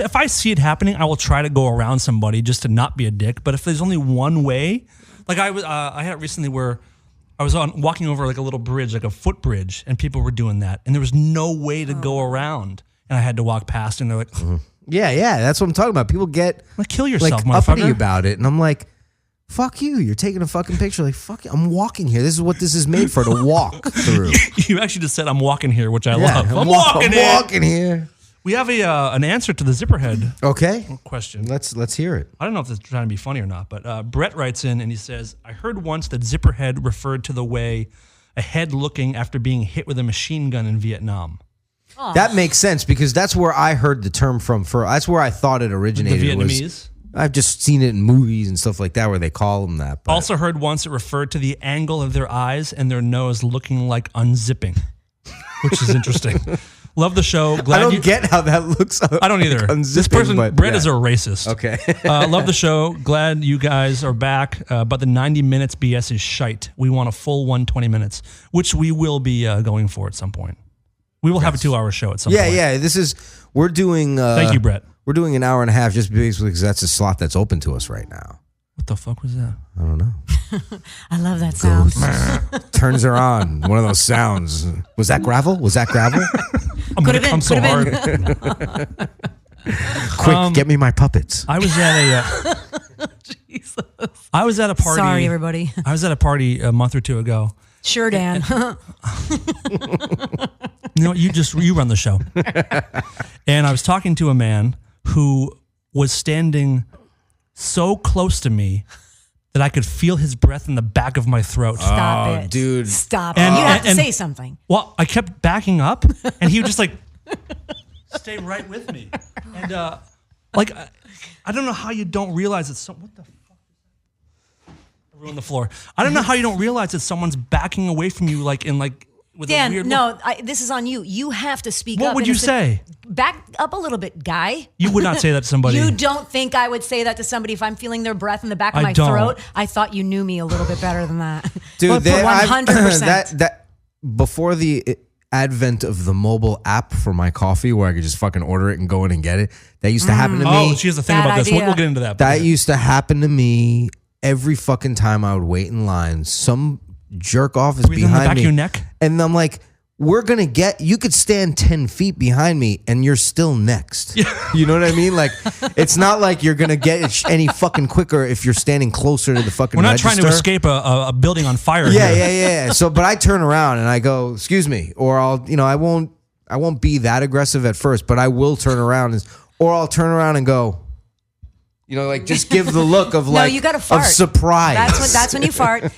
If I see it happening, I will try to go around somebody just to not be a dick. But if there's only one way, like I had it recently where I was walking over like a little bridge, like a footbridge, and people were doing that, and there was no way to go around, and I had to walk past, and they're like, yeah, that's what I'm talking about. People get like, kill yourself, like motherfucker, uppity about it, and I'm like, fuck you. You're taking a fucking picture. Like, fuck you. I'm walking here. This is what this is made for, to walk through. You actually just said I'm walking here, which I love. I'm walking here. We have an answer to the Zipperhead question. Let's hear it. I don't know if this is trying to be funny or not, but Brett writes in and he says, I heard once that Zipperhead referred to the way a head looking after being hit with a machine gun in Vietnam. That makes sense because that's where I heard the term from. That's where I thought it originated. The Vietnamese? I've just seen it in movies and stuff like that where they call them that. But. Also heard once it referred to the angle of their eyes and their nose looking like unzipping, which is interesting. Love the show. Glad I don't get how that looks. I don't either. This person, Brett, is a racist. Okay. Love the show. Glad you guys are back. But the 90 minutes BS is shite. We want a full 120 minutes, which we will be going for at some point. We will have a 2-hour show at some point. Yeah. We're doing. Thank you, Brett. We're doing an hour and a half just because that's a slot that's open to us right now. What the fuck was that? I don't know. I love that sound. Turns her on. One of those sounds. Was that gravel? I'm going to come so hard. Quick, get me my puppets. I was at Jesus. I was at a party. Sorry, everybody. I was at a party a month or two ago. Sure, Dan. You know, you run the show. And I was talking to a man who was standing so close to me that I could feel his breath in the back of my throat. Stop it. Dude. Stop it. You have to say something. Well, I kept backing up, and he would just like stay right with me. And like, I don't know how you don't realize it's what the fuck is that? I ruined the floor. I don't know how you don't realize that someone's backing away from you, like in like with Dan, a weird no, look? this is on you. You have to speak up. What would you say? Back up a little bit, guy. You would not say that to somebody. You don't think I would say that to somebody if I'm feeling their breath in the back of my don't. throat? I thought you knew me a little bit better than that. Dude, 100%. that before the advent of the mobile app for my coffee where I could just fucking order it and go in and get it, that used to happen to me. Oh, she has a thing Bad about this. idea. We'll get into that. That used to happen to me every fucking time I would wait in line. Some jerk off is Breathe in the behind back me. of your neck? And I'm like, you could stand 10 feet behind me and you're still next. You know what I mean? Like, it's not like you're going to get any fucking quicker if you're standing closer to the fucking We're not register. trying to escape a building on fire. Yeah, here. yeah. So, but I turn around and I go, excuse me, or I won't be that aggressive at first, but I will turn around or I'll turn around and go, like just give the look of like, no, you gotta fart. of surprise. That's when you fart.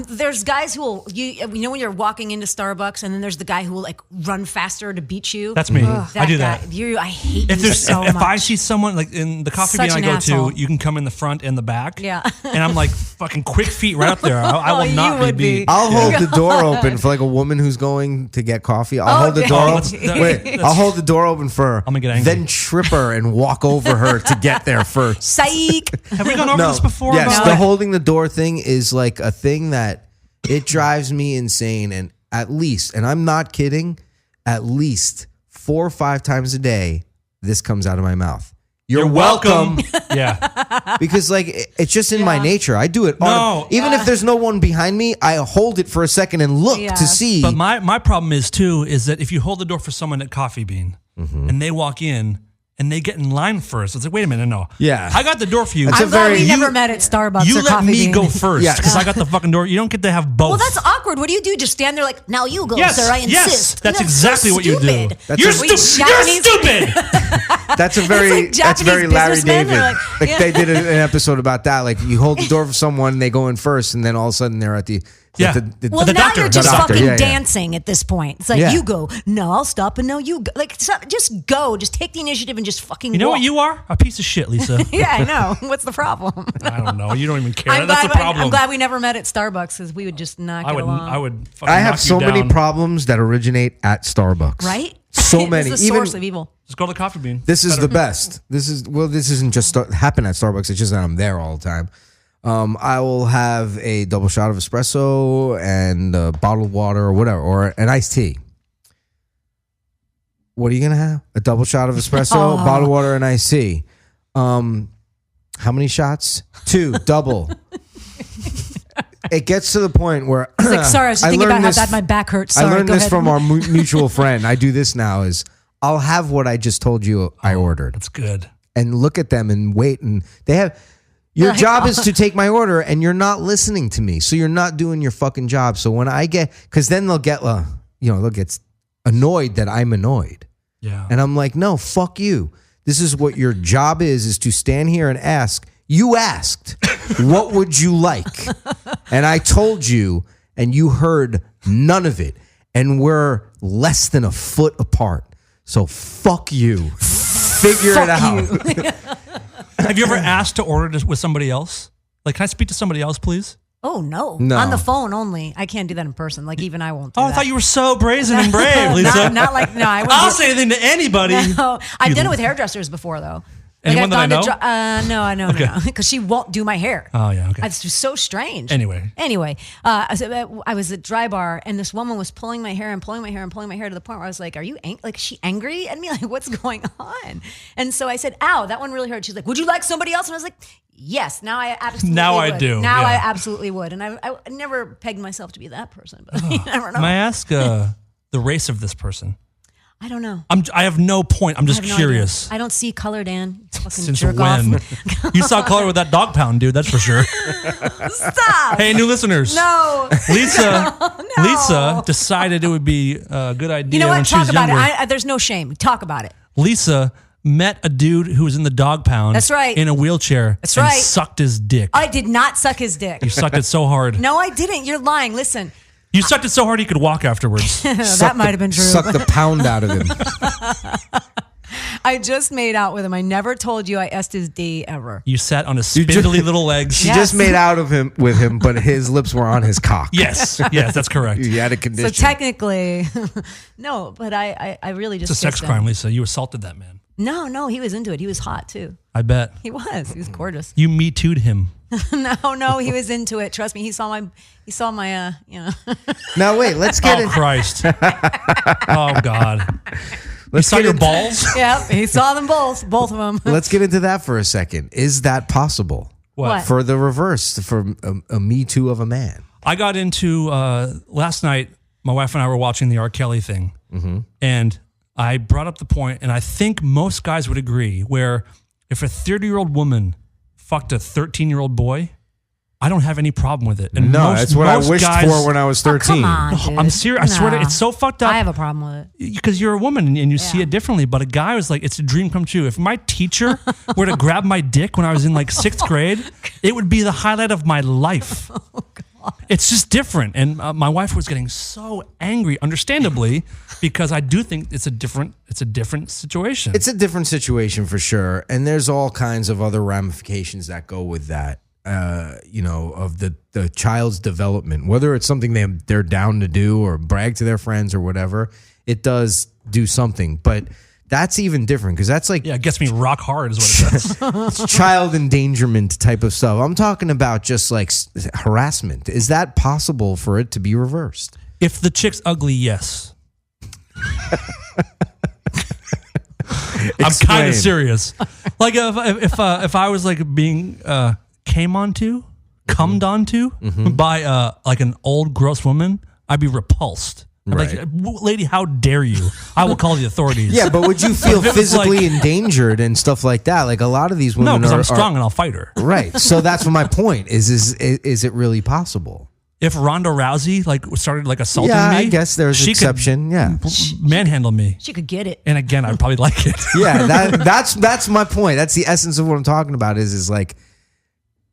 There's guys who will, when you're walking into Starbucks and then there's the guy who will like run faster to beat you. That's me. I do that. I hate you so much. If I see someone like in the coffee Such bean I an go asshole. to, you can come in the front and the back. Yeah. And I'm like fucking quick feet right up there. I will you not would be. be. I'll hold the door open for like a woman who's going to get coffee. I'll hold the door open. I'll hold the door open for her. I'm gonna get angry. Then trip her and walk over her to get there first. Psych. Have we gone over this before? Yes, about the holding the door thing is like a thing that it drives me insane. And at least, and I'm not kidding, at least 4 or 5 times a day, this comes out of my mouth. You're welcome. Yeah. Because like it's just in my nature. I do it. No. Even if there's no one behind me, I hold it for a second and look to see. But my problem is that if you hold the door for someone at Coffee Bean and they walk in and they get in line first, it's like, wait a minute, no. Yeah. I got the door for you. I'm glad we never met at Starbucks You or let Coffee me Bean. go first Yes. because I got the fucking door. You don't get to have both. Well, that's awkward. What do you do? Just stand there like, now you go, Yes, sir. I yes, insist. that's so exactly what you do. stupid. You're We stupid. You're stupid. That's a very Japanese Larry businessmen. David. They're like, yeah. They did an episode about that. Like you hold the door for someone, they go in first, and then all of a sudden they're at the Well, the now doctor. you're just The doctor, fucking yeah. dancing at this point. It's like, Yeah. you go, no, I'll stop, and no, you go. Like, just go. Just take the initiative and just fucking You know walk. what you are? A piece of shit, Lisa. Yeah, I know. What's the problem? I don't know. You don't even care. I'm That's glad, the problem. I'm glad we never met at Starbucks because we would just not get along. I would fucking I have knock you so many down. problems that originate at Starbucks. Right? So many. It's the source of evil. Just go to the Coffee Bean. This is the best. This isn't just happen at Starbucks. It's just that I'm there all the time. I will have a double shot of espresso and a bottled water or whatever, or an iced tea. What are you gonna have? A double shot of espresso, bottled water, and iced tea. How many shots? 2, double. It gets to the point where It's like, sorry, I was just thinking about how this- bad my back hurts. Sorry, I learned go this ahead. from our mutual friend. I do this now. Is I'll have what I just told you I ordered. That's good. And look at them and wait, and they have. Your job is to take my order, and you're not listening to me, so you're not doing your fucking job. So when I get, because then they'll get, they'll get annoyed that I'm annoyed, Yeah. and I'm like, no, fuck you. This is what your job is to stand here and ask. You asked, what would you like? And I told you, and you heard none of it, and we're less than a foot apart. So fuck you. Figure it out. Have you ever asked to order this with somebody else? Like, can I speak to somebody else, please? Oh, no. No. On the phone only. I can't do that in person. Like, even I won't do Oh, that. I thought you were so brazen and brave, Lisa. Not like, no, I wouldn't I'll do- say anything to anybody. No, I've done it with hairdressers before, though. Anyone that I know? No, I know, Okay. no, because she won't do my hair. Oh, yeah, okay. It's just so strange. Anyway. I was at Dry Bar, and this woman was pulling my hair and pulling my hair and pulling my hair to the point where I was like, "Are you like? Is she angry at me? Like, what's going on?" And so I said, "Ow, that one really hurt." She's like, "Would you like somebody else?" And I was like, "Yes." Now I absolutely Now would. I do, Now yeah. I absolutely would. And I never pegged myself to be that person, but you never know. May I ask the race of this person? I don't know. I have no point. I'm just I have no curious. idea. I don't see color, Dan. Fucking Since jerk when? off. You saw color with that dog pound, dude. That's for sure. Stop. Hey, new listeners. No. Lisa decided it would be a good idea You know when what? she was Talk about younger. it. There's no shame. Talk about it. Lisa met a dude who was in the dog pound. That's right. In a wheelchair. That's and right. Sucked his dick. I did not suck his dick. You sucked it so hard. No, I didn't. You're lying. Listen. You sucked it so hard he could walk afterwards. That might have been true. Suck the pound out of him. I just made out with him. I never told you I asked his D ever. You sat on his spindly little legs. She just made out with him, but his lips were on his cock. Yes, that's correct. You had a condition. So technically, no, but I really just It's a sex kissed crime, him. Lisa. You assaulted that man. No, he was into it. He was hot too. I bet. He was gorgeous. You Me Too'd him. No, he was into it. Trust me. He saw my Now wait, let's get Oh, Christ. Oh, God. You saw your balls? Yep, he saw them both of them. Let's get into that for a second. Is that possible? What? For the reverse, for a Me Too of a man? I got into, last night, my wife and I were watching the R. Kelly thing. Mm-hmm. And I brought up the point, and I think most guys would agree, where if a 30-year-old woman fucked a 13-year-old boy, I don't have any problem with it. And no, that's what I wished for when I was 13. Come on, No, dude. I'm serious. I swear to it's so fucked up. I have a problem with it. Because you're a woman and you see it differently. But a guy was like, it's a dream come true. If my teacher were to grab my dick when I was in like 6th grade, it would be the highlight of my life. It's just different. And my wife was getting so angry, understandably, because I do think it's a different situation. It's a different situation for sure. And there's all kinds of other ramifications that go with that. Of the child's development, whether it's something they're down to do or brag to their friends or whatever, it does do something. But that's even different because that's like, it gets me rock hard is what it does. it's child endangerment type of stuff. I'm talking about just like harassment. Is that possible for it to be reversed? If the chick's ugly, yes. I'm kind of serious. Like if I was like being cummed onto by like an old gross woman, I'd be repulsed. I'd be Right. like, lady, how dare you? I will call the authorities. Yeah, but would you feel If it was physically like- endangered and stuff like that? Like a lot of these women No, because are I'm strong and I'll fight her. Right. So that's what my point is it really possible? If Ronda Rousey like started like assaulting Yeah, me, I guess there's she exception. Yeah. could manhandle me. She could get it. And again, I'd probably like it. Yeah, that's my point. That's the essence of what I'm talking about is like,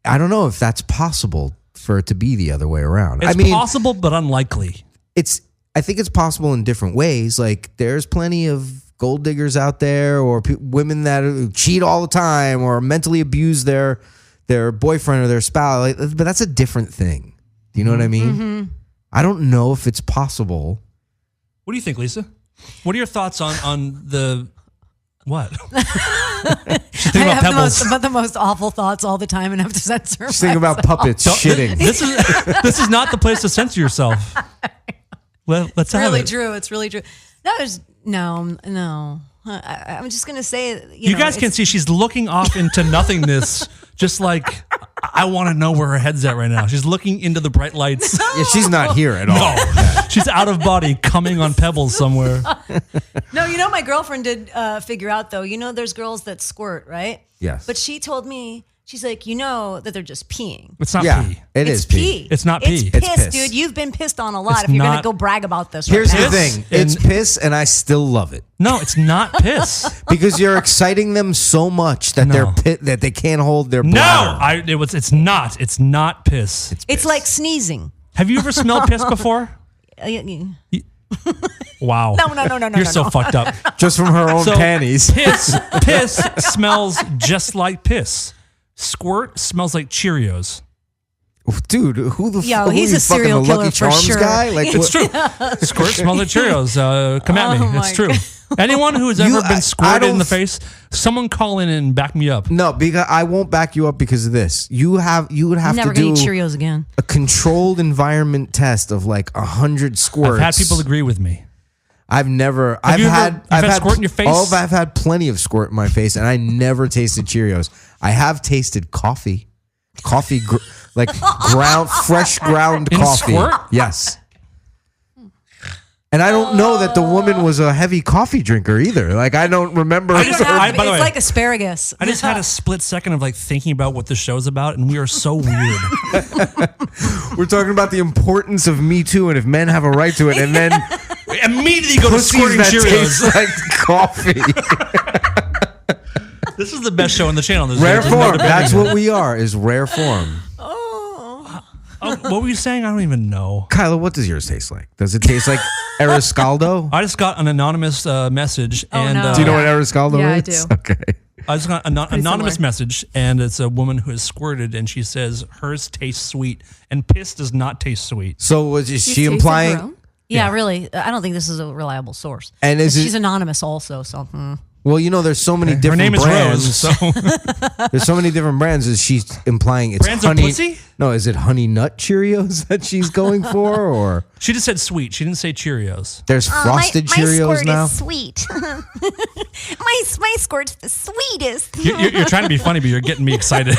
I don't know if that's possible for it to be the other way around. It's possible, but unlikely. I think it's possible in different ways. Like there's plenty of gold diggers out there or women that cheat all the time or mentally abuse their boyfriend or their spouse. But that's a different thing. Do you know what I mean? Mm-hmm. I don't know if it's possible. What do you think, Lisa? What are your thoughts on the what? She's thinking about pebbles. the most awful thoughts all the time and have to censor Just think about puppets shitting. This is not the place to censor yourself. Let's have really it. true. It's really true. No. I'm just gonna say You guys can see she's looking off into nothingness, just like I want to know where her head's at right now. She's looking into the bright lights. Yeah, she's not here at all. No, she's out of body, coming on pebbles somewhere. No, my girlfriend did figure out though. There's girls that squirt, right? Yes. But she told me, she's like, that they're just peeing. It's not pee. It's pee. It's not pee. It's piss, piss. dude. You've been pissed on a lot. It's if you're gonna not- go brag about this, Here's right the now. thing. It's piss and I still love it. No, it's not piss. Because you're exciting them so much that that they can't hold their bladder. It's not. It's not piss. It's like sneezing. Have you ever smelled piss before? Wow. No. You're so fucked up. Just from her own So, panties. Piss smells just like piss. Squirt smells like Cheerios. Dude, who the Yo, fuck? he's a serial killer Lucky for Charms sure. guy? Like It's true. Squirt smells like Cheerios. Come at me. Oh It's my true. God. Anyone who has You- ever been I squirted in don't the face, someone call in and back me up. No, because I won't back you up because of this. You would have Never to gonna do eat Cheerios again. a controlled environment test of like 100 squirts. I've had people agree with me. I've never. Have you I've had had squirt in your face? I've had plenty of squirt in my face, and I never tasted Cheerios. I have tasted coffee, like fresh ground In coffee. squirt? Yes. And I don't know that the woman was a heavy coffee drinker either. Like I don't remember. I just- By the way, like asparagus. I just had a split second of like thinking about what the show's about, and we are so weird. We're talking about the importance of Me Too and if men have a right to it, and then We immediately go to pussies squirting that Cheerios. taste like coffee. This is the best show on the channel. There's Rare no form. debate. That's what we are. Is rare form. What were you saying? I don't even know. Kyla, what does yours taste like? Does it taste like Ariscaldo? I just got an anonymous message. And do you know what Ariscaldo Yeah, is? I do. Okay. I just got an anonymous similar. message, and it's a woman who has squirted, and she says hers tastes sweet, and piss does not taste sweet. So is She's she tasted her implying? own? Yeah, really. I don't think this is a reliable source. And is She's it? anonymous also, so. Well, you know, there's so many Her different name is brands. Rose, so There's so many different brands. Is she implying it's Brands of honey? pussy? No, is it honey nut Cheerios that she's going for, or she just said sweet. She didn't say Cheerios. there's frosted Cheerios my squirt now? is sweet. my squirt's the sweetest. You're trying to be funny, but you're getting me excited.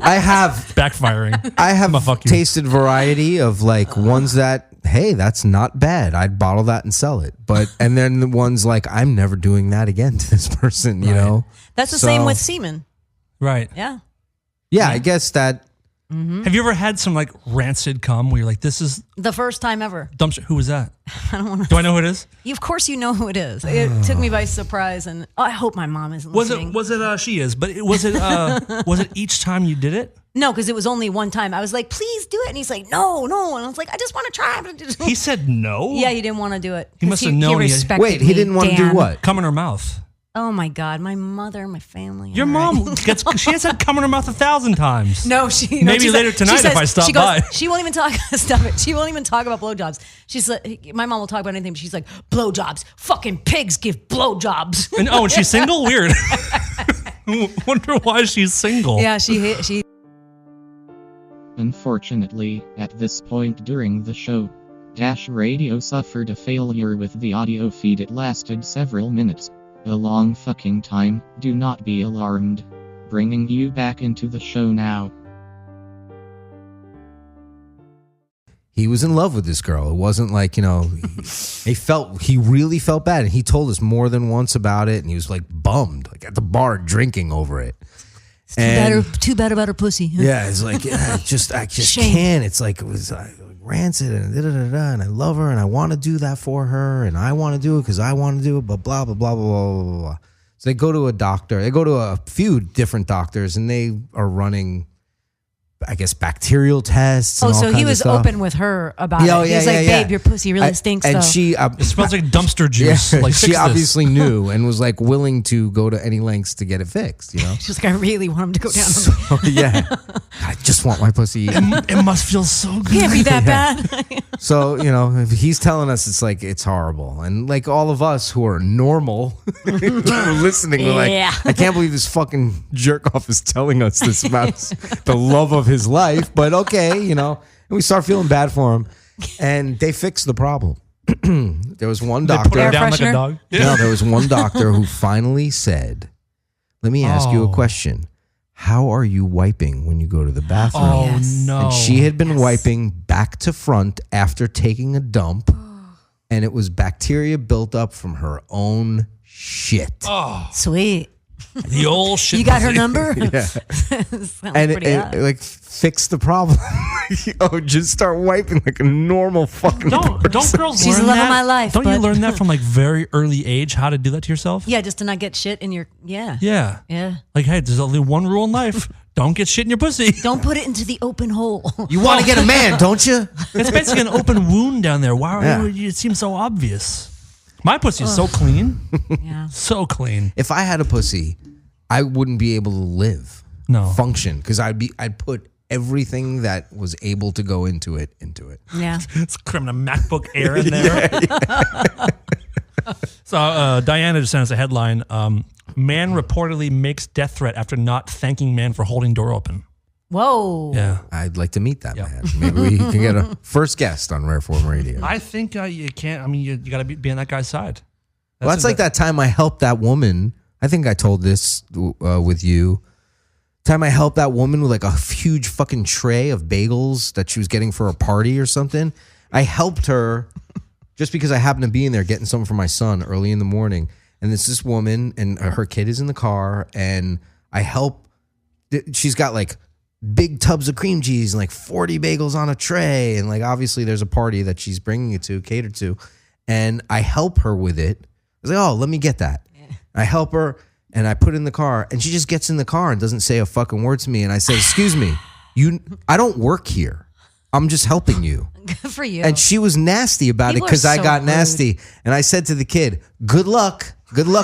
I have Backfiring. I have fuck you. tasted variety of like ones that, hey, that's not bad. I'd bottle that and sell it. But and then the ones like, I'm never doing that again to this person, you know? That's the So- same with semen. Right. Yeah. Yeah, I guess that Have you ever had some like rancid cum where you're like, this is The first time ever. dumpster? Who was that? I don't want to. Do I know who it is? Of course, you know who it is. It took me by surprise, and I hope my mom isn't listening. Was it she is, but was it each time you did it? No, because it was only one time. I was like, please do it. And he's like, no. And I was like, I just want to try. He said no. Yeah, he didn't want to do it. He 'Cause must have known he had- respected wait, he me, didn't want to do Dan. what? Cum in her mouth. Oh my God, my mother, my family. Your all mom right. she has had cum in her mouth 1,000 times. No, she Maybe she's later like- tonight she says- if I stop she goes, by. She won't even talk. Stop it. She won't even talk about blowjobs. She's like, my mom will talk about anything, but she's like, blowjobs. Fucking pigs give blowjobs. And she's single? Weird. Wonder why she's single. Yeah, she. Unfortunately, at this point during the show, Dash Radio suffered a failure with the audio feed. It lasted several minutes. A long fucking time. Do not be alarmed. Bringing you back into the show now. he was in love with this girl. It wasn't like, you know, he really felt bad. And he told us more than once about it. And he was like bummed, like at the bar drinking over it. Too bad about her pussy. Yeah, it's like, I just Shame. can't. It's like, it was rancid and da-da-da-da, and I love her and I want to do that for her and I want to do it because I want to do it, but blah, blah, blah, blah, blah, blah, blah. So they go to a doctor. They go to a few different doctors and they are running, I guess, bacterial tests. Oh, and all so he kinds of was stuff. open with her about Yeah, it. He was like, babe, your pussy really stinks, and though. she, It smells like dumpster juice. yeah, Like, she fix this. obviously knew and was like willing to go to any lengths to get it fixed, you know? She's like, I really want him to go down. So, yeah, I just want my pussy. It must feel so good. Can't be that bad. So, you know, if he's telling us it's like, it's horrible. And like all of us who are normal who are listening, we're like, Yeah. I can't believe this fucking jerk off is telling us this about the love of his life. But okay, you know, and we start feeling bad for him. And they fixed the problem. There was one They put doctor. her Air down like a freshener? dog. No, there was one doctor who finally said, let me ask you a Oh. question. How are you wiping when you go to the bathroom? Oh, Yes. no. And she had been wiping back to front after taking a dump, and it was bacteria built up from her own shit. Oh, Sweet. the old shit. You got her pussy. number? Yeah. Sounds And pretty it hot. like fixed the problem. Just start wiping like a normal fucking Don't person. girls She's learn the love of that? my life, Don't you but- learn that from like very early age how to do that to yourself? Yeah, just to not get shit in your, yeah. Yeah. Like, hey, there's only one rule in life. Don't get shit in your pussy. Don't put it into the open hole. You want to get a man, don't you? It's basically an open wound down there. Why Yeah. would you, it seems so obvious. My pussy is so clean. Yeah. So clean. If I had a pussy, I wouldn't be able to live, No. function, because I'd put everything that was able to go into it. Yeah. It's cramming a MacBook Air in there. So Diana just sent us a headline. Man reportedly makes death threat after not thanking man for holding door open. Whoa. Yeah. I'd like to meet that Yeah. man. Maybe we can get a first guest on Rare Form Radio. I think you can't. I mean, you got to be on that guy's side. Well, that's like that time I helped that woman. I think I told this with you. Time I helped that woman with like a huge fucking tray of bagels that she was getting for a party or something. I helped her just because I happened to be in there getting something for my son early in the morning. And it's this woman and her kid is in the car and I help. She's got like big tubs of cream cheese and like 40 bagels on a tray. And like, obviously there's a party that she's bringing it to, catered to. And I help her with it. I was like, oh, let me get that. I help her and I put it in the car and she just gets in the car and doesn't say a fucking word to me. And I say, excuse me, I don't work here. I'm just helping you. Good for you. And she was nasty about People it because are I so got rude. nasty. And I said to the kid, good luck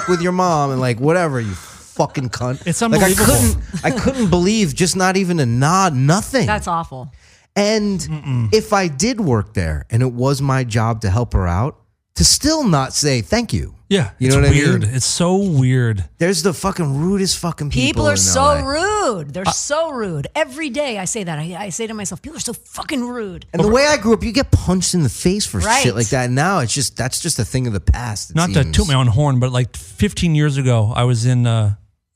with your mom, and like, whatever, you fucking cunt. It's like, unbelievable. I couldn't believe just not even a nod, nothing. That's awful. And if I did work there and it was my job to help her out, to still not say thank you. Yeah, You it's know what I weird. mean? It's so weird. There's the fucking rudest fucking people. People are in so LA. rude. They're so rude. Every day I say that. I say to myself, people are so fucking rude. And the way I grew up, you get punched in the face for Right. shit like that. And now that's just a thing of the past. Not to toot my own horn, but like 15 years ago, I was in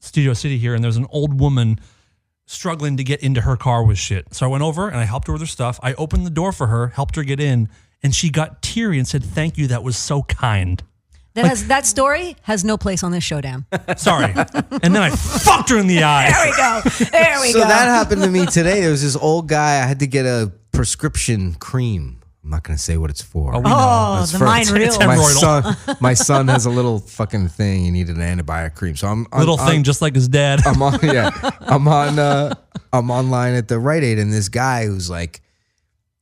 Studio City here, and there was an old woman struggling to get into her car with shit. So I went over and I helped her with her stuff. I opened the door for her, helped her get in, and she got teary and said, "Thank you. That was so kind." That story has no place on this show, Dan. Sorry. And then I fucked her in the eye. There we go. There we So go. that happened to me today. There was this old guy. I had to get a prescription cream. I'm not going to say what it's for. Oh, we know. Oh, It's the for- mind reel. My son has a little fucking thing. He needed an antibiotic cream. So I'm Thing just like his dad. I'm on. Yeah, I'm online at the Rite Aid, and this guy who's like,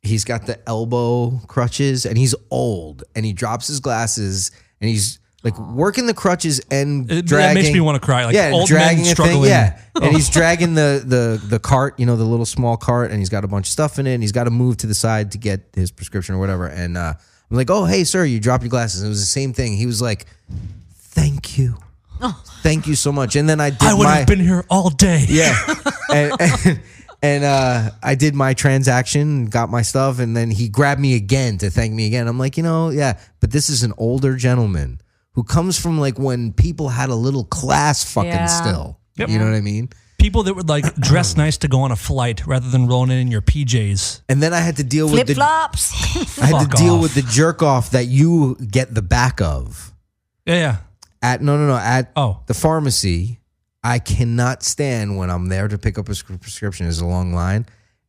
he's got the elbow crutches, and he's old, and he drops his glasses, and he's like working the crutches and That dragging. makes me want to cry. Like old dragging men a thing. struggling. Yeah, and he's dragging the cart, the little small cart, and he's got a bunch of stuff in it, and he's got to move to the side to get his prescription or whatever. And I'm like, "Oh, hey, sir, you dropped your glasses." And it was the same thing. He was like, "Thank you, thank you so much." And then I would have been here all day. Yeah, and I did my transaction, got my stuff, and then he grabbed me again to thank me again. I'm like, but this is an older gentleman who comes from like when people had a little class fucking still. Yep. You know what I mean? People that would like dress nice to go on a flight rather than rolling in your PJs. And then I had to deal with Flip the flops. I had Fuck to deal off. with the jerk off that you get the back of Yeah. at the pharmacy. I cannot stand when I'm there to pick up a prescription. There's a long line,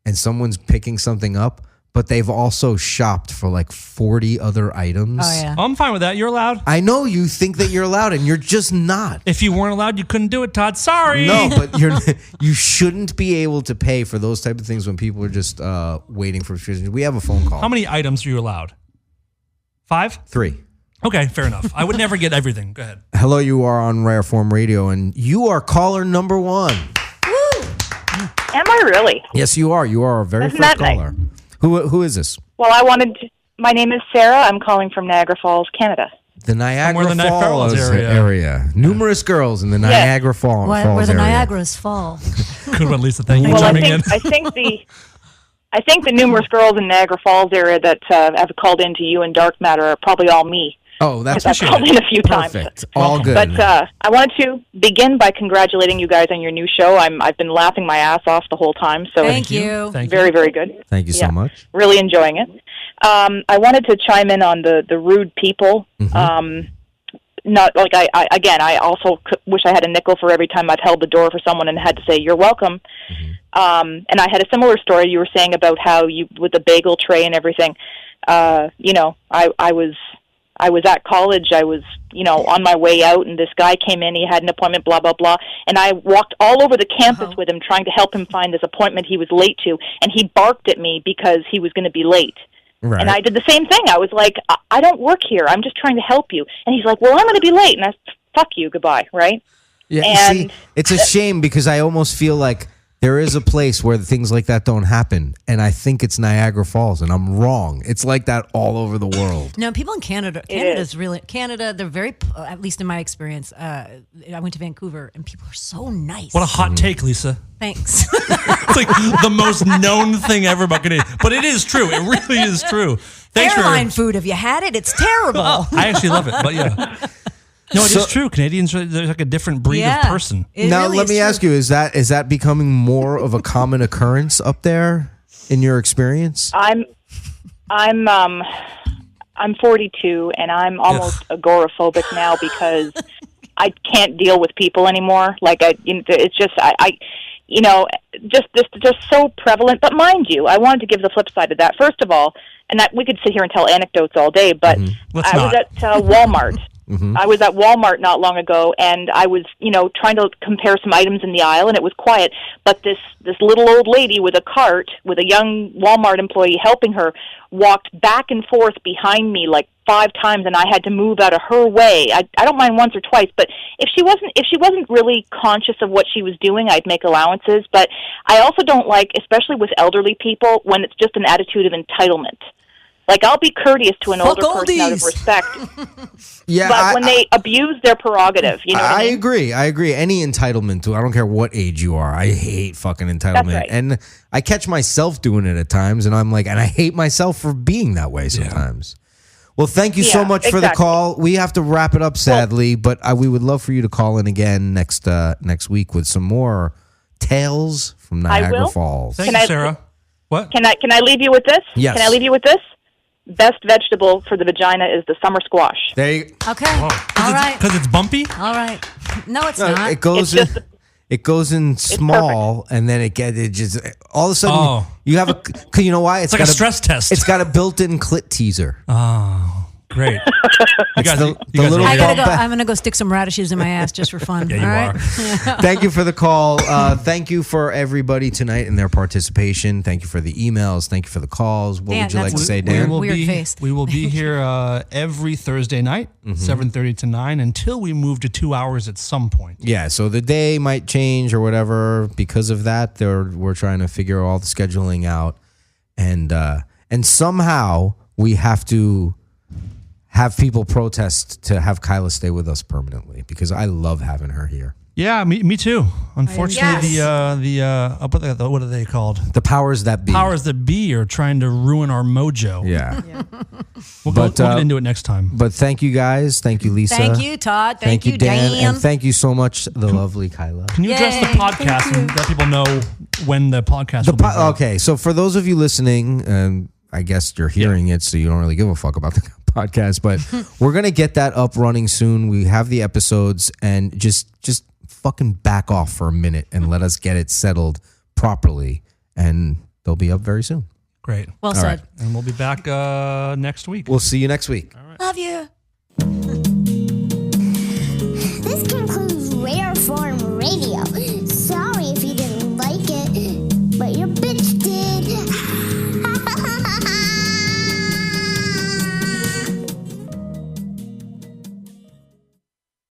and someone's picking something up, but they've also shopped for like 40 other items. Oh, yeah. I'm fine with that. You're allowed. I know you think that you're allowed, and you're just not. If you weren't allowed, you couldn't do it, Todd. Sorry. No, but you shouldn't be able to pay for those type of things when people are just waiting for prescriptions. We have a phone call. How many items are you allowed? 5? 3. Okay, fair enough. I would never get everything. Go ahead. Hello, you are on Rare Form Radio, and you are caller number 1. Am I really? Yes, you are. You are our very Isn't first that nice? caller. Who is this? Well, my name is Sarah. I'm calling from Niagara Falls, Canada. The Niagara Somewhere in the Falls Falls area. Numerous girls in the Niagara Falls Where area. the Niagaras fall. Good one, Lisa. Thank you for Well, chiming in. I think the numerous girls in Niagara Falls area that have called into you in Dark Matter are probably all me. Oh, that's I've called in a few times. perfect. All good. But I wanted to begin by congratulating you guys on your new show. I've been laughing my ass off the whole time, so Thank it's you. very, very good. Thank you so much. Really enjoying it. I wanted to chime in on the rude people. Not like I also wish I had a nickel for every time I've held the door for someone and had to say you're welcome. And I had a similar story. You were saying about how you with the bagel tray and everything. I was at college. I was on my way out, and this guy came in. He had an appointment. Blah blah blah. And I walked all over the campus with him, trying to help him find this appointment he was late to. And he barked at me because he was going to be late. Right. And I did the same thing. I was like, I don't work here. I'm just trying to help you. And he's like, well, I'm going to be late. And I said, fuck you. Goodbye. Right? Yeah, And- see, it's a shame because I almost feel like there is a place where things like that don't happen, and I think it's Niagara Falls, and I'm wrong. It's like that all over the world. No, people in Canada. Canada. They're very, at least in my experience. I went to Vancouver, and people are so nice. What a hot take, Lisa. Thanks. It's like the most known thing ever about Canadians. But it is true. It really is true. Thanks Airline food. Have you had it? It's terrible. I actually love it, but yeah. No, it is true. Canadians are there's like a different breed of person. Now, let me ask you: is that becoming more of a common occurrence up there in your experience? I'm 42, and I'm almost agoraphobic now because I can't deal with people anymore. Like it's just just so prevalent. But mind you, I wanted to give the flip side of that. First of all, and that we could sit here and tell anecdotes all day, but I was at Walmart. I was at Walmart not long ago, and I was, trying to compare some items in the aisle, and it was quiet. But this little old lady with a cart, with a young Walmart employee helping her, walked back and forth behind me like 5 times, and I had to move out of her way. I don't mind once or twice, but if she wasn't really conscious of what she was doing, I'd make allowances. But I also don't like, especially with elderly people, when it's just an attitude of entitlement. Like, I'll be courteous to an older person out of respect. But when they abuse their prerogative, you know what I mean? I agree. Any entitlement to, I don't care what age you are. I hate fucking entitlement. That's right. And I catch myself doing it at times, and I'm like, and I hate myself for being that way sometimes. Well, thank you so much for the call. We have to wrap it up, sadly, but we would love for you to call in again next week with some more tales from Niagara Falls. Thank you, Sarah. What? Can I leave you with this? Yes. Can I leave you with this? Best vegetable for the vagina is the summer squash. There you go. Okay. All right. Because it's bumpy? All right. No, it's not. It goes in small, and then it just all of a sudden you have you know why? It's like a stress test. It's got a built-in clit teaser. Oh, great. I gotta go. I'm gonna go stick some radishes in my ass just for fun. Yeah, you are. Thank you for the call. Thank you for everybody tonight and their participation. Thank you for the emails. Thank you for the calls. What would you like to say, Dan? We will be here every Thursday night, 7:30 to 9, until we move to 2 hours at some point. Yeah, so the day might change or whatever because of that. We're trying to figure all the scheduling out, and somehow we have to have people protest to have Kyla stay with us permanently because I love having her here. Yeah, me too. Unfortunately, what are they called? The powers that be. Powers that be are trying to ruin our mojo. Yeah. We'll get into it next time. But thank you guys. Thank you, Lisa. Thank you, Todd. Thank you, Dan. And thank you so much, the lovely Kyla. Can you address the podcast and let people know when the podcast will be? Okay, so for those of you listening, I guess you're hearing it, so you don't really give a fuck about the podcast, but we're going to get that up running soon. We have the episodes, and just fucking back off for a minute and let us get it settled properly, and they'll be up very soon. Great. Well said. Right. And we'll be back next week. We'll see you next week. Love you.